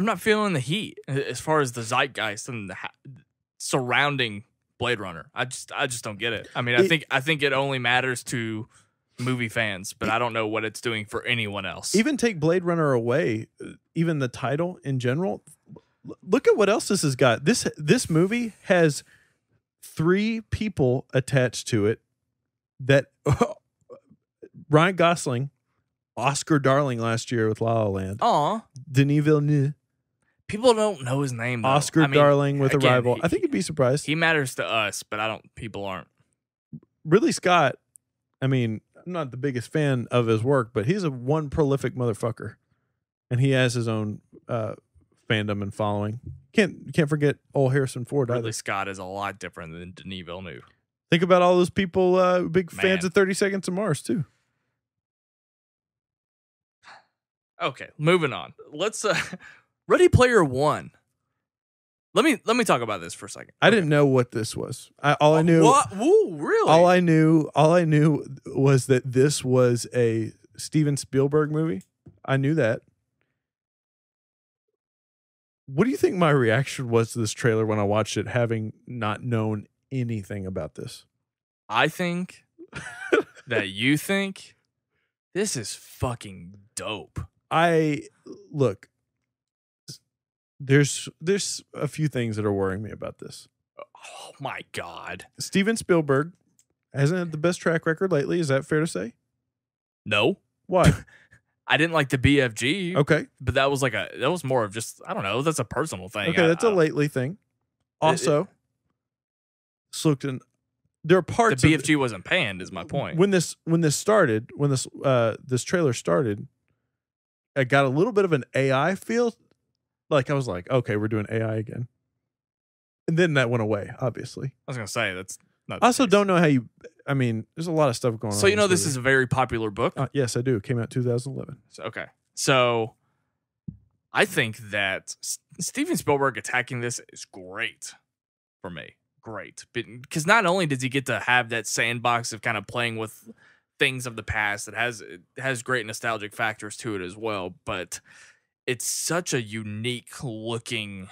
not feeling the heat as far as the zeitgeist and the surrounding Blade Runner. I just don't get it. I mean, I think it only matters to movie fans, but I don't know what it's doing for anyone else. Even take Blade Runner away, even the title in general. Look at what else this has got. This movie has 3 people attached to it that Ryan Gosling, Oscar darling last year with La La Land. Aw. Denis Villeneuve. People don't know his name, though. Oscar darling with Arrival. I think you'd be surprised. He matters to us, but people aren't. Ridley Scott, I mean, I'm not the biggest fan of his work, but he's one prolific motherfucker. And he has his own fandom and following. Can't forget old Harrison Ford Ridley either. Scott is a lot different than Denis Villeneuve. Think about all those people, big fans of 30 Seconds to Mars, too. Okay, moving on. Let's Ready Player One. Let me talk about this for a second. I didn't know what this was. All I knew. What? Ooh, really? All I knew was that this was a Steven Spielberg movie. I knew that. What do you think my reaction was to this trailer when I watched it, having not known anything about this? I think that you think this is fucking dope. Look. There's a few things that are worrying me about this. Oh my God. Steven Spielberg hasn't had the best track record lately. Is that fair to say? No. Why? I didn't like the BFG. Okay. But that was more of just, I don't know, that's a personal thing. Okay, that's a lately thing. Also, there are parts the BFG wasn't panned, is my point. When this started, this trailer started, I got a little bit of an AI feel. Like I was like, okay, we're doing AI again. And then that went away, obviously. I was going to say, that's not. I also don't know how there's a lot of stuff going on. So, you know, this is a very popular book? Yes, I do. It came out 2011. Okay. So, I think that Steven Spielberg attacking this is great for me. Great. Because not only does he get to have that sandbox of kind of playing with things of the past, it has great nostalgic factors to it as well, but it's such a unique looking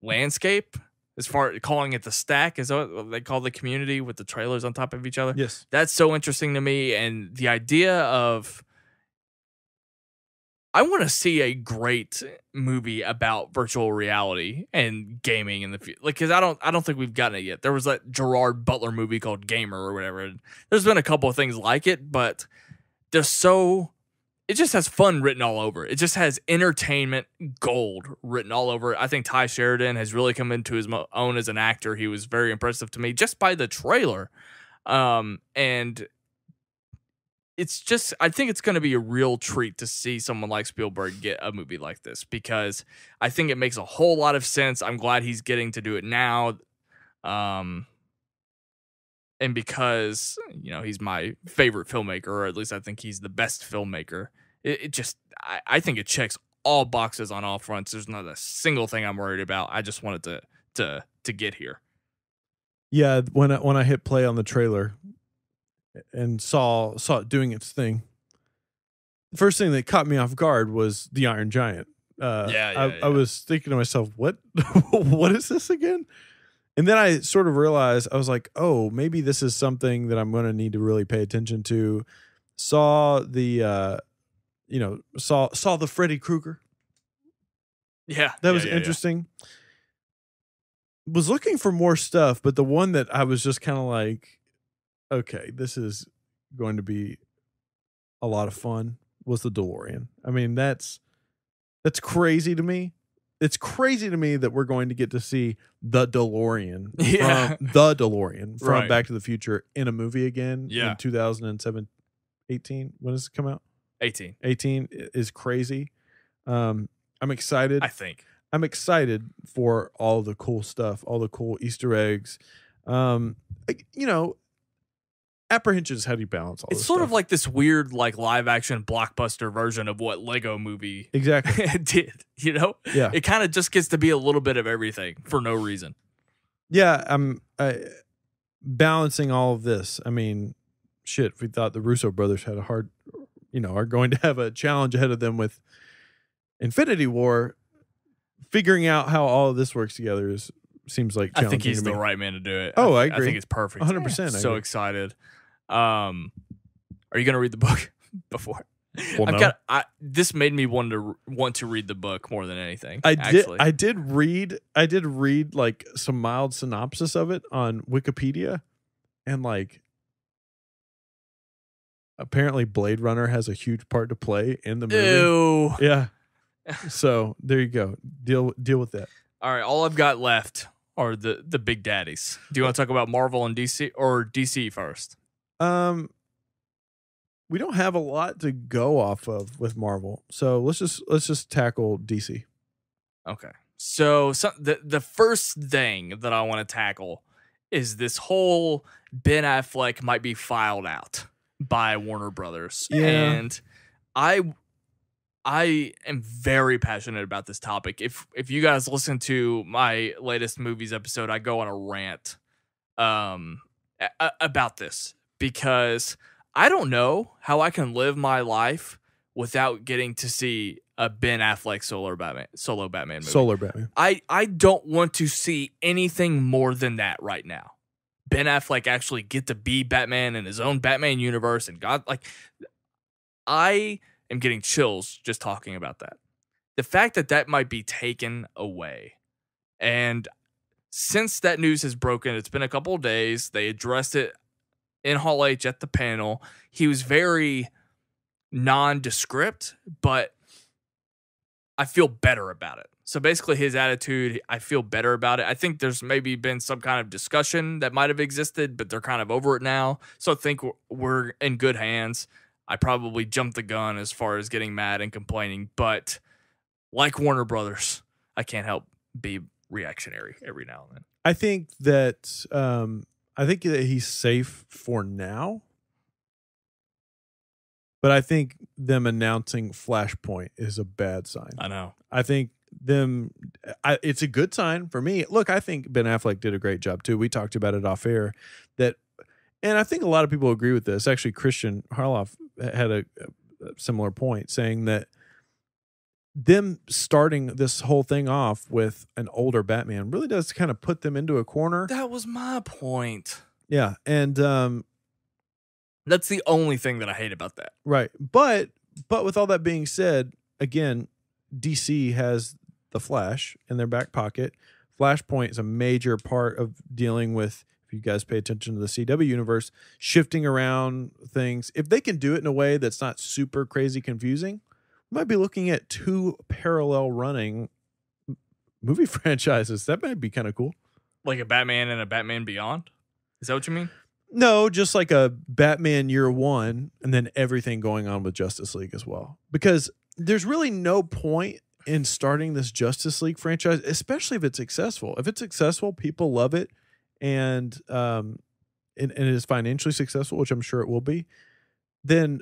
landscape. As far as calling it the stack, is what they call the community with the trailers on top of each other. Yes. That's so interesting to me. And the idea of, I want to see a great movie about virtual reality and gaming in the future. Like, cause I don't think we've gotten it yet. There was that Gerard Butler movie called Gamer or whatever. There's been a couple of things like it, but it just has fun written all over. It just has entertainment gold written all over. I think Ty Sheridan has really come into his own as an actor. He was very impressive to me just by the trailer. And it's just, I think it's going to be a real treat to see someone like Spielberg get a movie like this, because I think it makes a whole lot of sense. I'm glad he's getting to do it now. And because, you know, he's my favorite filmmaker, or at least I think he's the best filmmaker, I think it checks all boxes on all fronts. There's not a single thing I'm worried about. I just wanted to get here. Yeah, when I hit play on the trailer and saw it doing its thing, the first thing that caught me off guard was the Iron Giant. I was thinking to myself, what what is this again? And then I sort of realized, I was like, oh, maybe this is something that I'm going to need to really pay attention to. Saw the Freddy Krueger. Yeah. That was interesting. Yeah. Was looking for more stuff, but the one that I was just kind of like, okay, this is going to be a lot of fun, was the DeLorean. I mean, that's crazy to me. It's crazy to me that we're going to get to see the DeLorean from Back to the Future in a movie again in 2018. When does it come out? 18. 18 is crazy. I'm excited. I think. I'm excited for all the cool stuff, all the cool Easter eggs. Apprehension is how do you balance all this It's sort stuff. of like this weird, like live action blockbuster version of what Lego Movie exactly did. Yeah. It kind of just gets to be a little bit of everything for no reason. Yeah, I'm balancing all of this. I mean, shit, if we thought the Russo brothers had a hard, are going to have a challenge ahead of them with Infinity War, figuring out how all of this works together seems like challenging. I think he's to me. the right man to do it. Oh, I agree. I think it's perfect. 100%. So excited. Are you going to read the book before? Well, no. This made me want to read the book more than anything. I did read like some mild synopsis of it on Wikipedia, and like apparently Blade Runner has a huge part to play in the movie. Ew. Yeah. So there you go. Deal with that. All right. All I've got left are the big daddies. Do you want to talk about Marvel and DC, or DC first? We don't have a lot to go off of with Marvel, so let's just tackle DC. Okay. So the first thing that I want to tackle is this whole Ben Affleck might be filed out by Warner Brothers. Yeah. And I am very passionate about this topic. If you guys listen to my latest movies episode, I go on a rant about this, because I don't know how I can live my life without getting to see a Ben Affleck solo Batman movie. Solar Batman. I don't want to see anything more than that right now. Ben Affleck actually get to be Batman in his own Batman universe, and I am getting chills just talking about that. The fact that might be taken away. And since that news has broken, it's been a couple of days. They addressed it in Hall H at the panel. He was very nondescript, but I feel better about it. So basically his attitude, I feel better about it. I think there's maybe been some kind of discussion that might have existed, but they're kind of over it now. So I think we're in good hands. I probably jumped the gun as far as getting mad and complaining, but like Warner Brothers, I can't help be reactionary every now and then. I think that he's safe for now, but I think them announcing Flashpoint is a bad sign. I know. I think it's a good sign for me. Look, I think Ben Affleck did a great job too. We talked about it off air, and I think a lot of people agree with this. Actually, Christian Harloff had a similar point, saying that them starting this whole thing off with an older Batman really does kind of put them into a corner. That was my point. Yeah, and that's the only thing that I hate about that. Right. But with all that being said, again, DC has the Flash in their back pocket. Flashpoint is a major part of dealing with, if you guys pay attention to the CW universe, shifting around things. If they can do it in a way that's not super crazy confusing, we might be looking at 2 parallel running movie franchises. That might be kind of cool. Like a Batman and a Batman Beyond? Is that what you mean? No, just like a Batman Year One, and then everything going on with Justice League as well. Because there's really no point in starting this Justice League franchise, especially if it's successful. If it's successful, people love it, and it is financially successful, which I'm sure it will be, then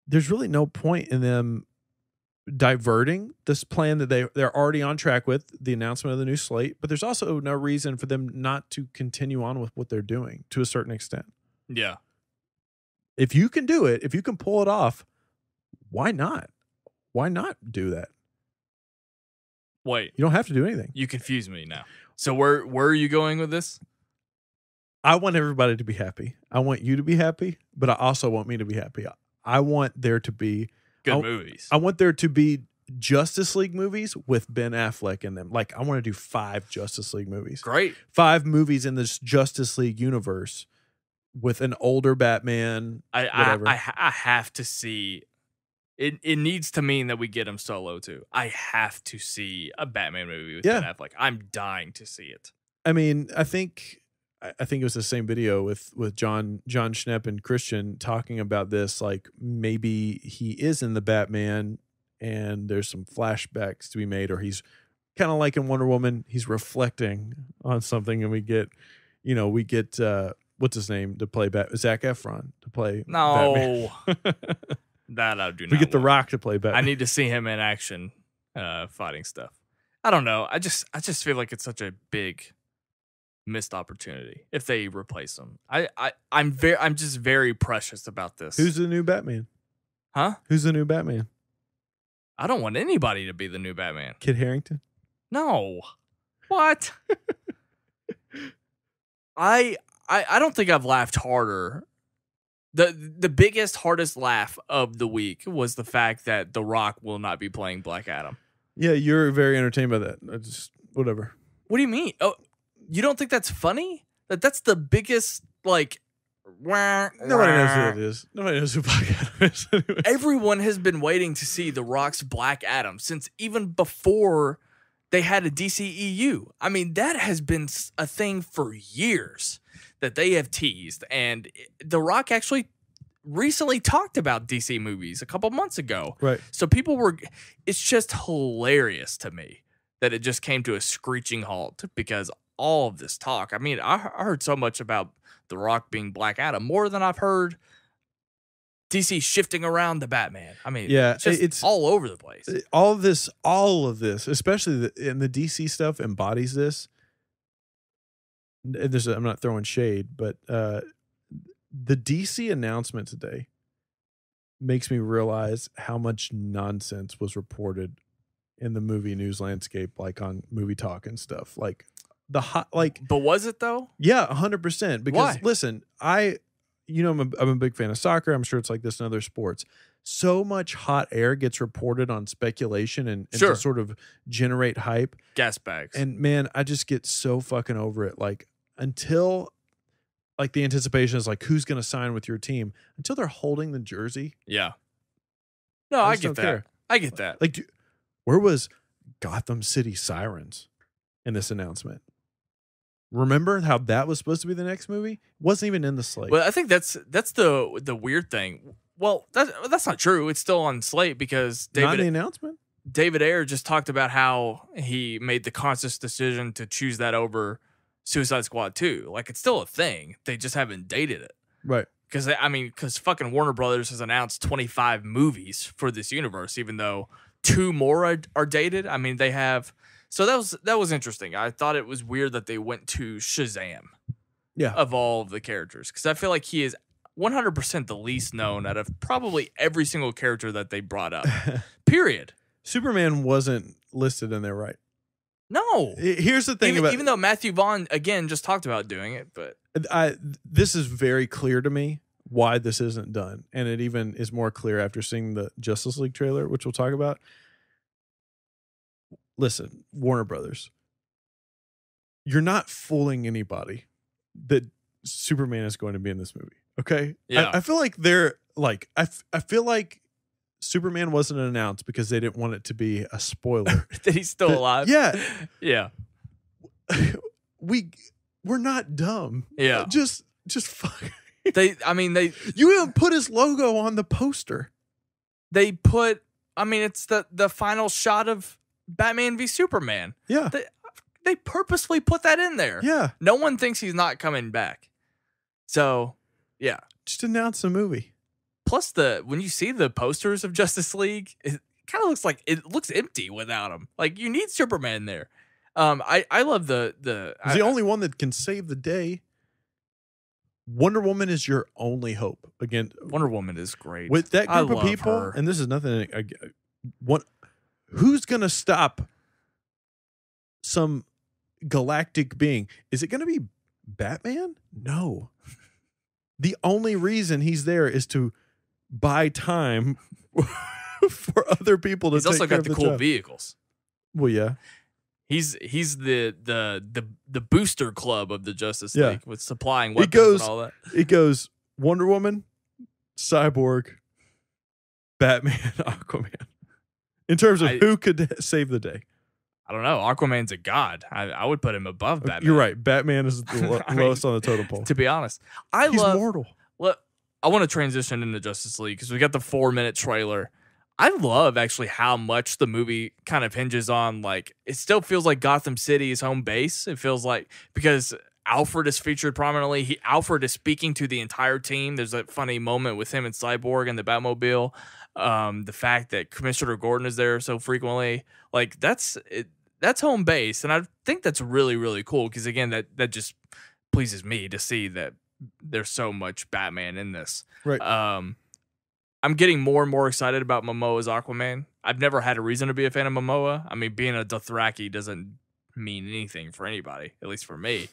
there's really no point in them diverting this plan that they're already on track with, the announcement of the new slate. But there's also no reason for them not to continue on with what they're doing to a certain extent. Yeah. If you can do it, if you can pull it off, why not? Why not do that? Wait. You don't have to do anything. You confuse me now. So where are you going with this? I want everybody to be happy. I want you to be happy, but I also want me to be happy. I want there to be good movies. I want there to be Justice League movies with Ben Affleck in them. Like, I want to do 5 Justice League movies. Great. 5 movies in this Justice League universe with an older Batman. I have to see it. It needs to mean that we get him solo too. I have to see a Batman movie with Ben Affleck. I'm dying to see it. I mean, I think I think it was the same video with John Schnepp and Christian talking about this. Like maybe he is in the Batman, and there's some flashbacks to be made, or he's kind of like in Wonder Woman. He's reflecting on something, and we get what's his name to play Zac Efron to play no Batman. That I do not. We get The want. Rock to play Batman. I need to see him in action, fighting stuff. I don't know. I just feel like it's such a big missed opportunity if they replace him. I'm just very precious about this. Who's the new Batman? Huh? Who's the new Batman? I don't want anybody to be the new Batman. Kit Harington? No. What? I don't think I've laughed harder. The biggest, hardest laugh of the week was the fact that The Rock will not be playing Black Adam. Yeah, you're very entertained by that. I just whatever. What do you mean? Oh, you don't think that's funny? That's the biggest, like... Nobody knows who it is. Nobody knows who Black Adam is. Anyway. Everyone has been waiting to see The Rock's Black Adam since even before they had a DCEU. I mean, that has been a thing for years that they have teased. And The Rock actually recently talked about DC movies a couple months ago. Right. So it's just hilarious to me that it just came to a screeching halt because all of this talk. I mean, I heard so much about The Rock being Black Adam, more than I've heard DC shifting around the Batman. I mean, yeah, it's all over the place. All of this, especially in the DC stuff, embodies this. I'm not throwing shade, but the DC announcement today makes me realize how much nonsense was reported in the movie news landscape, like on Movie Talk and stuff. Like but was it though? Yeah, 100%. Because why? Listen, I'm a big fan of soccer. I'm sure it's like this in other sports. So much hot air gets reported on speculation and Sure. to sort of generate hype. Gas bags. And man, I just get so fucking over it. Like until like the anticipation is like who's going to sign with your team until they're holding the jersey. Yeah. No, I just get don't that. care. I get that. Like where was Gotham City Sirens in this announcement? Remember how that was supposed to be the next movie? Wasn't even in the slate. Well, I think that's the weird thing. Well, that's not true. It's still on slate because Not in the announcement. David Ayer just talked about how he made the conscious decision to choose that over Suicide Squad 2. Like it's still a thing. They just haven't dated it. Right. Because fucking Warner Brothers has announced 25 movies for this universe, even though 2 more are dated. I mean, they have. So that was interesting. I thought it was weird that they went to Shazam. Yeah. Of all of the characters, because I feel like he is 100% the least known out of probably every single character that they brought up. Period. Superman wasn't listed in there, right? No. Here's the thing even though Matthew Vaughn again just talked about doing it, but this is very clear to me why this isn't done, and it even is more clear after seeing the Justice League trailer, which we'll talk about. Listen, Warner Brothers, you're not fooling anybody that Superman is going to be in this movie. Okay. Yeah. I feel like they're like, I feel like Superman wasn't announced because they didn't want it to be a spoiler. that he's still alive. Yeah. Yeah. We're not dumb. Yeah. Just fuck. You even put his logo on the poster. It's the final shot of Batman v Superman. Yeah. They purposely put that in there. Yeah. No one thinks he's not coming back. So, yeah. Just announce the movie. Plus, when you see the posters of Justice League, it kind of looks empty without him. Like, you need Superman there. I love He's the only one that can save the day. Wonder Woman is your only hope. Again, Wonder Woman is great. With that group of people, her. and this is nothing. Who's going to stop some galactic being? Is it going to be Batman? No. The only reason he's there is to buy time for other people to He's take also care got of the cool job. vehicles. Well, yeah. He's the booster club of the Justice Yeah. League with supplying weapons and all that. It goes Wonder Woman, Cyborg, Batman, Aquaman. In terms of who could save the day. I don't know. Aquaman's a god. I would put him above Batman. You're right. Batman is the lowest on the totem pole. To be honest, He's mortal. I want to transition into Justice League because we got the 4-minute trailer. I love actually how much the movie kind of hinges on, like, it still feels like Gotham City is home base. It feels like, because Alfred is featured prominently. Alfred is speaking to the entire team. There's that funny moment with him and Cyborg and the Batmobile. The fact that Commissioner Gordon is there so frequently, like, that's home base. And I think that's really, really cool because, again, that just pleases me to see that there's so much Batman in this. Right. I'm getting more and more excited about Momoa's Aquaman. I've never had a reason to be a fan of Momoa. I mean, being a Dothraki doesn't mean anything for anybody, at least for me.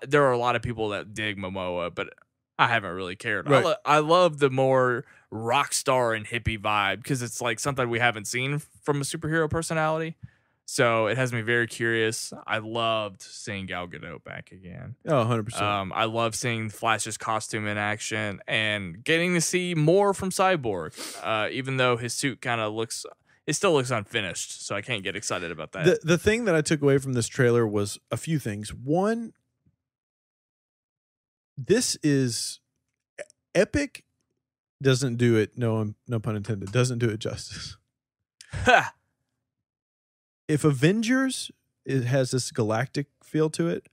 There are a lot of people that dig Momoa, but I haven't really cared. Right. I love the more rock star and hippie vibe because it's like something we haven't seen from a superhero personality. So it has me very curious. I loved seeing Gal Gadot back again. Oh, 100%. I love seeing Flash's costume in action and getting to see more from Cyborg, even though his suit kind of still looks unfinished. So I can't get excited about that. The thing that I took away from this trailer was a few things. One, this is epic. Doesn't do it. No pun intended. Doesn't do it justice. Ha! If Avengers has this galactic feel to it,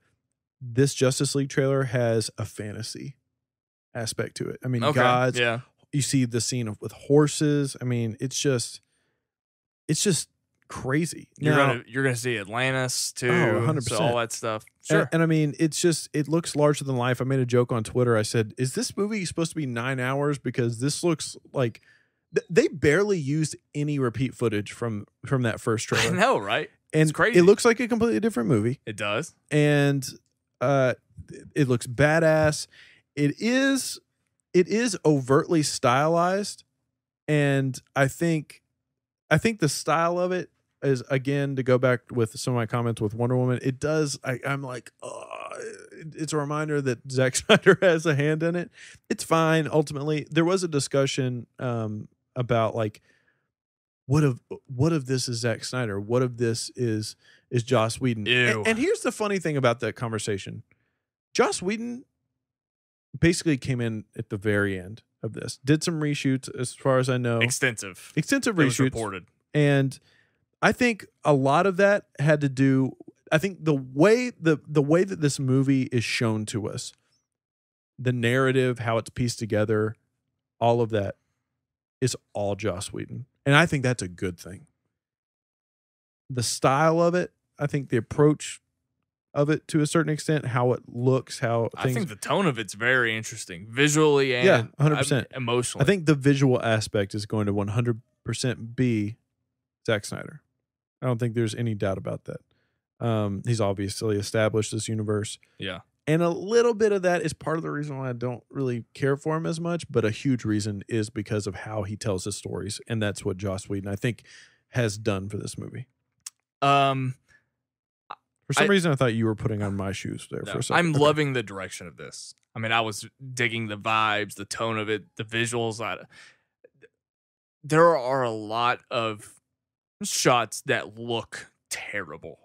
this Justice League trailer has a fantasy aspect to it. I mean, gods. Yeah. You see the scene with horses. I mean, it's just crazy. You're gonna see Atlantis too. 100%. So all that stuff. Sure. And I mean, it looks larger than life. I made a joke on Twitter. I said, "Is this movie supposed to be 9 hours? Because this looks like." They barely used any repeat footage from that first trailer. I know, right? And it's crazy. It looks like a completely different movie. It does. And it looks badass. It is overtly stylized, and I think the style of it is, again, to go back with some of my comments with Wonder Woman, it does. I'm like, it's a reminder that Zack Snyder has a hand in it. It's fine. Ultimately, there was a discussion about, like, what if this is Zack Snyder? What if this is Joss Whedon? And here's the funny thing about that conversation. Joss Whedon basically came in at the very end of this, did some reshoots, as far as I know. Extensive reshoots. Reported. And I think a lot of that had to do, I think the way that this movie is shown to us, the narrative, how it's pieced together, all of that is all Joss Whedon. And I think that's a good thing. The style of it, I think the approach of it to a certain extent, how it looks, I think the tone of it's very interesting, visually and 100%. Emotionally. I think the visual aspect is going to 100% be Zack Snyder. I don't think there's any doubt about that. He's obviously established this universe. Yeah. And a little bit of that is part of the reason why I don't really care for him as much, but a huge reason is because of how he tells his stories, and that's what Joss Whedon, I think, has done for this movie. For some reason, I thought you were putting on my shoes there for a second. I'm loving the direction of this. I mean, I was digging the vibes, the tone of it, the visuals. There are a lot of shots that look terrible.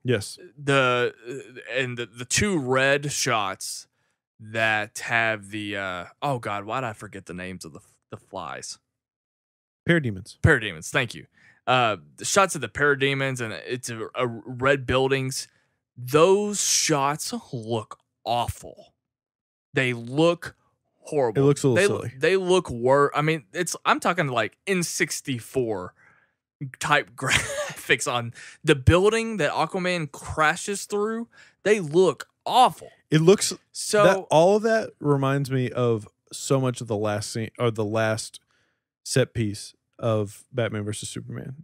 Yes. The two red shots that have the oh god, why did I forget the names of the flies? Parademons. Thank you. The shots of the parademons and it's a red buildings. Those shots look awful. They look horrible. It looks a little silly. They look worse. I mean, I'm talking like N64 type graphics on the building that Aquaman crashes through. They look awful. It looks so. All of that reminds me of so much of the last scene or the last set piece of Batman versus Superman.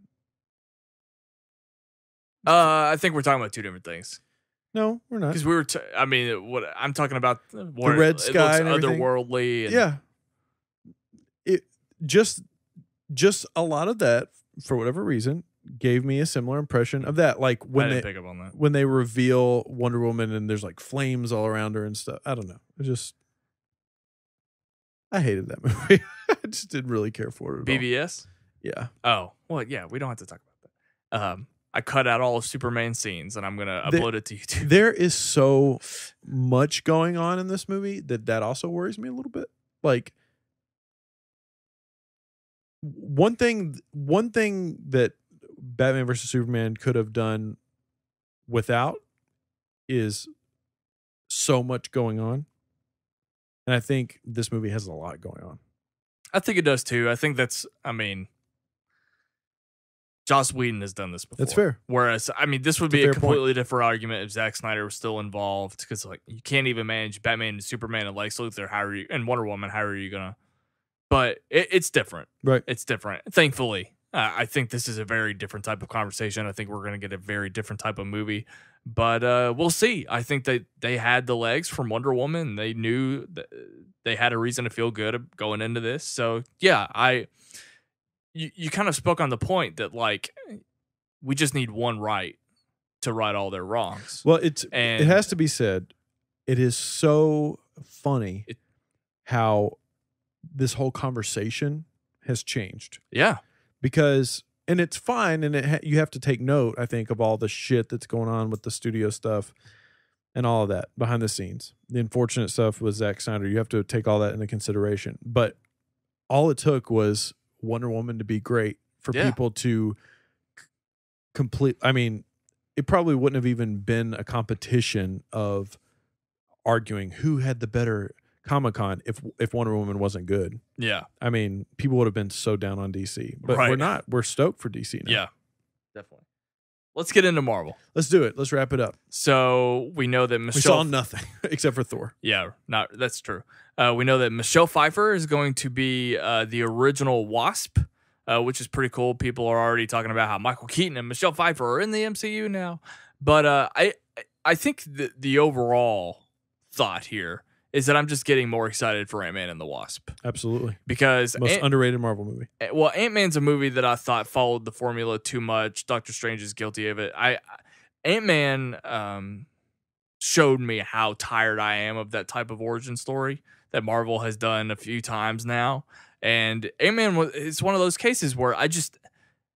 I think we're talking about two different things. No, we're not. Because we were. I mean, what I'm talking about the red sky, and otherworldly. And yeah. It just a lot of that, for whatever reason, gave me a similar impression of that. Like when I didn't pick up on that. When they reveal Wonder Woman and there's like flames all around her and stuff. I don't know. I hated that movie. I just didn't really care for it at BVS? all. Yeah. Oh, well, yeah, we don't have to talk about that. I cut out all of Superman's scenes and I'm gonna upload it to YouTube. There is so much going on in this movie that also worries me a little bit. Like one thing that Batman versus Superman could have done without is so much going on. And I think this movie has a lot going on. I think it does too. I think Joss Whedon has done this before. That's fair. Whereas, this would be a completely different argument if Zack Snyder was still involved, because like you can't even manage Batman and Superman and Lex Luthor. And Wonder Woman. How are you gonna? But it's different, right? It's different. Thankfully, I think this is a very different type of conversation. I think we're gonna get a very different type of movie. But we'll see. I think that they had the legs from Wonder Woman. They knew that they had a reason to feel good going into this. So yeah, You kind of spoke on the point that like we just need one right to right all their wrongs. Well, it has to be said, it is so funny how this whole conversation has changed. Yeah, because and it's fine, and you have to take note, I think, of all the shit that's going on with the studio stuff and all of that behind the scenes. The unfortunate stuff with Zack Snyder, you have to take all that into consideration. But all it took was Wonder Woman to be great for people to complete. I mean, it probably wouldn't have even been a competition of arguing who had the better Comic-Con if Wonder Woman wasn't good. Yeah. I mean, people would have been so down on DC. But we're not. We're stoked for DC now. Yeah. Definitely. Let's get into Marvel. Let's do it. Let's wrap it up. So we know that Michelle... We saw nothing except for Thor. Yeah, that's true. We know that Michelle Pfeiffer is going to be the original Wasp, which is pretty cool. People are already talking about how Michael Keaton and Michelle Pfeiffer are in the MCU now. But I think the overall thought here is that I'm just getting more excited for Ant-Man and the Wasp. Absolutely. Because most underrated Marvel movie. Well, Ant-Man's a movie that I thought followed the formula too much. Doctor Strange is guilty of it. Ant-Man showed me how tired I am of that type of origin story that Marvel has done a few times now. And Ant-Man is one of those cases where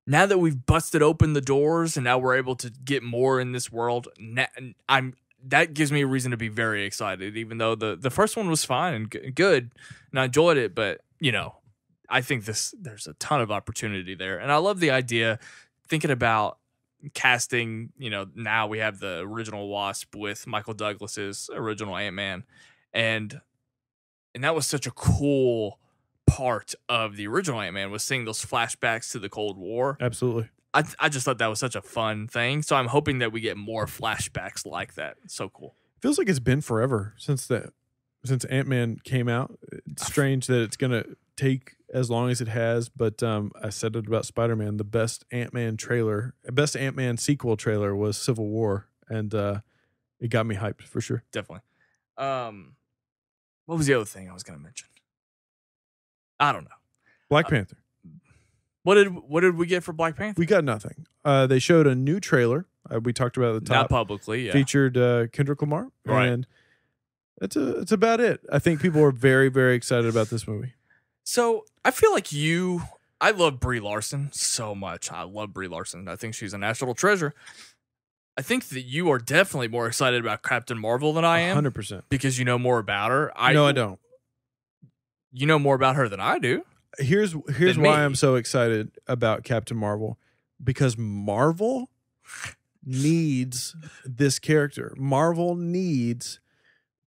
now that we've busted open the doors and now we're able to get more in this world, that gives me a reason to be very excited, even though the first one was fine and good, and I enjoyed it. But, I think there's a ton of opportunity there. And I love the idea, thinking about casting, now we have the original Wasp with Michael Douglas's original Ant-Man. And that was such a cool part of the original Ant-Man, was seeing those flashbacks to the Cold War. Absolutely. I just thought that was such a fun thing. So I'm hoping that we get more flashbacks like that. It's so cool. Feels like it's been forever since Ant-Man came out. It's strange that it's going to take as long as it has, but I said it about Spider-Man. The best Ant-Man sequel trailer was Civil War, and it got me hyped for sure. Definitely. What was the other thing I was going to mention? I don't know. Black Panther. What did we get for Black Panther? We got nothing. They showed a new trailer. We talked about at the top. Not publicly, yeah. Featured Kendrick Lamar. Right. And it's about it. I think people are very, very excited about this movie. So I feel like I love Brie Larson so much. I love Brie Larson. I think she's a national treasure. I think that you are definitely more excited about Captain Marvel than I am. 100%. Because you know more about her. No, I don't. You know more about her than I do. Here's why I'm so excited about Captain Marvel. Because Marvel needs this character.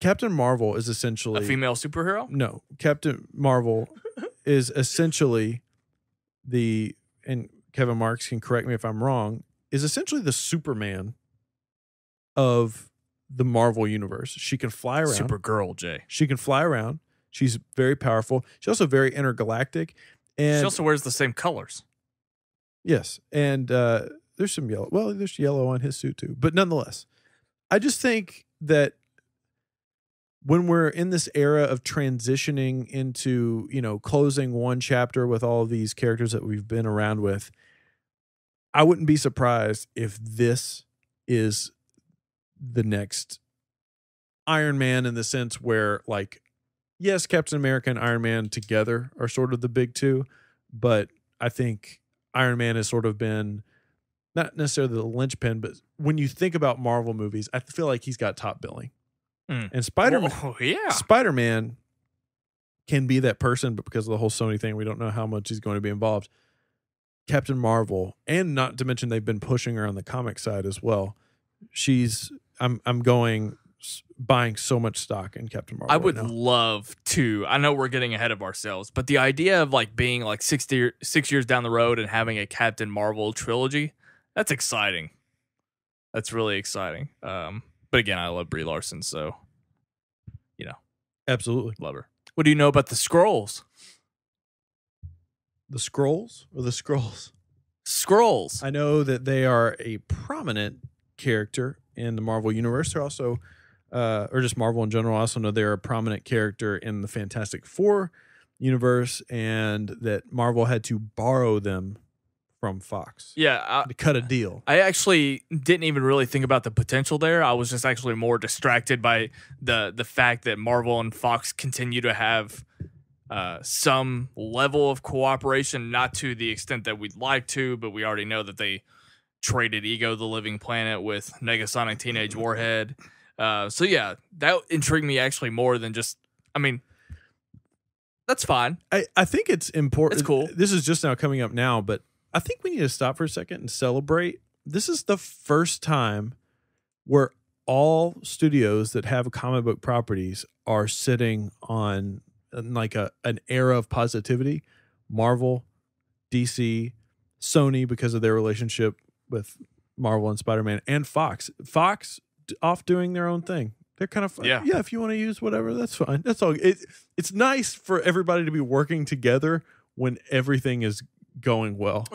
Captain Marvel is essentially... A female superhero? No. Captain Marvel is essentially and Kevin Marks can correct me if I'm wrong, is essentially the Superman of the Marvel universe. She can fly around. Supergirl, Jay. She can fly around. She's very powerful. She's also very intergalactic. And she also wears the same colors. Yes. And there's some yellow. Well, there's yellow on his suit too. But nonetheless, I just think that when we're in this era of transitioning into, closing one chapter with all of these characters that we've been around with, I wouldn't be surprised if this is the next Iron Man, in the sense where, like, yes, Captain America and Iron Man together are sort of the big two, but I think Iron Man has sort of been not necessarily the linchpin, but when you think about Marvel movies, I feel like he's got top billing. And Spider-Man can be that person, but because of the whole Sony thing, we don't know how much he's going to be involved. Captain Marvel, and not to mention they've been pushing her on the comic side as well. I'm buying so much stock in Captain Marvel. I would love to. I know we're getting ahead of ourselves, but the idea of like being like 6 years down the road and having a Captain Marvel trilogy, that's exciting. That's really exciting. But again, I love Brie Larson, so absolutely love her. What do you know about the Skrulls? The Skrulls or the Skrulls? Skrulls. I know that they are a prominent character in the Marvel universe. They're also, or just Marvel in general. I also know they're a prominent character in the Fantastic Four universe, and that Marvel had to borrow them from Fox. Yeah, to cut a deal. I actually didn't even really think about the potential there. I was just actually more distracted by the fact that Marvel and Fox continue to have some level of cooperation, not to the extent that we'd like to, but we already know that they traded Ego the Living Planet with Negasonic Teenage Warhead. So yeah, that intrigued me actually more than just, I mean, that's fine. I think it's important. It's cool. This is just now coming up now, but I think we need to stop for a second and celebrate. This is the first time where all studios that have comic book properties are sitting on like an era of positivity. Marvel, DC, Sony, because of their relationship with Marvel and Spider-Man, and Fox. Fox off doing their own thing. They're kind of fun. Yeah, if you want to use whatever, that's fine. That's all. It's nice for everybody to be working together when everything is going well.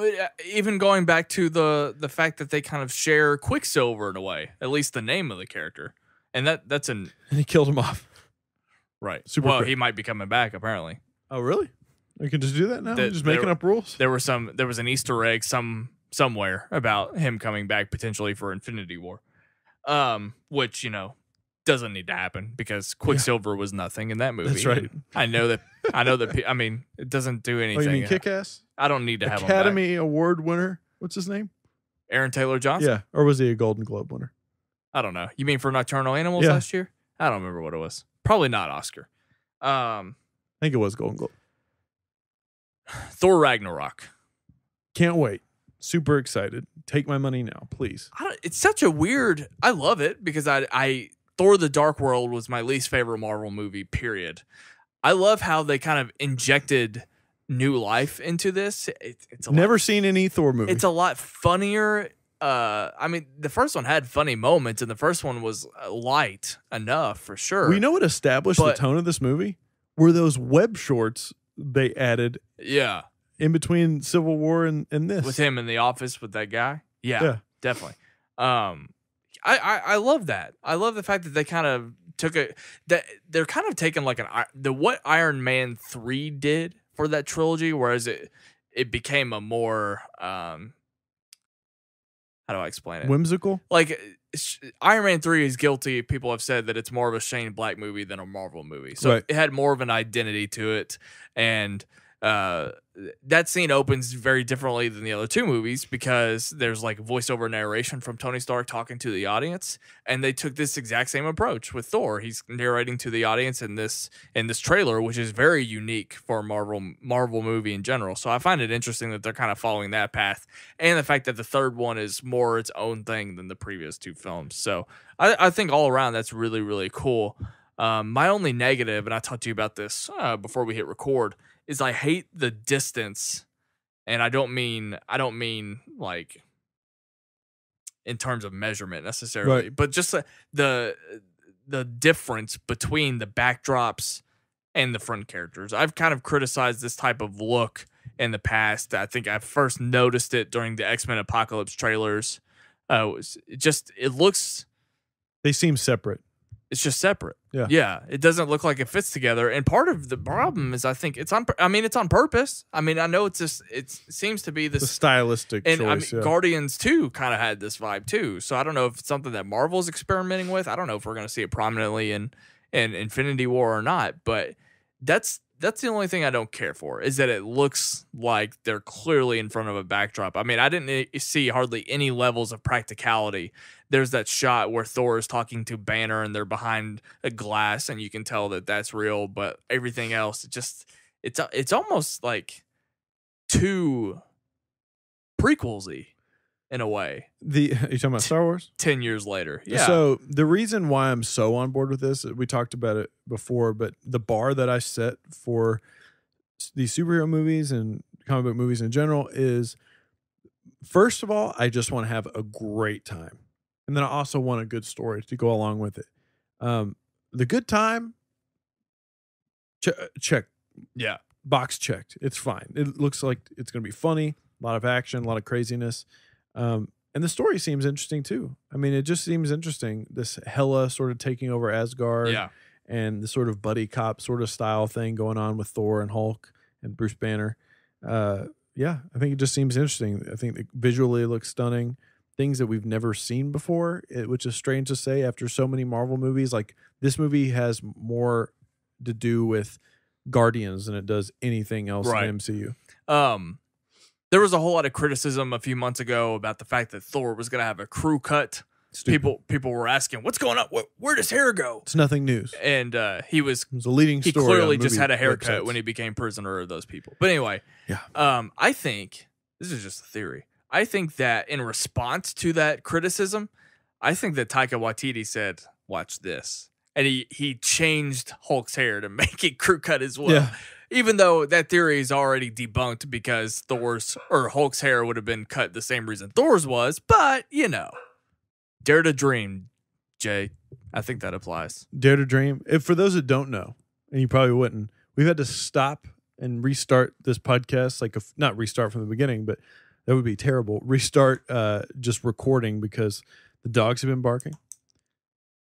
Even going back to the fact that they kind of share Quicksilver in a way, at least the name of the character, and that's and he killed him off. Right. Super quick. He might be coming back apparently. Oh really? You can just do that now? Just making up rules? There was an Easter egg somewhere about him coming back potentially for Infinity War. Which, doesn't need to happen because Quicksilver was nothing in that movie. That's right. I know that. I mean, it doesn't do anything. Oh, you mean Kick-Ass? I don't need to have Academy Award winner. What's his name? Aaron Taylor Johnson? Yeah. Or was he a Golden Globe winner? I don't know. You mean for Nocturnal Animals last year? I don't remember what it was. Probably not Oscar. I think it was Golden Globe. Thor Ragnarok. Can't wait. Super excited. Take my money now, please. It's such a weird. I love it because I Thor: The Dark World was my least favorite Marvel movie. Period. I love how they kind of injected new life into this. It's never seen any Thor movie. It's a lot funnier. I mean, the first one had funny moments, and the first one was light enough for sure. We know what established the tone of this movie were those web shorts they added. Yeah. In between Civil War and this. With him in the office with that guy. Yeah. Definitely. I love that. I love the fact that they kind of took they're kind of taking like what Iron Man 3 did for that trilogy, whereas it became a more how do I explain it? Whimsical? Like Iron Man 3 is guilty. People have said that it's more of a Shane Black movie than a Marvel movie. So it had more of an identity to it, and that scene opens very differently than the other two movies because there's like voiceover narration from Tony Stark talking to the audience, and they took this exact same approach with Thor. He's narrating to the audience in this trailer, which is very unique for a Marvel movie in general. So I find it interesting that they're kind of following that path, and the fact that the third one is more its own thing than the previous two films. So I think all around that's really, really cool. My only negative, and I talked to you about this before we hit record, is I hate the distance, and I don't mean like in terms of measurement necessarily, but just the difference between the backdrops and the front characters. I've kind of criticized this type of look in the past. I think I first noticed it during the X-Men Apocalypse trailers. It looks. They seem separate. It's just separate. Yeah. It doesn't look like it fits together. And part of the problem is I think it's on purpose. I mean, I know it seems to be this the stylistic and choice. Guardians 2 kind of had this vibe too. So I don't know if it's something that Marvel's experimenting with. I don't know if we're going to see it prominently in Infinity War or not, but that's that's the only thing I don't care for, is that it looks like they're clearly in front of a backdrop. I mean, I didn't see hardly any levels of practicality. There's that shot where Thor is talking to Banner and they're behind a glass and you can tell that that's real, but everything else, it's almost like too prequels-y in a way. Are you talking about Star Wars? 10 years later. Yeah. So the reason why I'm so on board with this, we talked about it before, but the bar that I set for these superhero movies and comic book movies in general is, first of all, I just want to have a great time. And then I also want a good story to go along with it. The good time, check. Yeah. Box checked. It's fine. It looks like it's going to be funny, a lot of action, a lot of craziness. And the story seems interesting too. I mean, it just seems interesting. This Hela sort of taking over Asgard, and the sort of buddy cop sort of style thing going on with Thor and Hulk and Bruce Banner. I think it just seems interesting. I think visually it looks stunning. Things that we've never seen before, which is strange to say after so many Marvel movies. Like, this movie has more to do with Guardians than it does anything else in the MCU. There was a whole lot of criticism a few months ago about the fact that Thor was going to have a crew cut. Stupid. People were asking, "What's going on? Where does hair go?" It's nothing news. And it was a leading story. He clearly just had a haircut when he became prisoner of those people. But anyway, I think this is just a theory. I think that in response to that criticism, I think that Taika Waititi said, "Watch this," and he changed Hulk's hair to make it crew cut as well. Yeah. Even though that theory is already debunked because Hulk's hair would have been cut the same reason Thor's was, but dare to dream, Jay. I think that applies. Dare to dream. For those that don't know, and you probably wouldn't, we've had to stop and restart this podcast. Not restart from the beginning, but that would be terrible. Restart just recording because the dogs have been barking.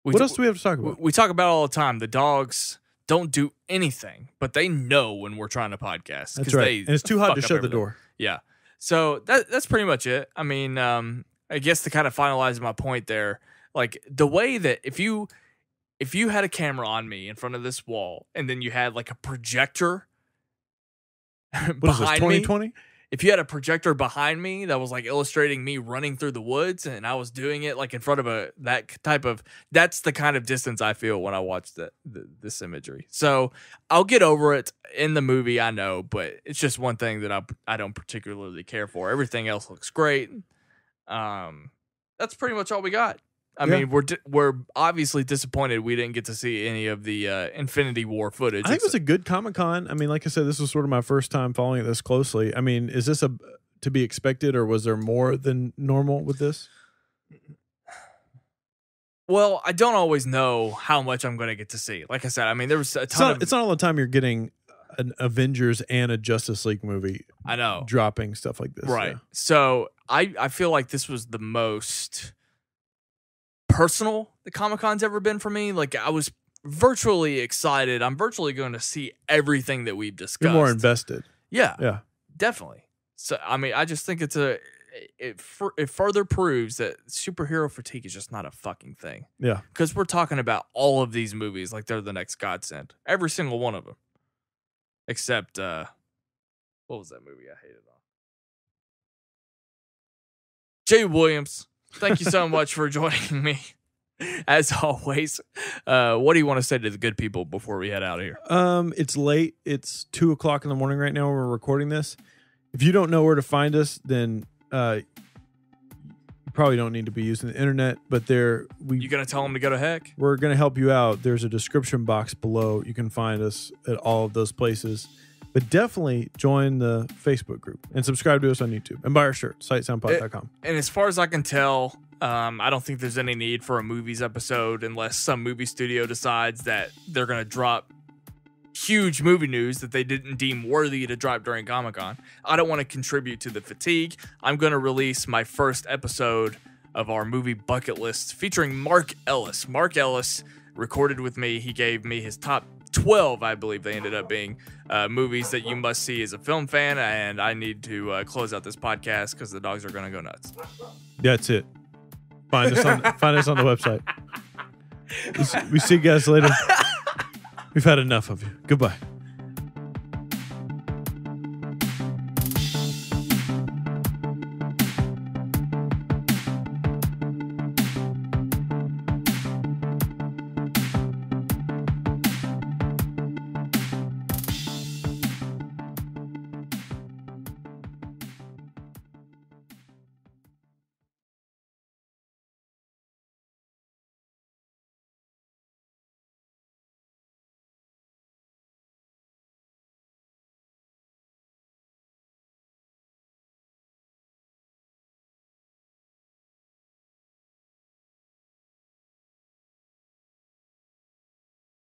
What else do we have to talk about? We talk about it all the time. The dogs don't do anything, but they know when we're trying to podcast. That's right. And it's too hot to shut the door. Yeah. So that's pretty much it. I mean, I guess to kind of finalize my point there, like the way that if you had a camera on me in front of this wall and then you had like a projector behind me. What is this, 2020? If you had a projector behind me that was like illustrating me running through the woods and I was doing it like in front of that's the kind of distance I feel when I watch this imagery. So I'll get over it in the movie, I know, but it's just one thing that I don't particularly care for. Everything else looks great. That's pretty much all we got. I mean, we're obviously disappointed we didn't get to see any of the Infinity War footage. I think it was a good Comic-Con. I mean, like I said, this was sort of my first time following it this closely. I mean, is this to be expected, or was there more than normal with this? Well, I don't always know how much I'm going to get to see. Like I said, I mean, there was a ton it's not all the time you're getting an Avengers and a Justice League movie. I know. Dropping stuff like this. Right. Yeah. So I feel like this was the most personal the Comic-Con's ever been for me. Like, I was virtually excited. I'm virtually going to see everything that we've discussed. You're more invested. Yeah, definitely. So, I mean, I just think it further proves that superhero fatigue is just not a fucking thing. Yeah. Because we're talking about all of these movies like they're the next godsend. Every single one of them. Except, what was that movie I hated on? Jaye Williams. Thank you so much for joining me. As always, what do you want to say to the good people before we head out of here? It's late. It's 2:00 in the morning right now when we're recording this. If you don't know where to find us, then you probably don't need to be using the internet. But you gonna tell them to go to heck? We're gonna help you out. There's a description box below. You can find us at all of those places. But definitely join the Facebook group and subscribe to us on YouTube and buy our shirt, sightsoundpod.com. And as far as I can tell, I don't think there's any need for a movies episode unless some movie studio decides that they're going to drop huge movie news that they didn't deem worthy to drop during Comic-Con. I don't want to contribute to the fatigue. I'm going to release my first episode of our movie bucket list featuring Mark Ellis. Mark Ellis recorded with me. He gave me his top 12, I believe they ended up being, movies that you must see as a film fan, and I need to close out this podcast because the dogs are going to go nuts. That's it. Find us on the website. We see you guys later. We've had enough of you. Goodbye.